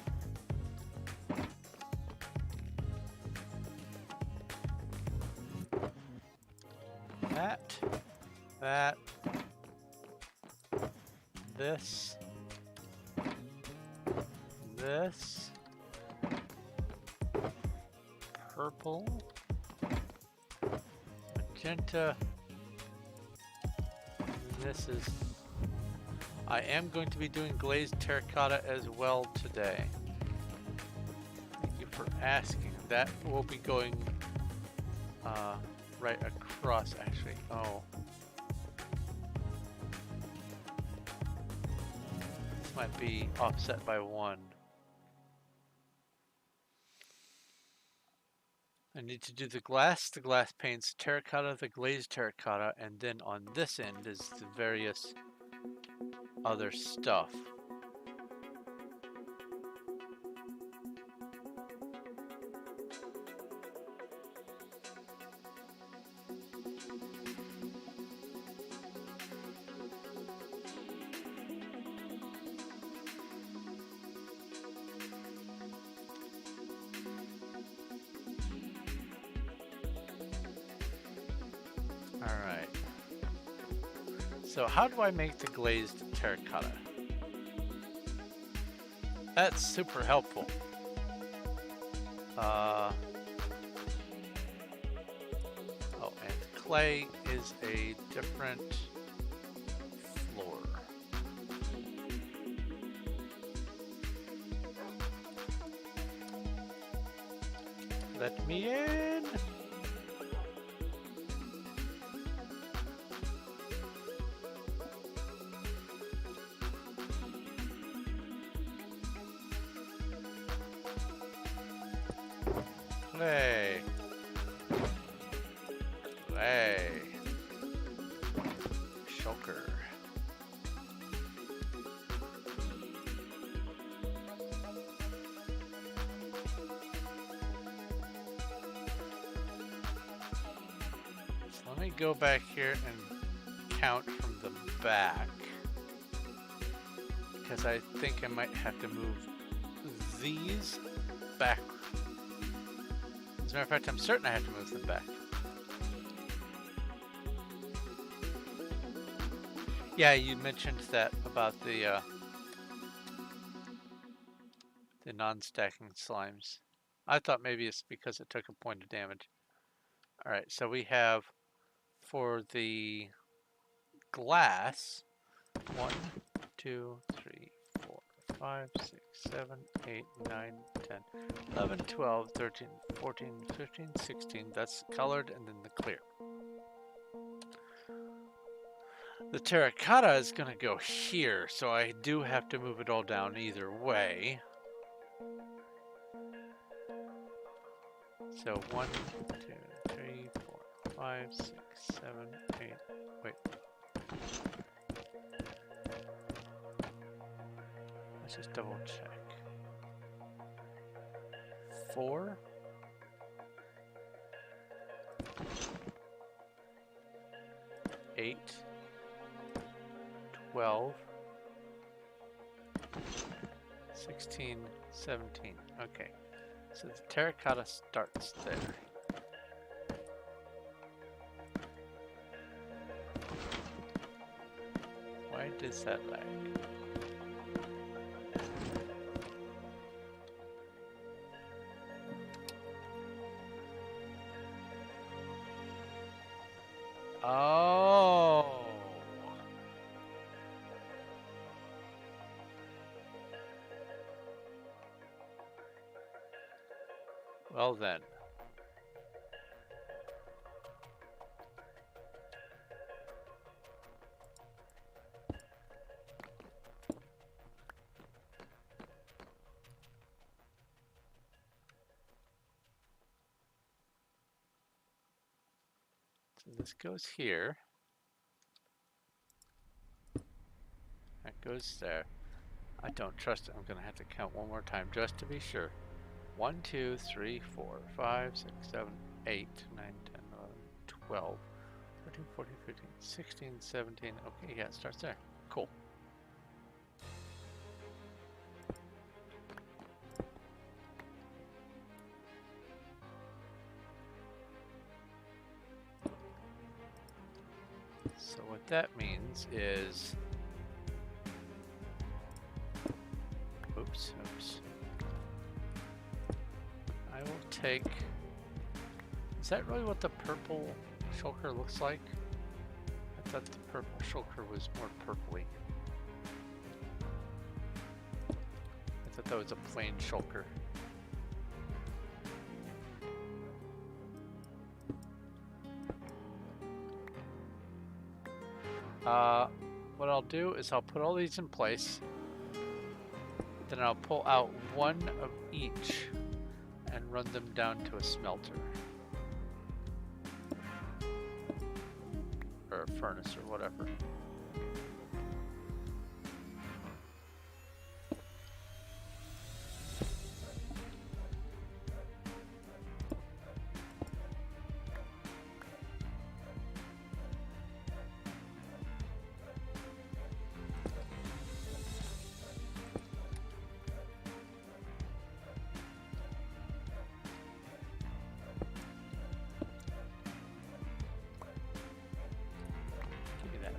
That, this, purple, magenta, and this is, I am going to be doing glazed terracotta as well today. Thank you for asking. That will be going right across actually. Oh. This might be offset by 1. I need to do the glass paints, terracotta, the glazed terracotta, and then on this end is the various other stuff. Alright. So how do I make the glazed terracotta? That's super helpful. Oh, and clay is a different floor. Let me in. Clay. Clay. Shulker. So let me go back here and count from the back, because I think I might have to move these back. As a matter of fact, I'm certain I have to move them back. Yeah, you mentioned that about the non-stacking slimes. I thought maybe it's because it took a point of damage. All right, so we have for the glass 1, 2, 3, 4, 5, 6, 7, 8, 9, 10, 11, 12, 13, 14, 15, 16. That's colored, and then the clear. The terracotta is going to go here, so I do have to move it all down either way. So 1, 2, 3, 4, 5, 6, 7, 8. Wait. Let's just double check. 4. 8. 12. 16, 17. Okay. So the terracotta starts there. Why does that lag? Oh. Well then. So this goes here. That goes there. I don't trust it. I'm going to have to count one more time just to be sure. 1, 2, 3, 4, 5, 6, 7, 8, 9, 10, 11, 12, 13, 14, 15, 16, 17. Okay, yeah, it starts there. Cool. So what that means is, oops. I will take, is that really what the purple shulker looks like? I thought the purple shulker was more purpley. I thought that was a plain shulker. What I'll do is I'll put all these in place, then I'll pull out one of each and run them down to a smelter or a furnace or whatever. Give me that.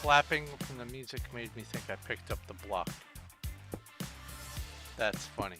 clapping from the music made me think I picked up the block. That's funny.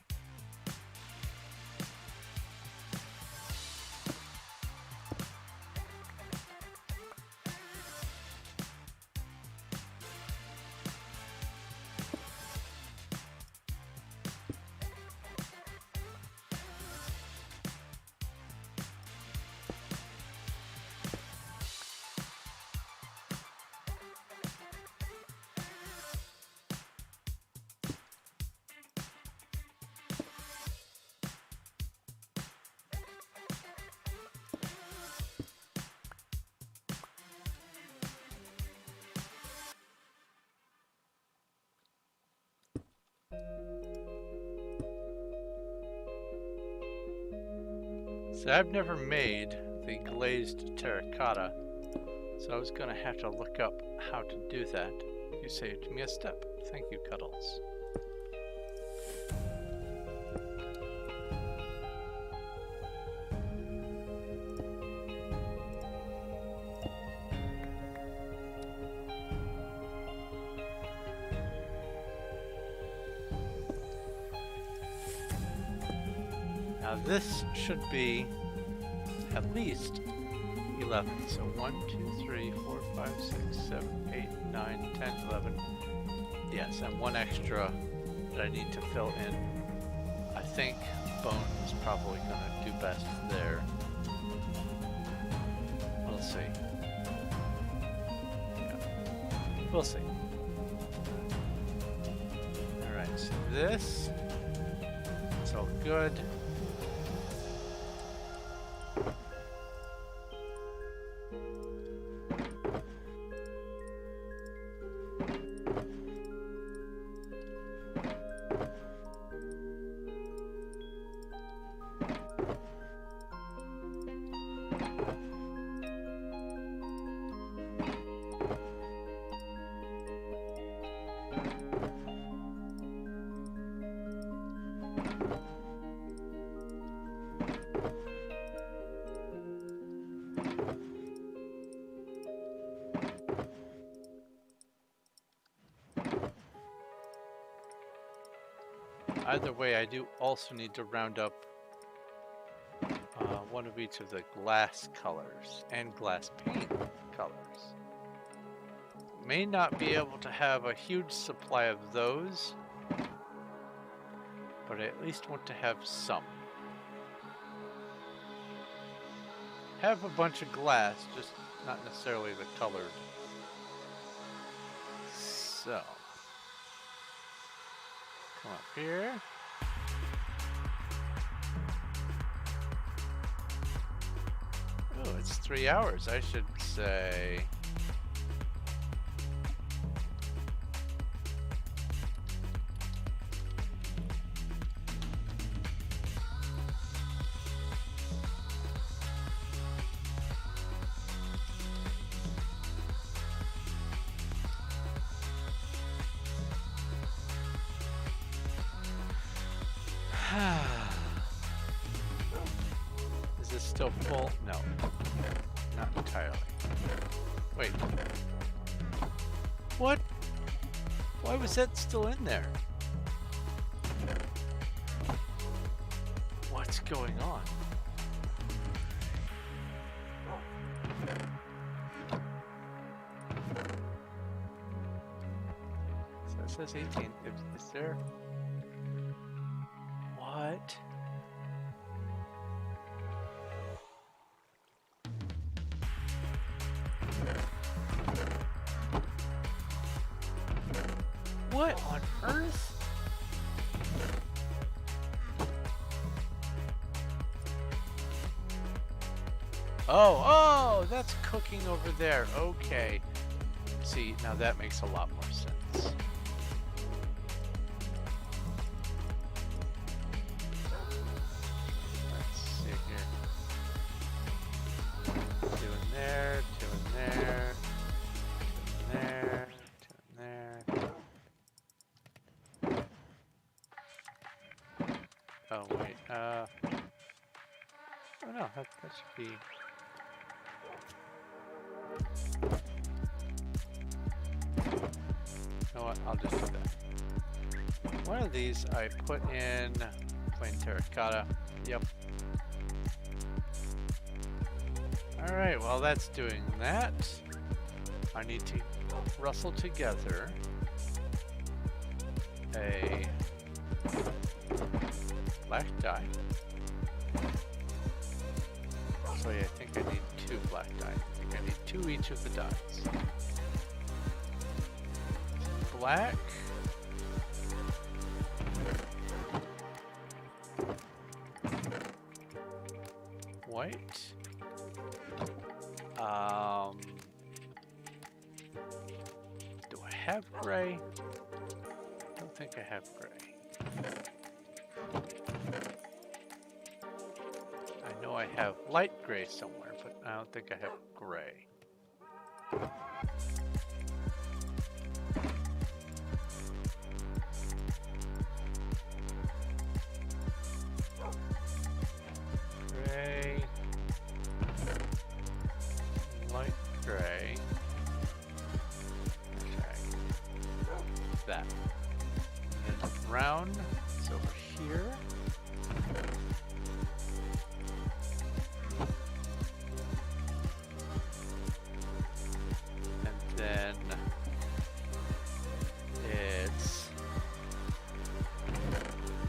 So I've never made the glazed terracotta, so I was going to have to look up how to do that. You saved me a step. Thank you, Cuddles. Now this should be at least 11. So 1, 2, 3, 4, 5, 6, 7, 8, 9, 10, 11. Yes, and one extra that I need to fill in. I think bone is probably going to do best there. We'll see. Yeah. We'll see. Alright, so this is all good. Either way, I do also need to round up one of each of the glass colors and glass pane colors. May not be able to have a huge supply of those, but I at least want to have some. Have a bunch of glass, just not necessarily the colored. So, come up here. Oh, it's 3 hours. I should say. Is this still full? No, not entirely. Wait. What? Why was that still in there? What's going on? So it says 18. Is there? What? What on earth? Oh, that's cooking over there. Okay. See, now that makes a lot more sense. Let's see here. Two in there, two in there, two in there, two in there. Oh wait, oh no, that should be. know what? I'll just do that. One of these I put in plain terracotta. Yep. Alright, while that's doing that, I need to rustle together a black dye. Actually, I think I need 2 black dye. I think I need 2 each of the dyes. Black. White. Do I have gray? I don't think I have gray. I know I have light gray somewhere, but I don't think I have gray. Gray. Light gray. Okay. That. And then brown is over here. And then it's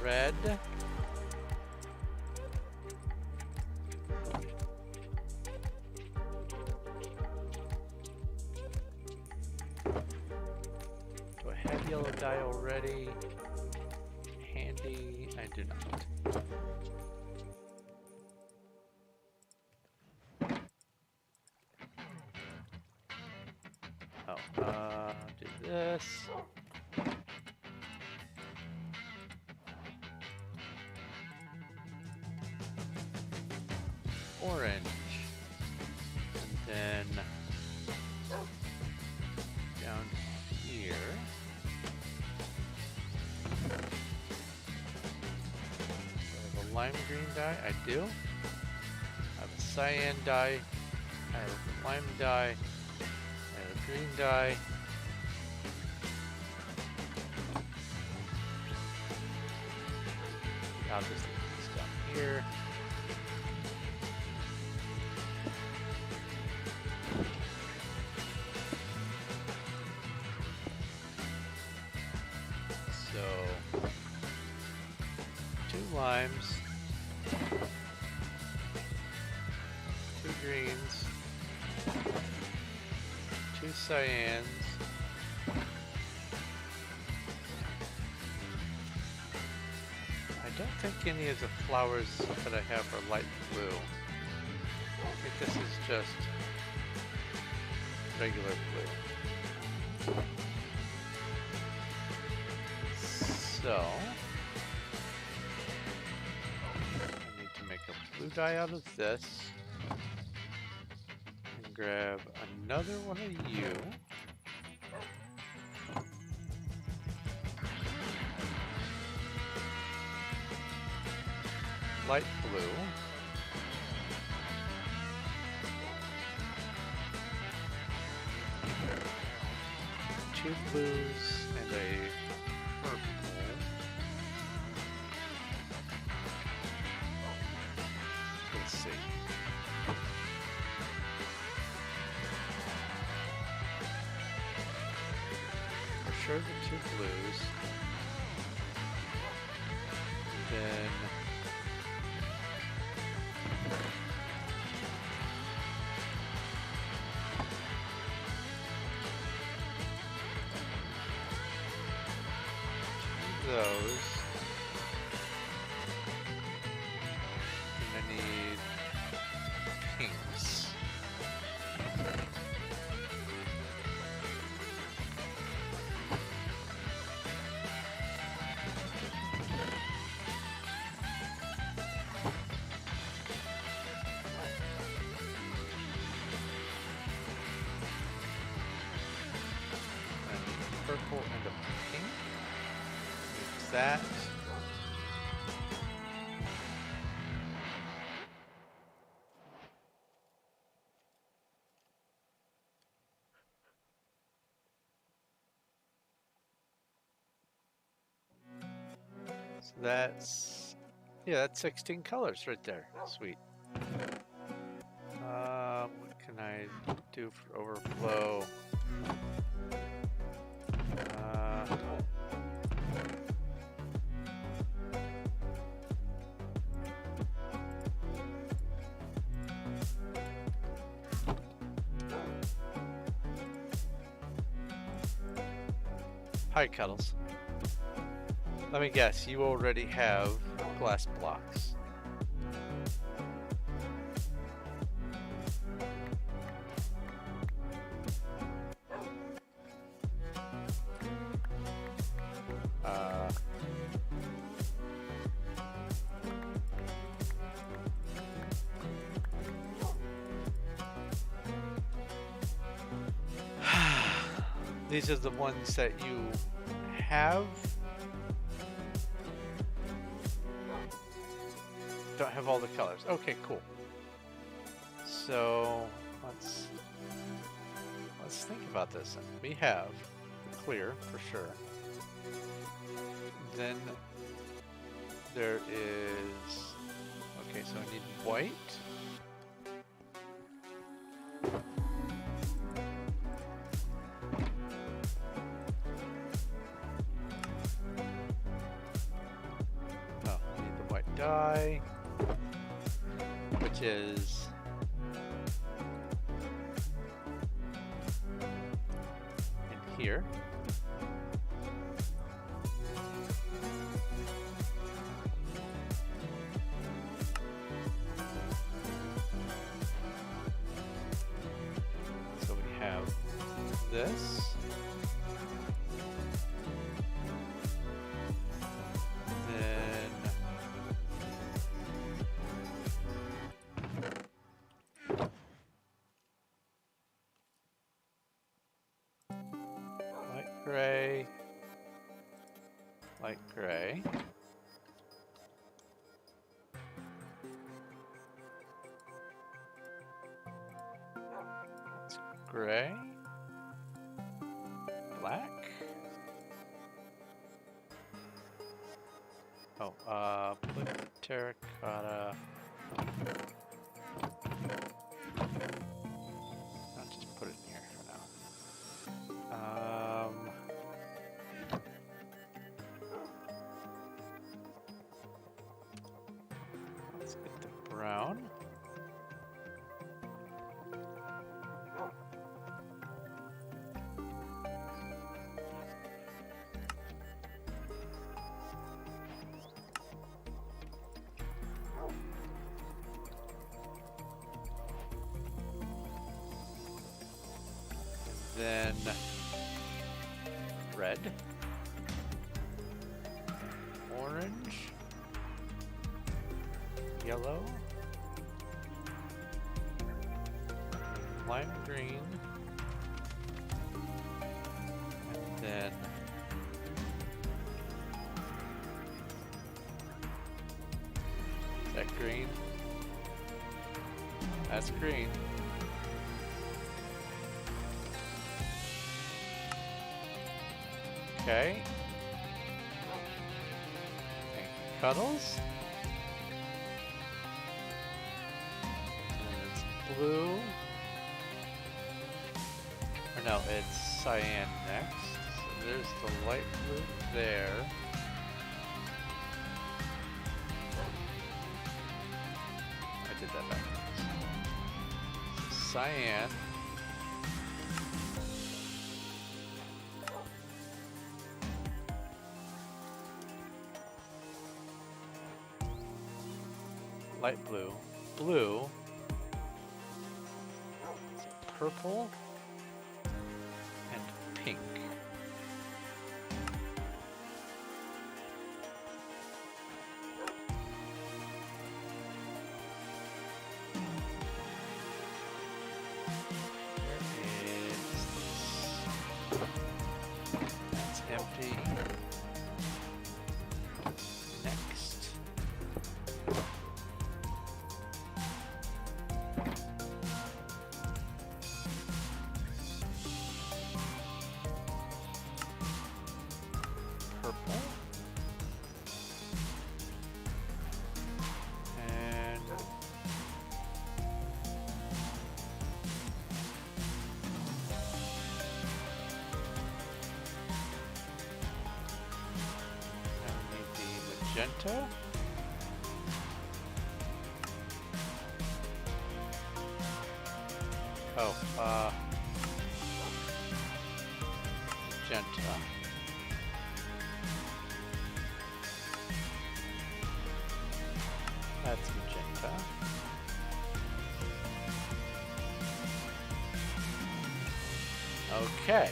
red. Yellow dye already. Handy. I do not. Oh, do this. Orange. And then down here. Lime green dye, I do. I have a cyan dye, I have a lime dye, I have a green dye. I'll just leave this down here. So, 2 limes. 2 greens, 2 cyans, I don't think any of the flowers that I have are light blue. I think this is just regular blue. So blue dye out of this and grab another one of you. Light blue. Two blues and a purple. Let's see. For sure the 2 blues. And then those. And I need pinks. And purple and a pink. Mix that. That's, yeah, that's 16 colors right there. Sweet. What can I do for overflow? Hi, Cuddles. Let me guess, you already have glass blocks. These are the ones that you have. Don't have all the colors. Okay, cool. So let's think about this. We have clear for sure. Then there is, okay, so I need white. Oh, I need the white dye, which is in here. So we have this. Gray, light gray. That's gray, black. Oh, blue terracotta. I'll just put it in here for now. Let's get the brown. Then red, orange, yellow, lime green, and then is that green? That's green. Okay. Thank you, Cuddles. And it's blue. Or no, it's cyan next. So there's the light blue there. I did that backwards. So cyan. Light blue, blue, purple, and pink. That's empty. Next. Purple. magenta. Oh, magenta. That's magenta. Okay.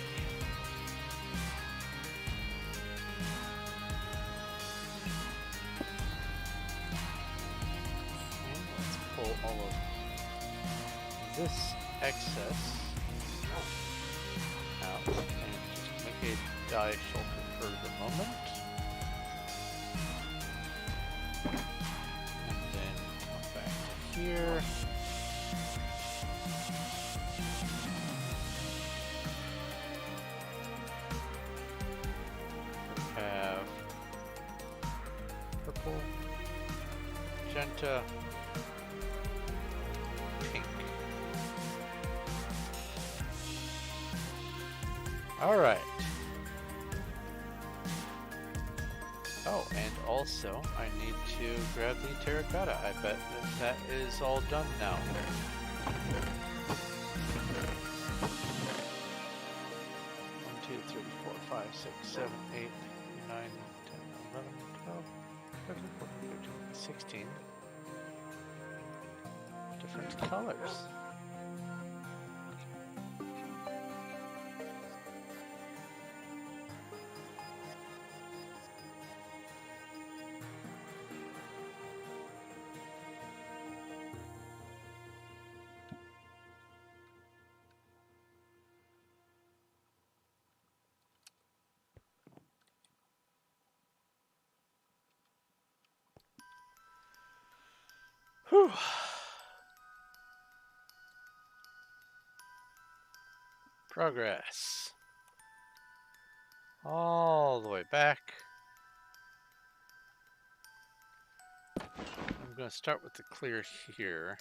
And let's pull all of this excess out and just make a dye filter for the moment. And then come back to here. We have purple, magenta, pink. All right. Oh, and also I need to grab the terracotta. I bet that is all done now. 1, 2, 3, 4, 5, 6, 7, 8, 9, 10, 11, 12, 13, 14, 15, 16 different colors. Whew. Progress. All the way back. I'm going to start with the clear here.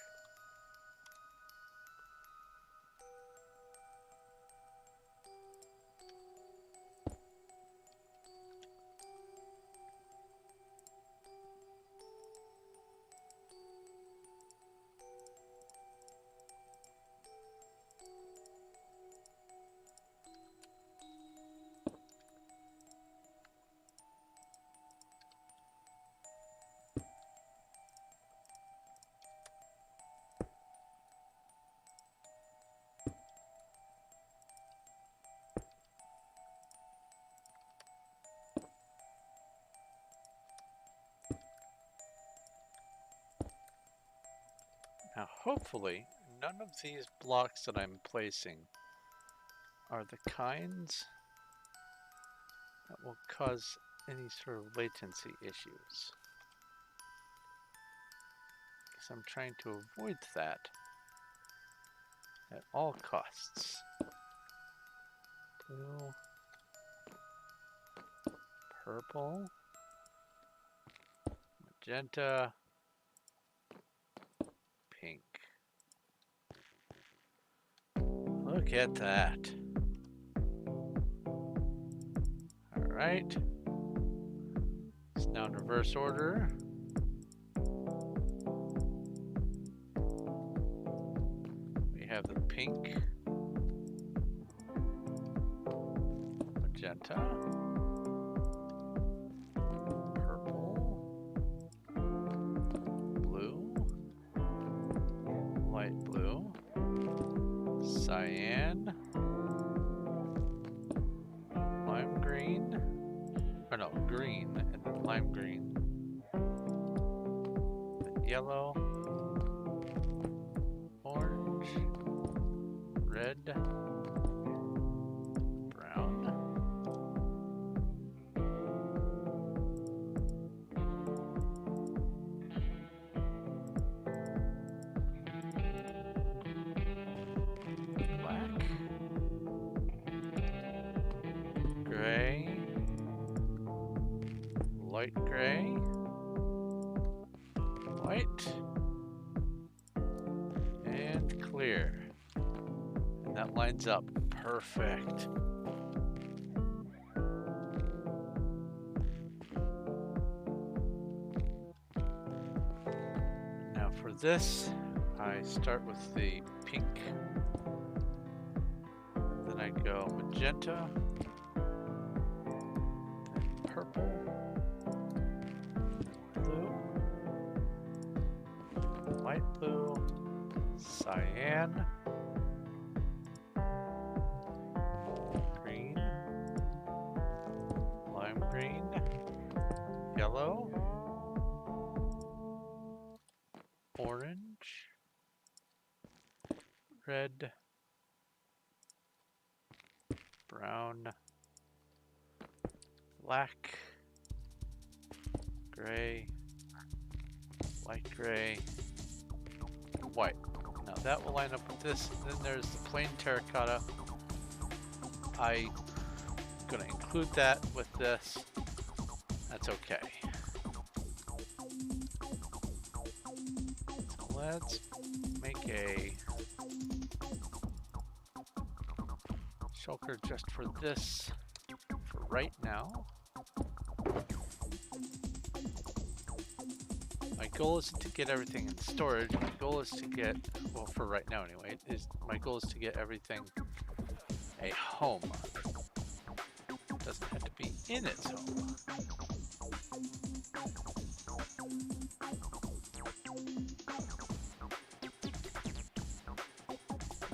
Now, hopefully, none of these blocks that I'm placing are the kinds that will cause any sort of latency issues. Because I'm trying to avoid that at all costs. Blue, purple, magenta, pink. Look at that. All right. It's now in reverse order. We have the pink, magenta, purple, blue, light blue, cyan, lime green, or no, green, and then lime green, then yellow, orange, red, brown, black, gray, light gray, white, and clear. And that lines up perfect. this, I start with the pink, then I go magenta, then purple, blue, light blue, cyan, green, lime green, yellow, orange, red, brown, black, gray, light gray, white. Now that will line up with this. Then there's the plain terracotta. I'm going to include that with this. That's okay. So let's make a shulker just for this for right now. My goal isn't to get everything in storage. My goal is to get, well, for right now anyway, my goal is to get everything a home. It doesn't have to be in its home.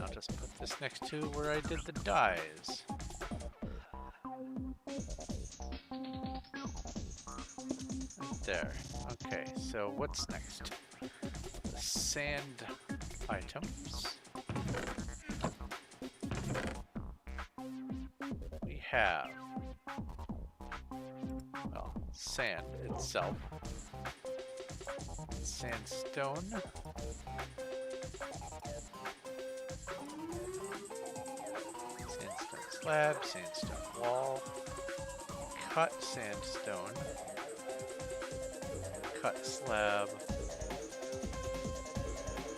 I'll just put this next to where I did the dyes. Right there. Okay, so what's next? The sand items. We have, well, sand itself. Sandstone. Sandstone slab, sandstone wall, cut sandstone, cut slab,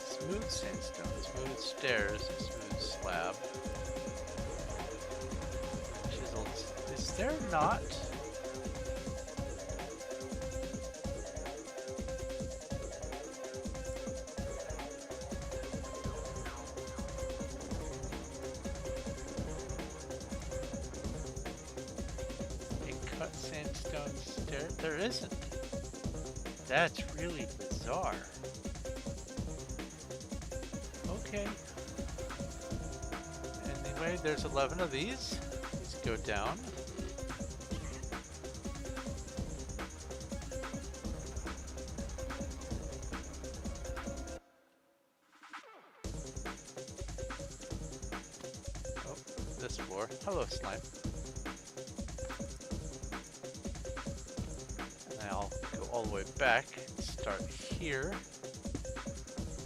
smooth sandstone, smooth stairs, smooth slab, chiseled. Is there not? Sandstone stair? There isn't. That's really bizarre. Okay. Anyway, there's 11 of these. Let's go down. Oh, this floor. Hello, slime. I'll go all the way back and start here.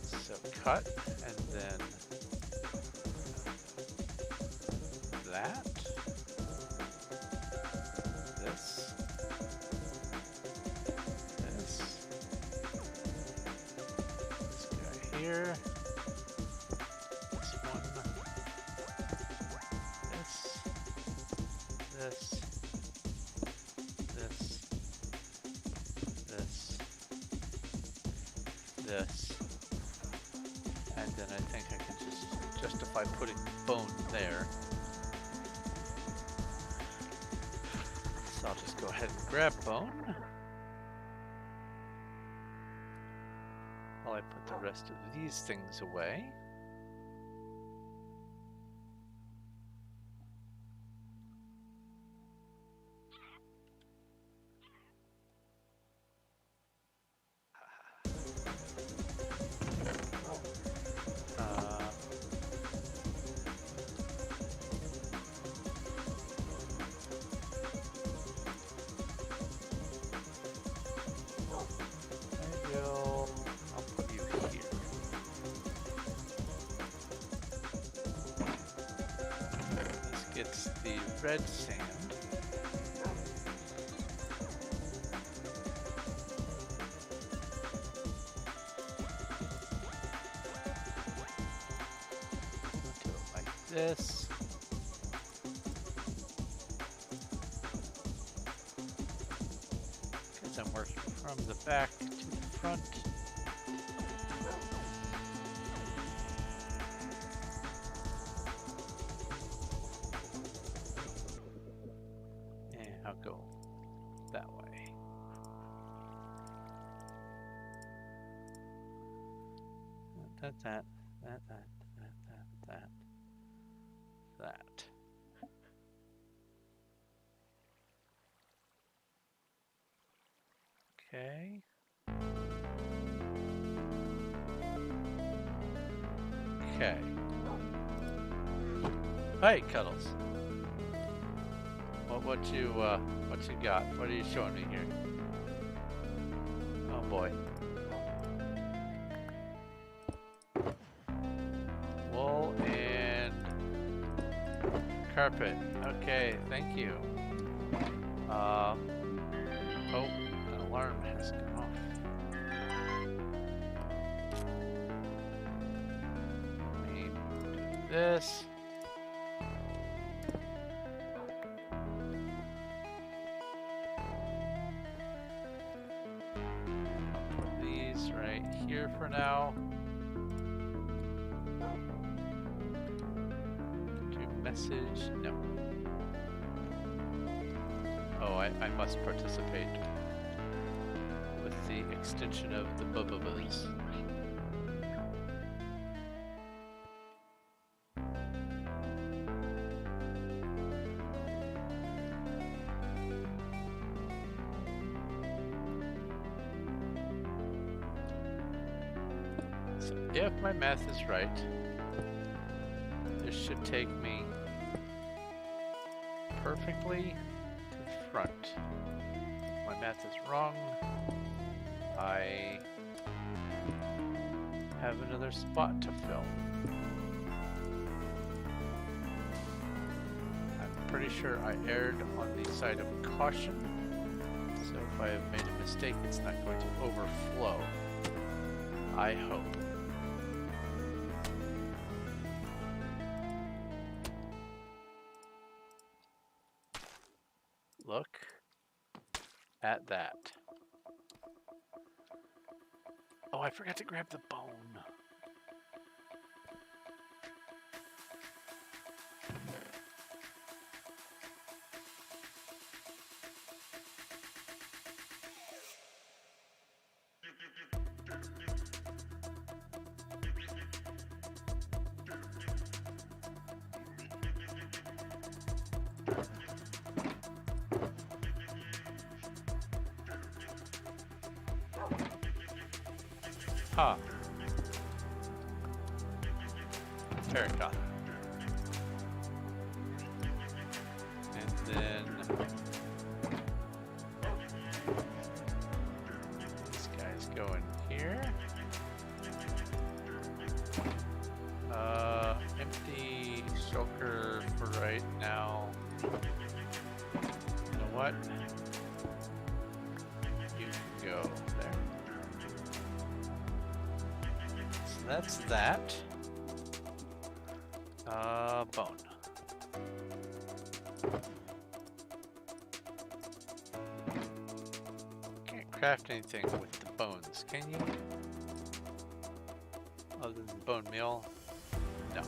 So cut, and then that. This. This. This guy here. This one. This. This. This, and then I think I can just justify putting bone there. So I'll just go ahead and grab bone while I put the rest of these things away. It's the red sand. Do it like this. Because I'm working from the back to the front. go that way. That. Okay. Okay. Hey, Cuddles. What you got? What are you showing me here? Oh boy. Wool and carpet. Okay, thank you. Oh, an alarm has gone off. Let me do this. Put these right here for now. Message? No. Oh, I must participate with the extension of the bubbles. So if my math is right, this should take me perfectly to the front. If my math is wrong, I have another spot to fill. I'm pretty sure I erred on the side of caution, so if I have made a mistake, it's not going to overflow. I hope. Look at that. Oh, I forgot to grab the bone. Huh. Terracotta. And then this guy's going here. Empty shulker for right now. You know what? You can go there. So that's that. Bone. Can't craft anything with the bones, can you? Other than bone meal? No.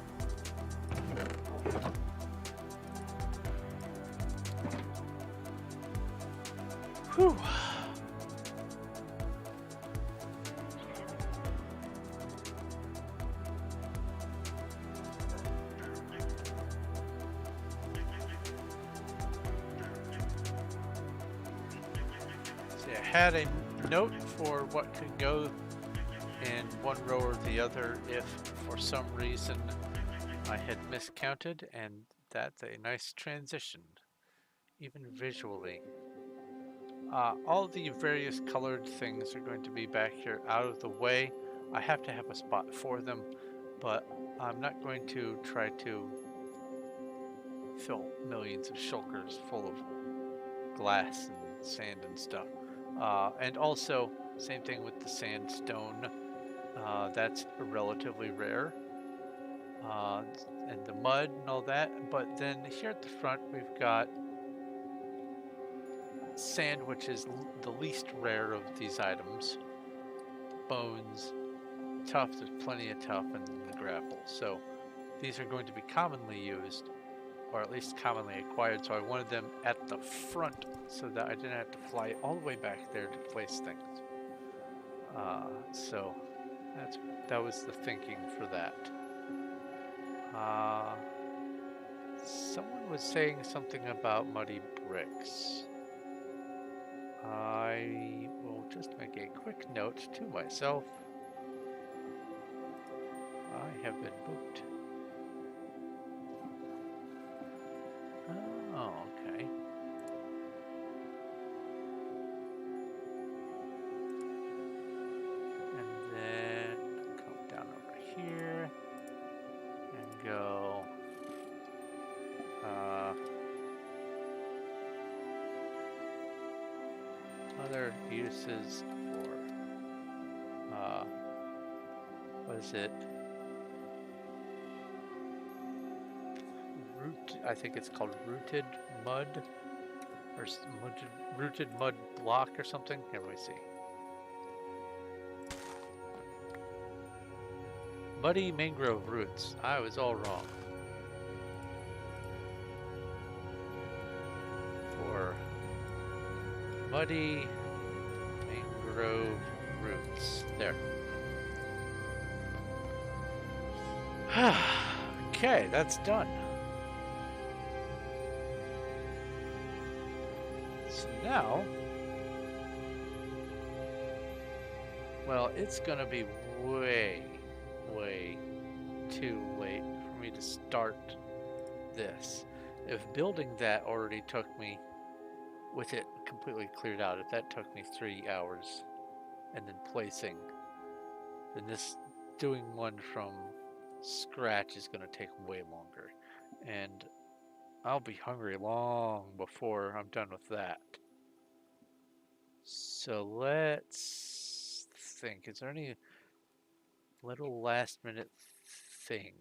Whew. I had a note for what could go in one row or the other if for some reason I had miscounted, and that's a nice transition, even visually. All the various colored things are going to be back here out of the way. I have to have a spot for them, but I'm not going to try to fill millions of shulkers full of glass and sand and stuff. And also, same thing with the sandstone. That's relatively rare. And the mud and all that. But then here at the front, we've got sand, which is the least rare of these items. Bones, tuff, there's plenty of tuff in the grapple. So these are going to be commonly used. or at least commonly acquired, so I wanted them at the front so that I didn't have to fly all the way back there to place things. So that was the thinking for that. Someone was saying something about muddy bricks. I will just make a quick note to myself. I have been booked. Oh, okay. And then come down over here and go other uses for what is it? I think it's called rooted mud or rooted mud block or something. Here, let me see. Muddy mangrove roots. I was all wrong. For muddy mangrove roots. There. Okay, that's done. So now, well, it's gonna be way too late for me to start this. If building that already took me, with it completely cleared out, if that took me 3 hours, and then placing, then this doing one from scratch is going to take way longer, and I'll be hungry long before I'm done with that. So let's think, is there any little last minute thing?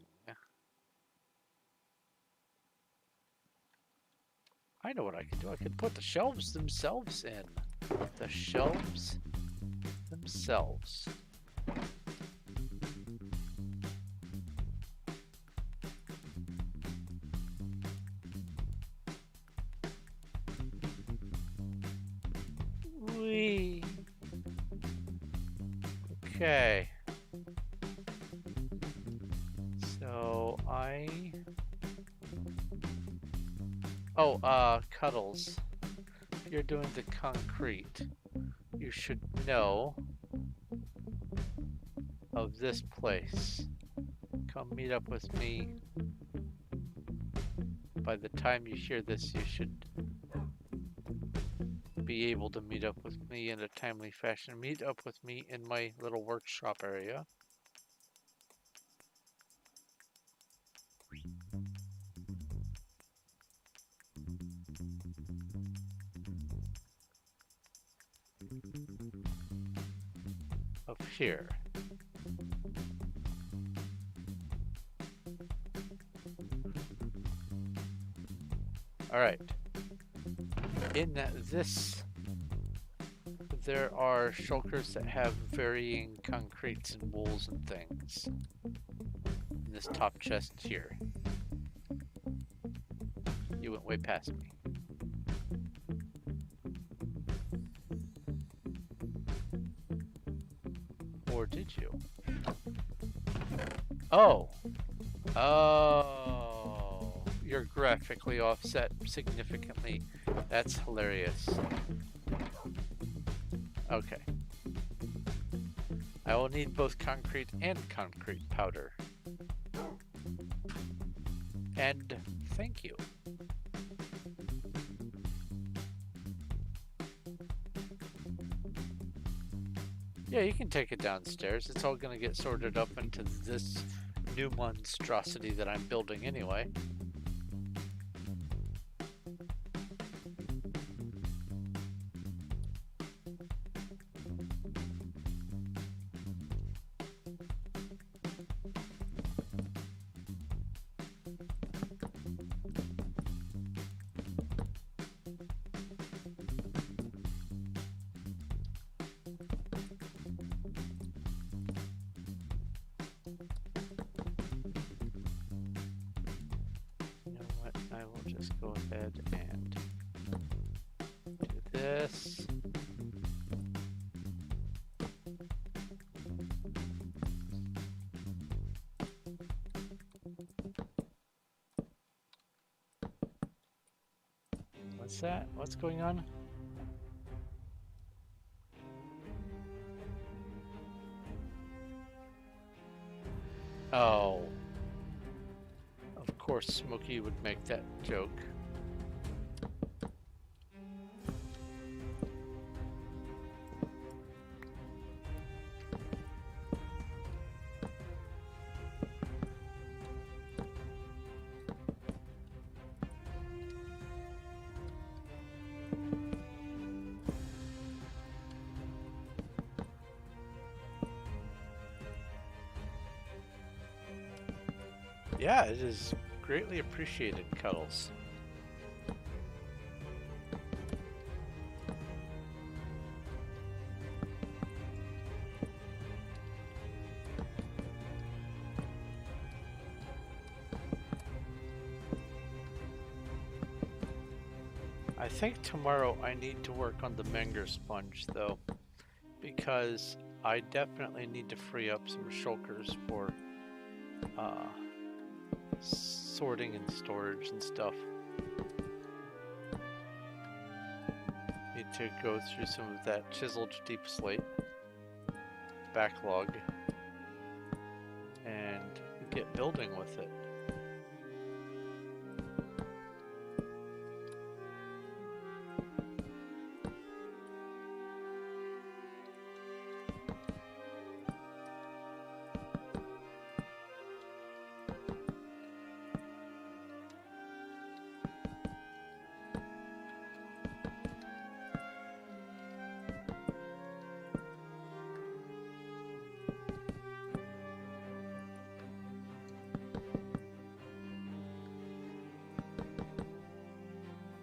I know what I can do. I can put the shelves themselves in. The shelves themselves. Whee. Okay. So Cuddles. If you're doing the concrete, you should know of this place. Come meet up with me. By the time you hear this, you should be able to meet up with me in a timely fashion. Meet up with me in my little workshop area. Up here. All right. In this, there are shulkers that have varying concretes and wools and things. In this top chest here. You went way past me. Or did you? Oh. Oh. You're graphically offset significantly. That's hilarious. Okay. I will need both concrete and concrete powder. And thank you. Yeah, you can take it downstairs. It's all going to get sorted up into this new monstrosity that I'm building anyway. we'll just go ahead and do this. What's that? What's going on? Oh. Of course Smokey would make that joke. Yeah, it is greatly appreciated, Cuddles. I think tomorrow I need to work on the Menger sponge though, because I definitely need to free up some shulkers for sorting and storage and stuff. Need to go through some of that chiseled deep slate backlog and get building with it.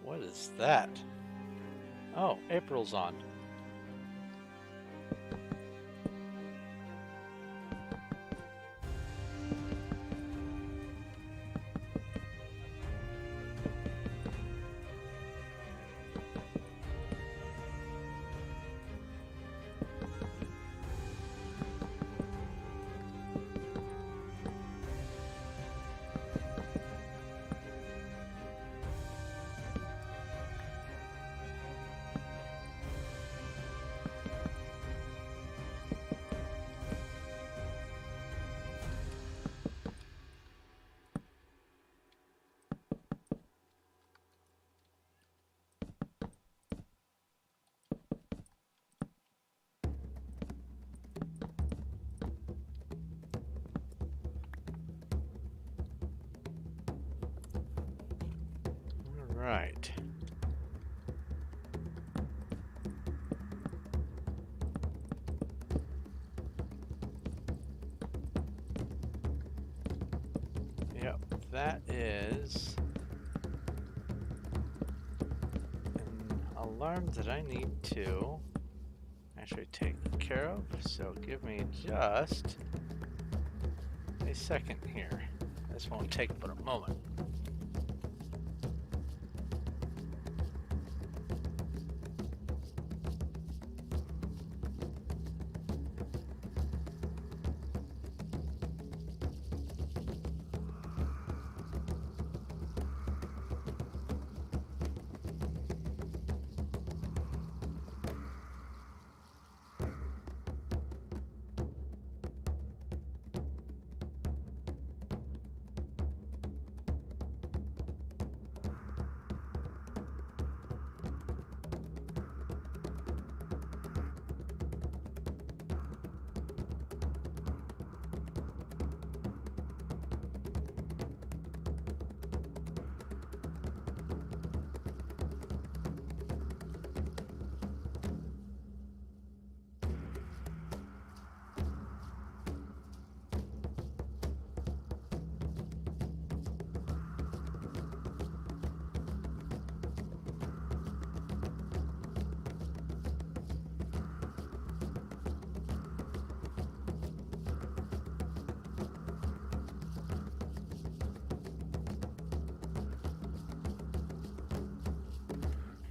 What is that? Oh, April's on. Right. Yep, that is an alarm that I need to actually take care of, so give me just a second here. This won't take but a moment.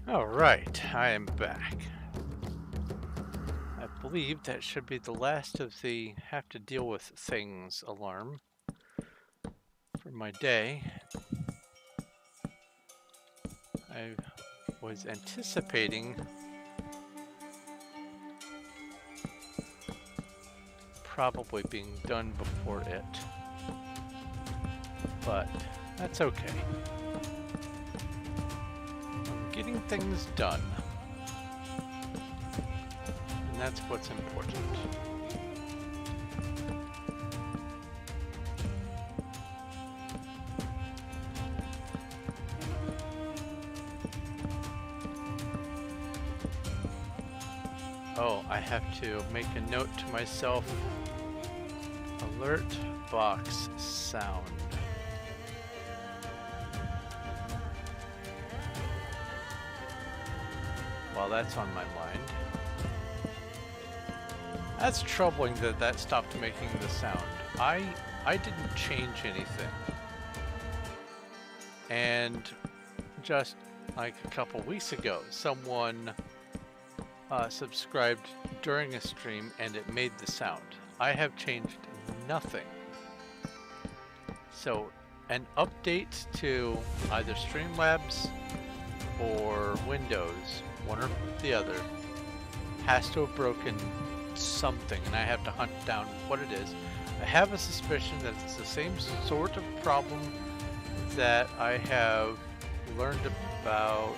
All right, I am back. I believe that should be the last of the have to deal with things alarm for my day. I was anticipating probably being done before it, but that's okay. I'm getting things done, and that's what's important. Oh, I have to make a note to myself. Alert box sound. Well, that's on my mind. That's troubling that that stopped making the sound. I didn't change anything. And just like a couple weeks ago, someone subscribed during a stream and it made the sound. I have changed nothing. So an update to either Streamlabs or Windows, one or the other, has to have broken something, and I have to hunt down what it is. I have a suspicion that it's the same sort of problem that I have learned about.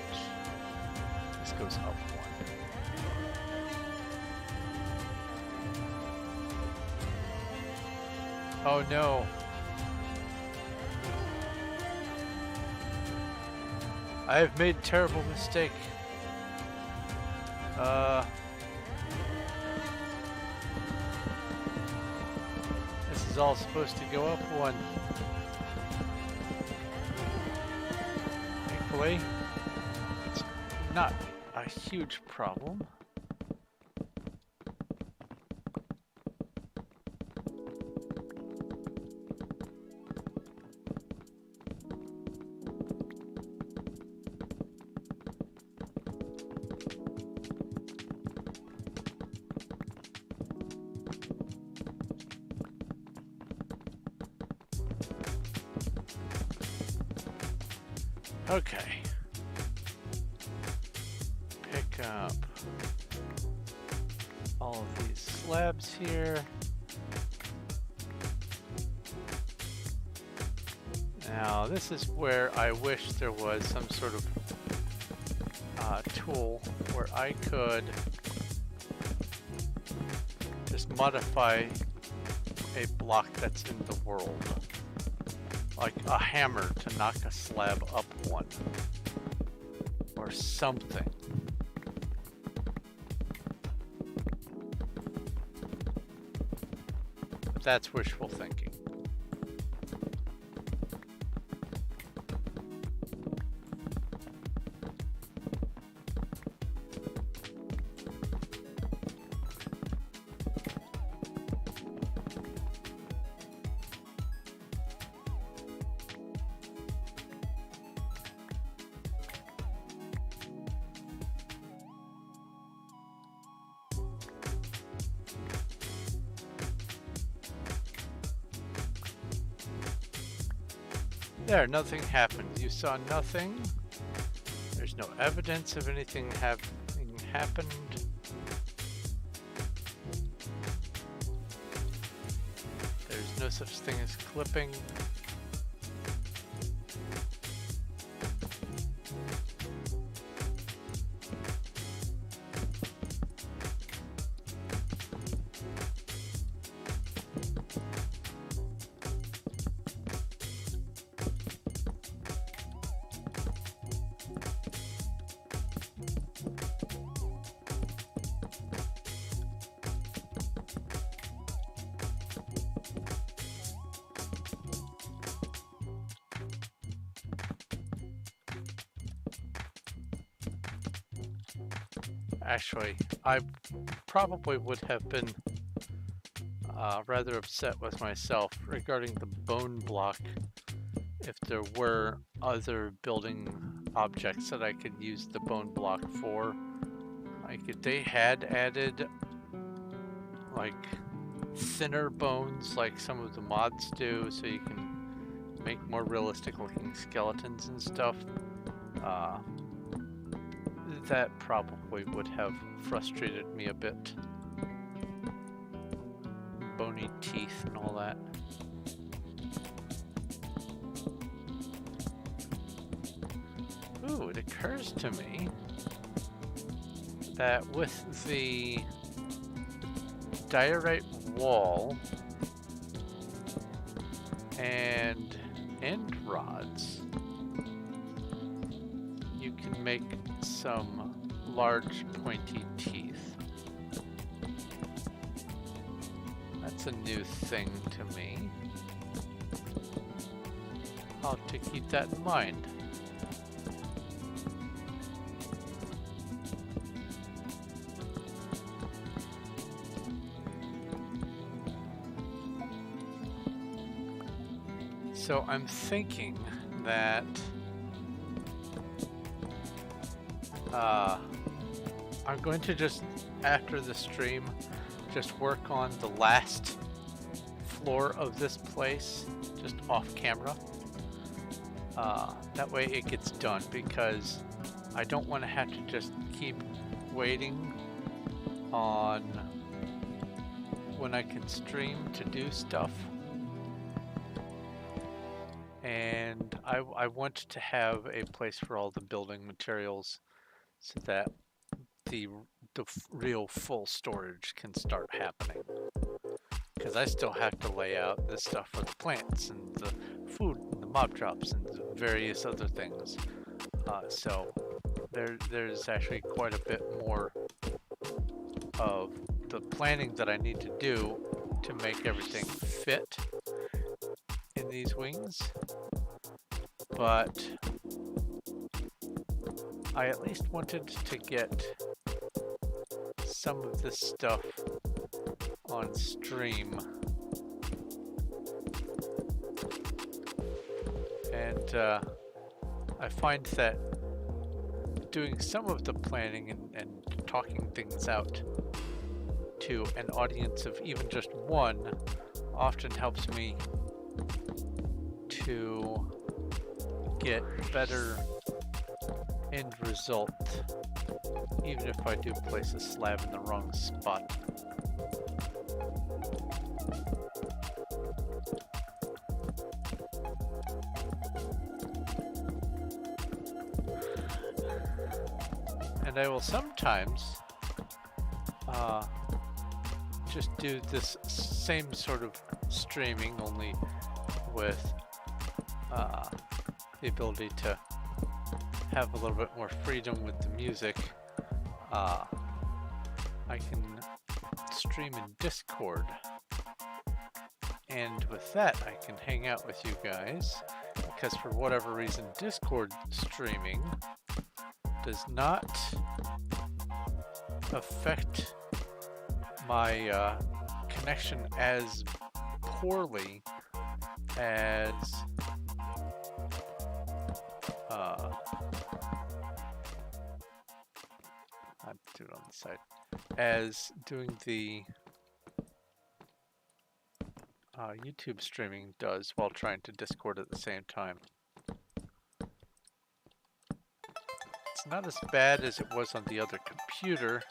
This goes up one. Oh no. I have made a terrible mistake. This is all supposed to go up one. Thankfully, it's not a huge problem. Okay. Pick up all of these slabs here. Now, this is where I wish there was some sort of tool where I could just modify a block that's in the world. Like a hammer to knock a slab up one. Or something. But that's wishful thinking. There, nothing happened. You saw nothing. There's no evidence of anything having happened. There's no such thing as clipping. Actually, I probably would have been rather upset with myself regarding the bone block if there were other building objects that I could use the bone block for. Like if they had added like thinner bones like some of the mods do, so you can make more realistic looking skeletons and stuff, that probably would have frustrated me a bit. Bony teeth and all that. Ooh, it occurs to me that with the diorite wall and end rods, you can make some large pointy teeth. That's a new thing to me. I'll have to keep that in mind. So I'm thinking that I'm going to just, after the stream, just work on the last floor of this place, just off camera. That way it gets done, because I don't want to have to just keep waiting on when I can stream to do stuff. And I want to have a place for all the building materials so that the real full storage can start happening. Because I still have to lay out this stuff for the plants and the food and the mob drops and the various other things. So there's actually quite a bit more of the planning that I need to do to make everything fit in these wings. But I at least wanted to get some of this stuff on stream. And I find that doing some of the planning and talking things out to an audience of even just one often helps me to get better end result, even if I do place a slab in the wrong spot. And I will sometimes just do this same sort of streaming, only with the ability to have a little bit more freedom with the music. I can stream in Discord, and with that I can hang out with you guys, because for whatever reason Discord streaming does not affect my connection as poorly as I'll do it on the side, as doing the YouTube streaming does while trying to Discord at the same time. It's not as bad as it was on the other computer,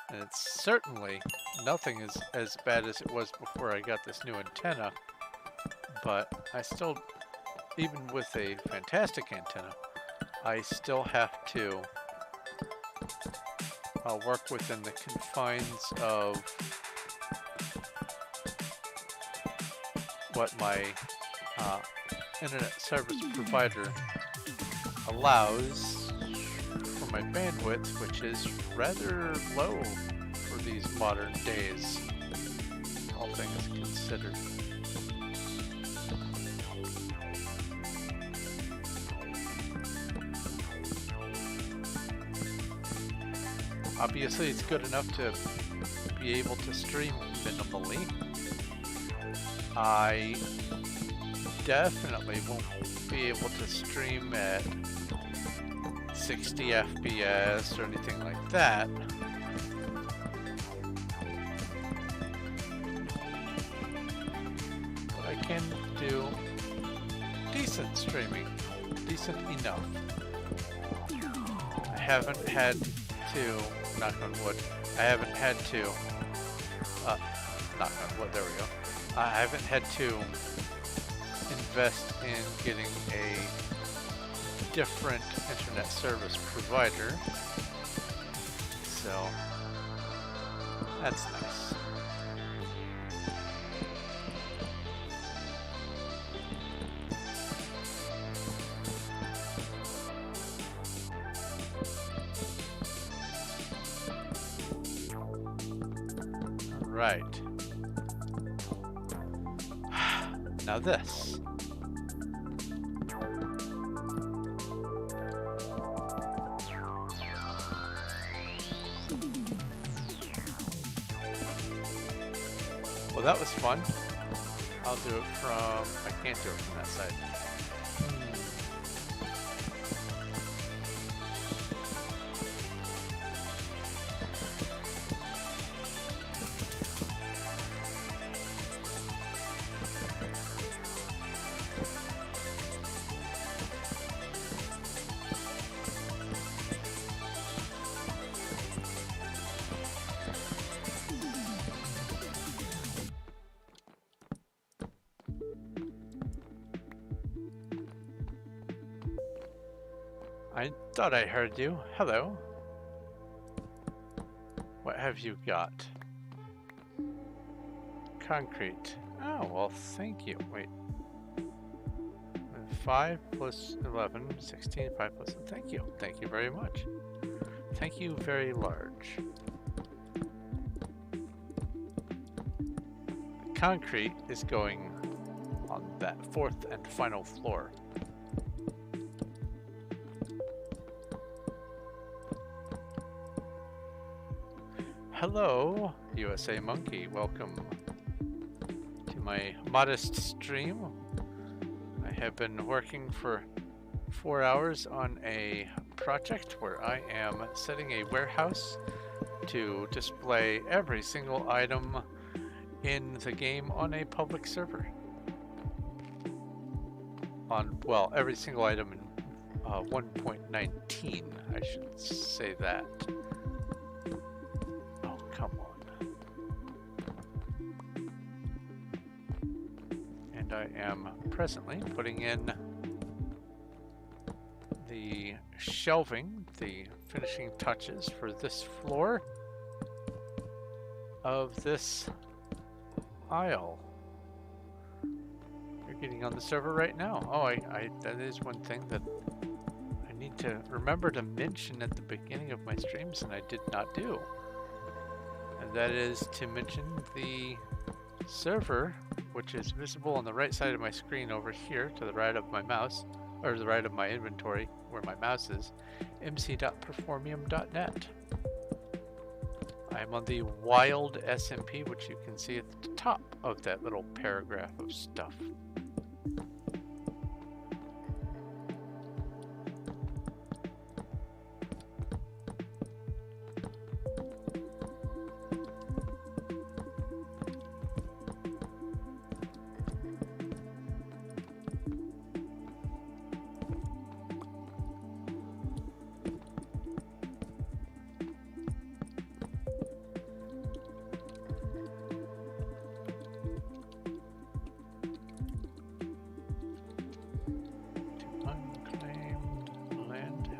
and it's certainly nothing as bad as it was before I got this new antenna, but I still, even with a fantastic antenna, I still have to work within the confines of what my internet service provider allows for my bandwidth, which is rather low for these modern days, all things considered. Obviously, it's good enough to be able to stream minimally. I definitely won't be able to stream at 60 FPS or anything like that. But I can do decent streaming, decent enough. I haven't had to, knock on wood, I haven't had to, knock on wood, there we go. I haven't had to invest in getting a different internet service provider, so that's nice. All right, now this. Well, that was fun. I'll do it from, I can't do it from that side. I thought I heard you. Hello. What have you got? Concrete. Oh, well, thank you. Wait. 5 plus 11, 16, 5 plus, thank you. Thank you very much. Thank you very large. The concrete is going on that 4th and final floor. Hello, USA Monkey. Welcome to my modest stream. I have been working for 4 hours on a project where I am setting a warehouse to display every single item in the game on a public server. On, well, every single item in 1.19, I should say that. Come on. And I am presently putting in the shelving, the finishing touches for this floor of this aisle. You're getting on the server right now. Oh, that is one thing that I need to remember to mention at the beginning of my streams, and I did not do. And that is to mention the server, which is visible on the right side of my screen over here to the right of my mouse, or the right of my inventory where my mouse is, mc.performium.net. I'm on the wild SMP, which you can see at the top of that little paragraph of stuff.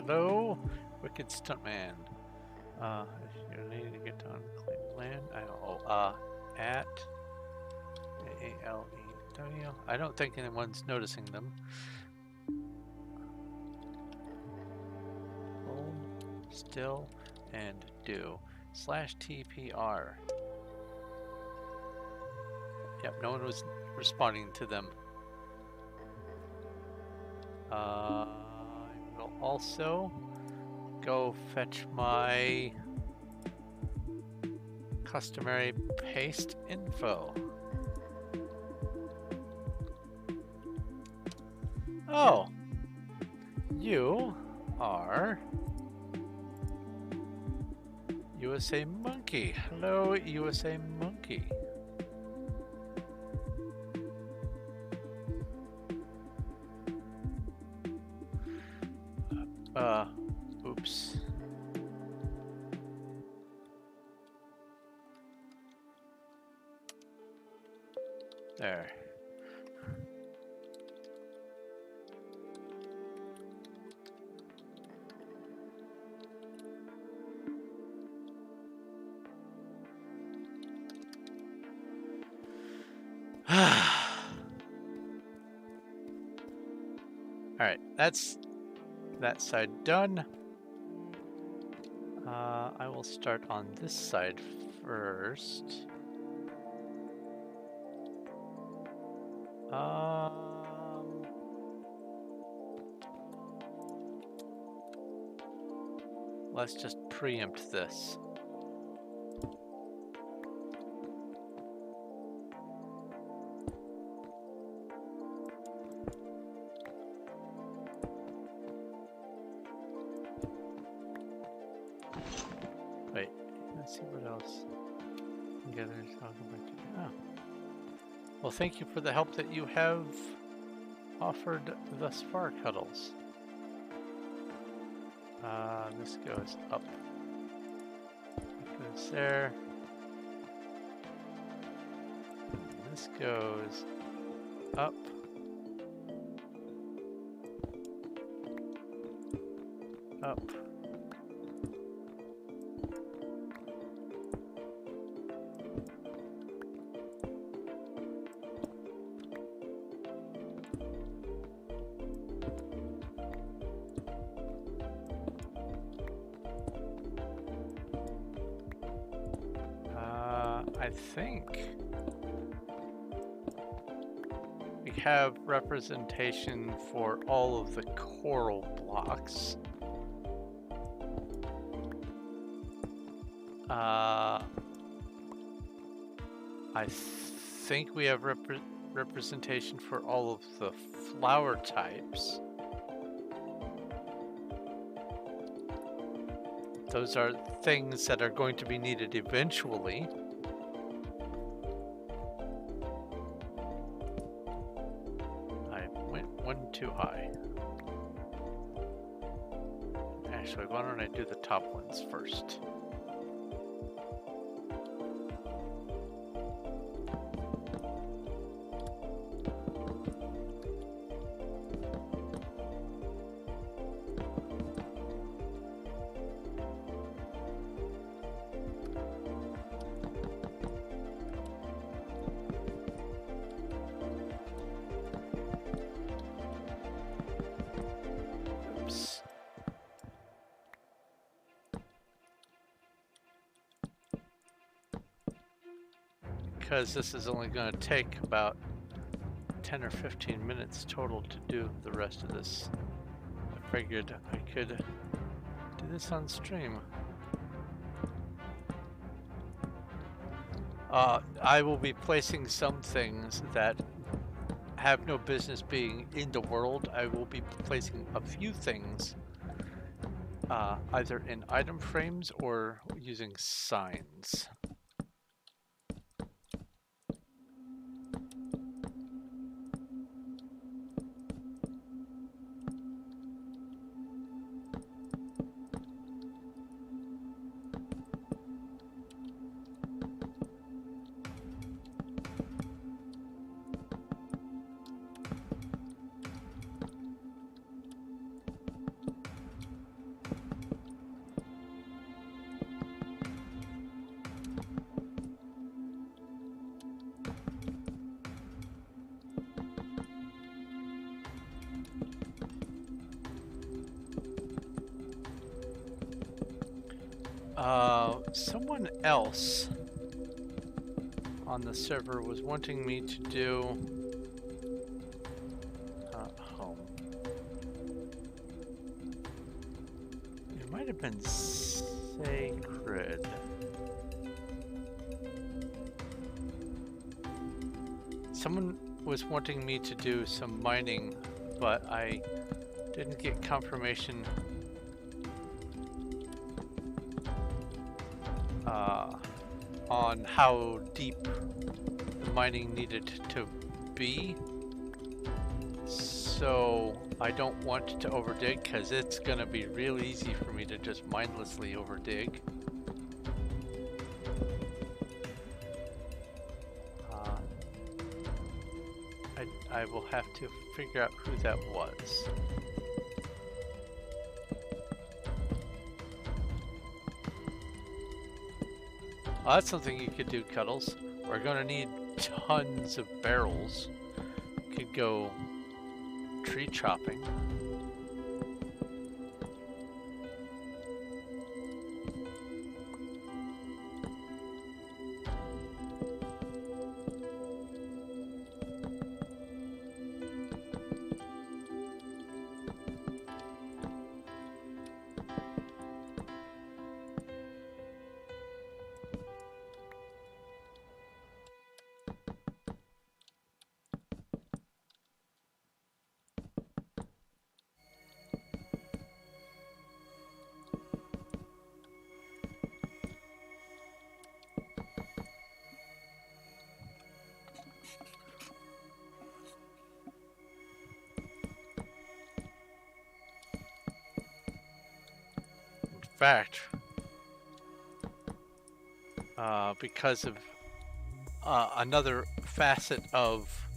Hello, Wicked Stuntman. If you need to get to unclaimed land, I don't know. At AALEW. I don't think anyone's noticing them. Hold, still, and do. /TPR. Yep, no one was responding to them. I will also go fetch my customary paste info. Oh, you are USA Monkey. Hello, USA Monkey. Oops. There. Alright, that's that side done. I will start on this side first. Let's just preempt this. Wait, let's see what else. Together, talking about you. Oh. Well, thank you for the help that you have offered thus far, Cuddles. This goes up. It goes there. This goes up. Up. I think we have representation for all of the coral blocks. I think we have representation for all of the flower types. Those are things that are going to be needed eventually. I went one too high. Actually, why don't I do the top ones first? Because this is only going to take about 10 or 15 minutes total to do the rest of this. I figured I could do this on stream. I will be placing some things that have no business being in the world. I will be placing a few things either in item frames or using signs. Someone else on the server was wanting me to do home. It might have been sacred. Someone was wanting me to do some mining but I didn't get confirmation on how deep the mining needed to be. So I don't want to overdig, because it's going to be real easy for me to just mindlessly overdig. I will have to figure out who that was. Oh, that's something you could do, Cuddles. We're going to need tons of barrels. Could go tree chopping. Fact, because of another facet of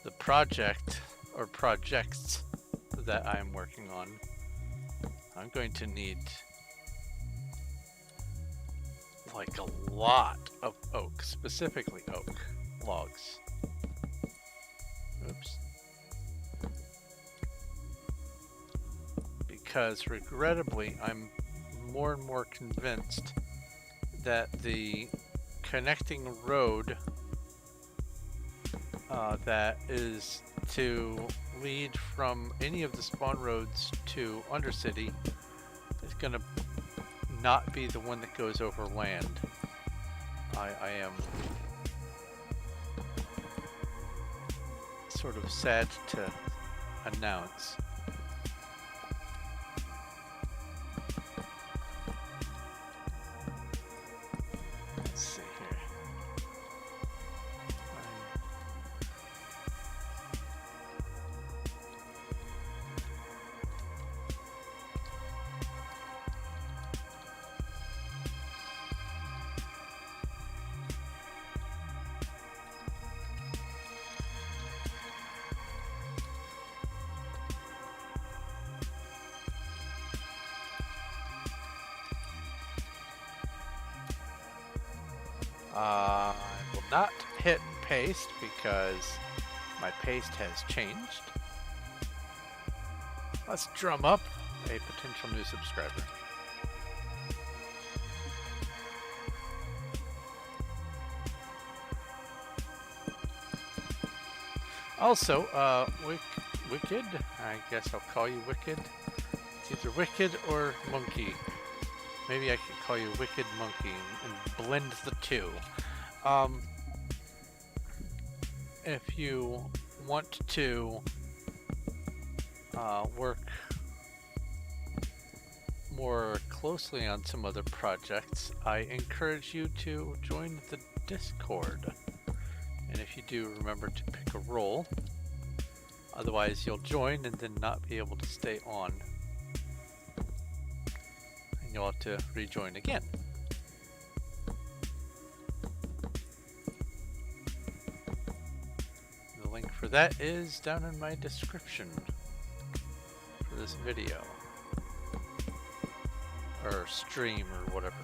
the project or projects that I'm working on, I'm going to need like a lot of oak, specifically oak logs. Oops. Because regrettably, I'm more and more convinced that the connecting road that is to lead from any of the spawn roads to Undercity is going to not be the one that goes over land. I am sort of sad to announce. I will not hit paste because my paste has changed. Let's drum up a potential new subscriber. Also, Wicked, I guess I'll call you Wicked. It's either Wicked or Monkey. Maybe I could call you Wicked Monkey and blend the two. If you want to work more closely on some other projects, I encourage you to join the Discord. And if you do, remember to pick a role. Otherwise, you'll join and then not be able to stay on. You'll have to rejoin again. The link for that is down in my description for this video. Or stream or whatever.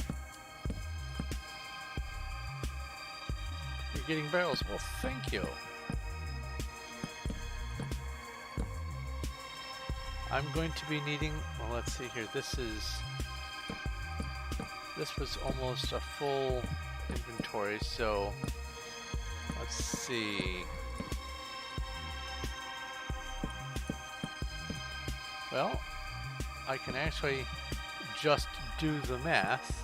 You're getting barrels? Well, thank you. I'm going to be needing, well, let's see here. This was almost a full inventory, so let's see. Well, I can actually just do the math.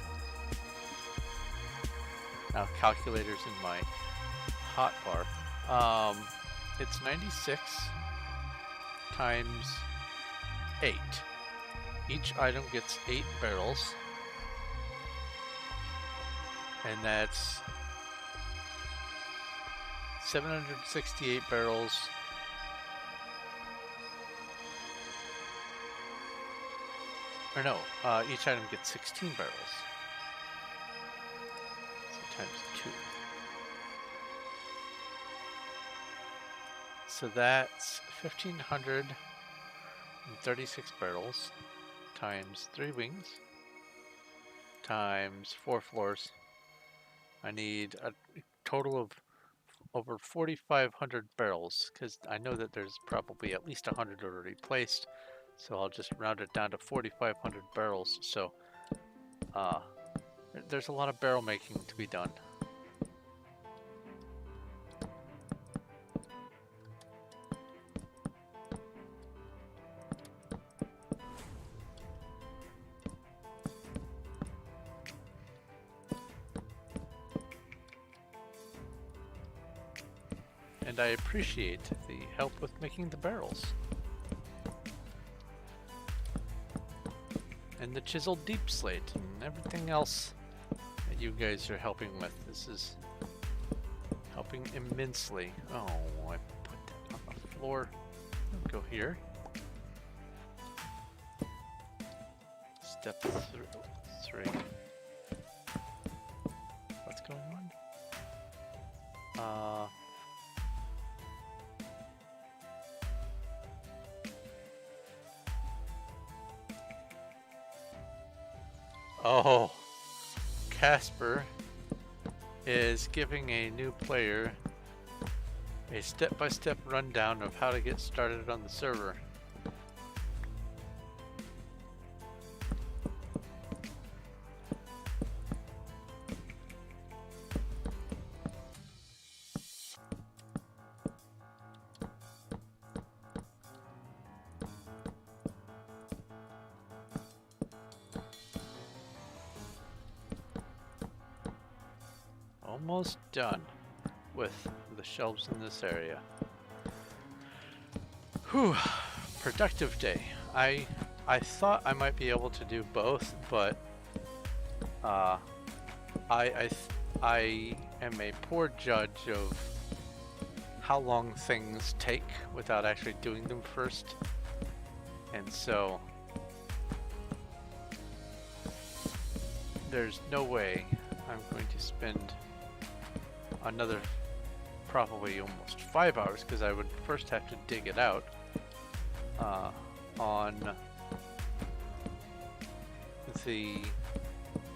Now, calculator's in my hotbar. It's 96 times 8. Each item gets 8 barrels. And that's 768 barrels. Or no, each item gets 16 barrels. So times 2. So that's 1,536 barrels times 3 wings times 4 floors. I need a total of over 4,500 barrels, because I know that there's probably at least 100 already placed, so I'll just round it down to 4,500 barrels. So there's a lot of barrel making to be done. And I appreciate the help with making the barrels. And the chiseled deep slate and everything else that you guys are helping with. This is helping immensely. Oh, I put that on the floor. Go here. Step 3. What's going on? Oh, Casper is giving a new player a step-by-step rundown of how to get started on the server. Almost done with the shelves in this area. Whew, productive day. I thought I might be able to do both, but I am a poor judge of how long things take without actually doing them first, and so there's no way I'm going to spend another probably almost 5 hours, because I would first have to dig it out on the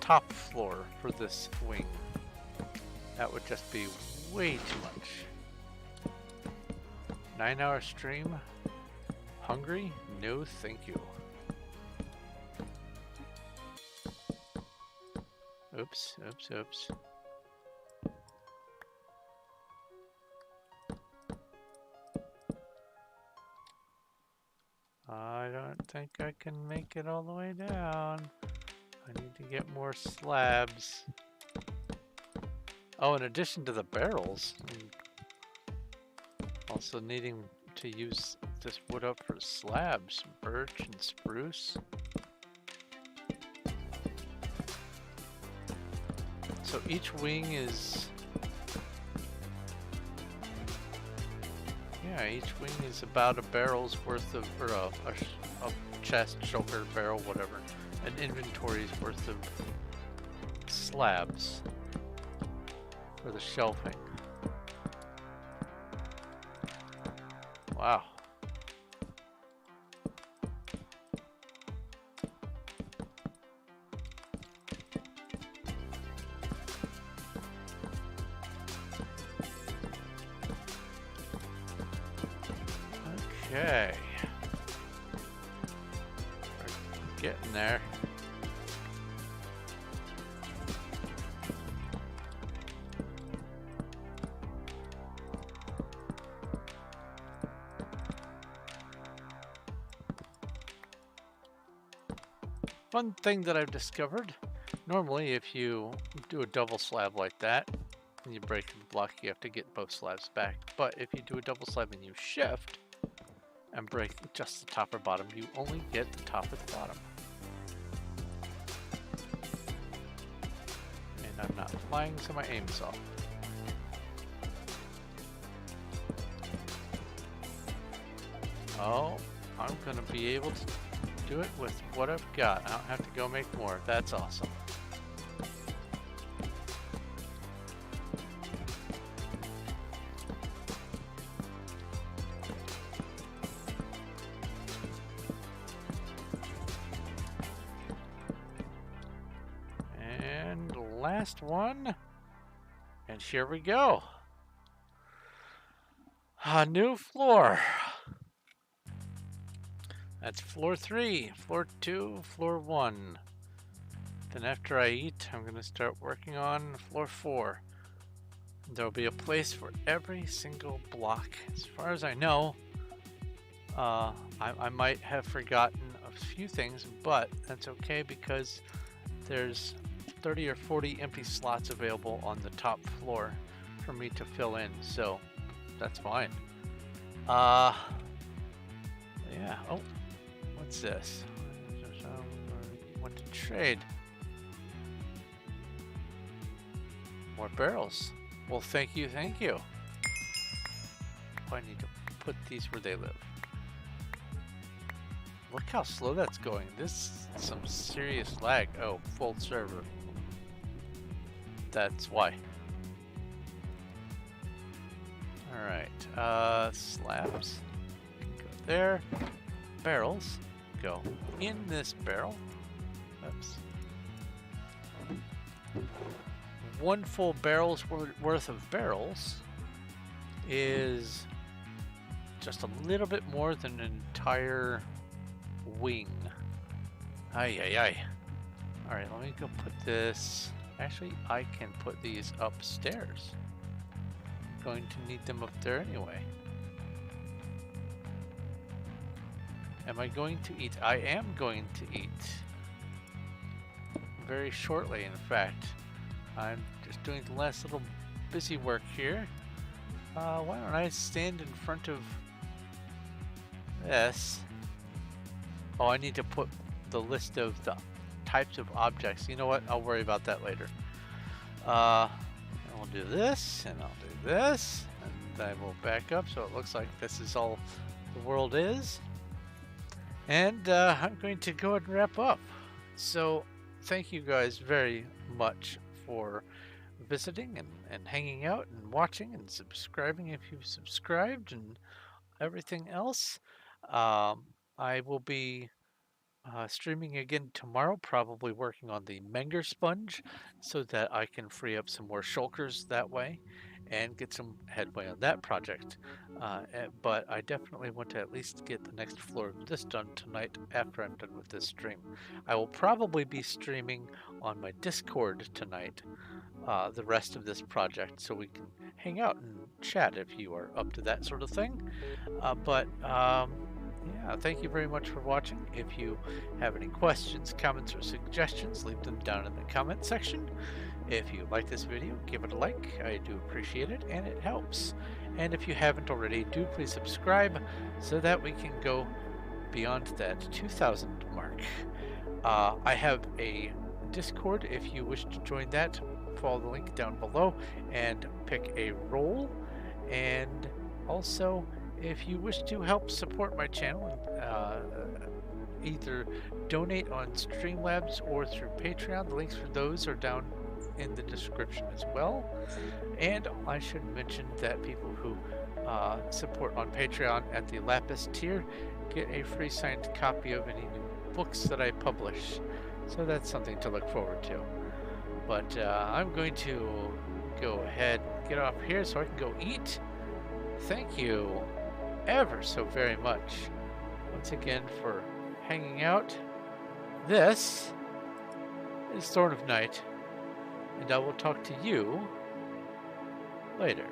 top floor for this wing. That would just be way too much. 9-hour stream? Hungry? No thank you. Oops, oops, oops. I don't think I can make it all the way down. I need to get more slabs. Oh, in addition to the barrels, I'm also needing to use this wood up for slabs, birch and spruce. So each wing is... yeah, each wing is about a barrel's worth of, or a chest, shoulder, barrel, whatever. An inventory's worth of slabs for the shelving. Wow. Okay. We're getting there. One thing that I've discovered, normally if you do a double slab like that, and you break the block, you have to get both slabs back. But if you do a double slab and you shift, and break just the top or bottom. You only get the top or the bottom. And I'm not flying, so my aim is off. Oh, I'm gonna be able to do it with what I've got. I don't have to go make more. That's awesome. And last one. And here we go. A new floor. That's floor 3, floor 2, floor 1. Then after I eat, I'm going to start working on floor 4. There'll be a place for every single block. As far as I know, I might have forgotten a few things, but that's okay because there's 30 or 40 empty slots available on the top floor for me to fill in, so that's fine. Yeah. Oh, what's this? Want to trade? More barrels. Well, thank you, thank you. Oh, I need to put these where they live. Look how slow that's going. This is some serious lag. Oh, full server. That's why. Alright, slabs go there. Barrels go in this barrel. Oops. One full barrel's worth of barrels is just a little bit more than an entire wing. Ay, ay, ay. Alright, let me go put this. Actually, I can put these upstairs. I'm going to need them up there anyway. Am I going to eat? I am going to eat. Very shortly, in fact. I'm just doing the last little busy work here. Why don't I stand in front of this? Oh, I need to put the list of the types of objects. You know what? I'll worry about that later. I'll do this, and I'll do this, and I will back up so it looks like this is all the world is. And I'm going to go ahead and wrap up. So thank you guys very much for visiting and hanging out and watching and subscribing if you've subscribed and everything else. I will be streaming again tomorrow, probably working on the Menger sponge so that I can free up some more shulkers that way and get some headway on that project. But I definitely want to at least get the next floor of this done tonight after I'm done with this stream. I will probably be streaming on my Discord tonight the rest of this project so we can hang out and chat if you are up to that sort of thing. Yeah, thank you very much for watching. If you have any questions, comments, or suggestions, leave them down in the comment section. If you like this video, give it a like. I do appreciate it, and it helps. And if you haven't already, do please subscribe so that we can go beyond that 2,000 mark. I have a Discord. If you wish to join that, follow the link down below and pick a role. And also, if you wish to help support my channel, either donate on Streamlabs or through Patreon, the links for those are down in the description as well. And I should mention that people who support on Patreon at the Lapis tier get a free signed copy of any new books that I publish. So that's something to look forward to. But I'm going to go ahead and get off here so I can go eat. Thank you ever so very much once again for hanging out. This is Thorn of Night, and I will talk to you later.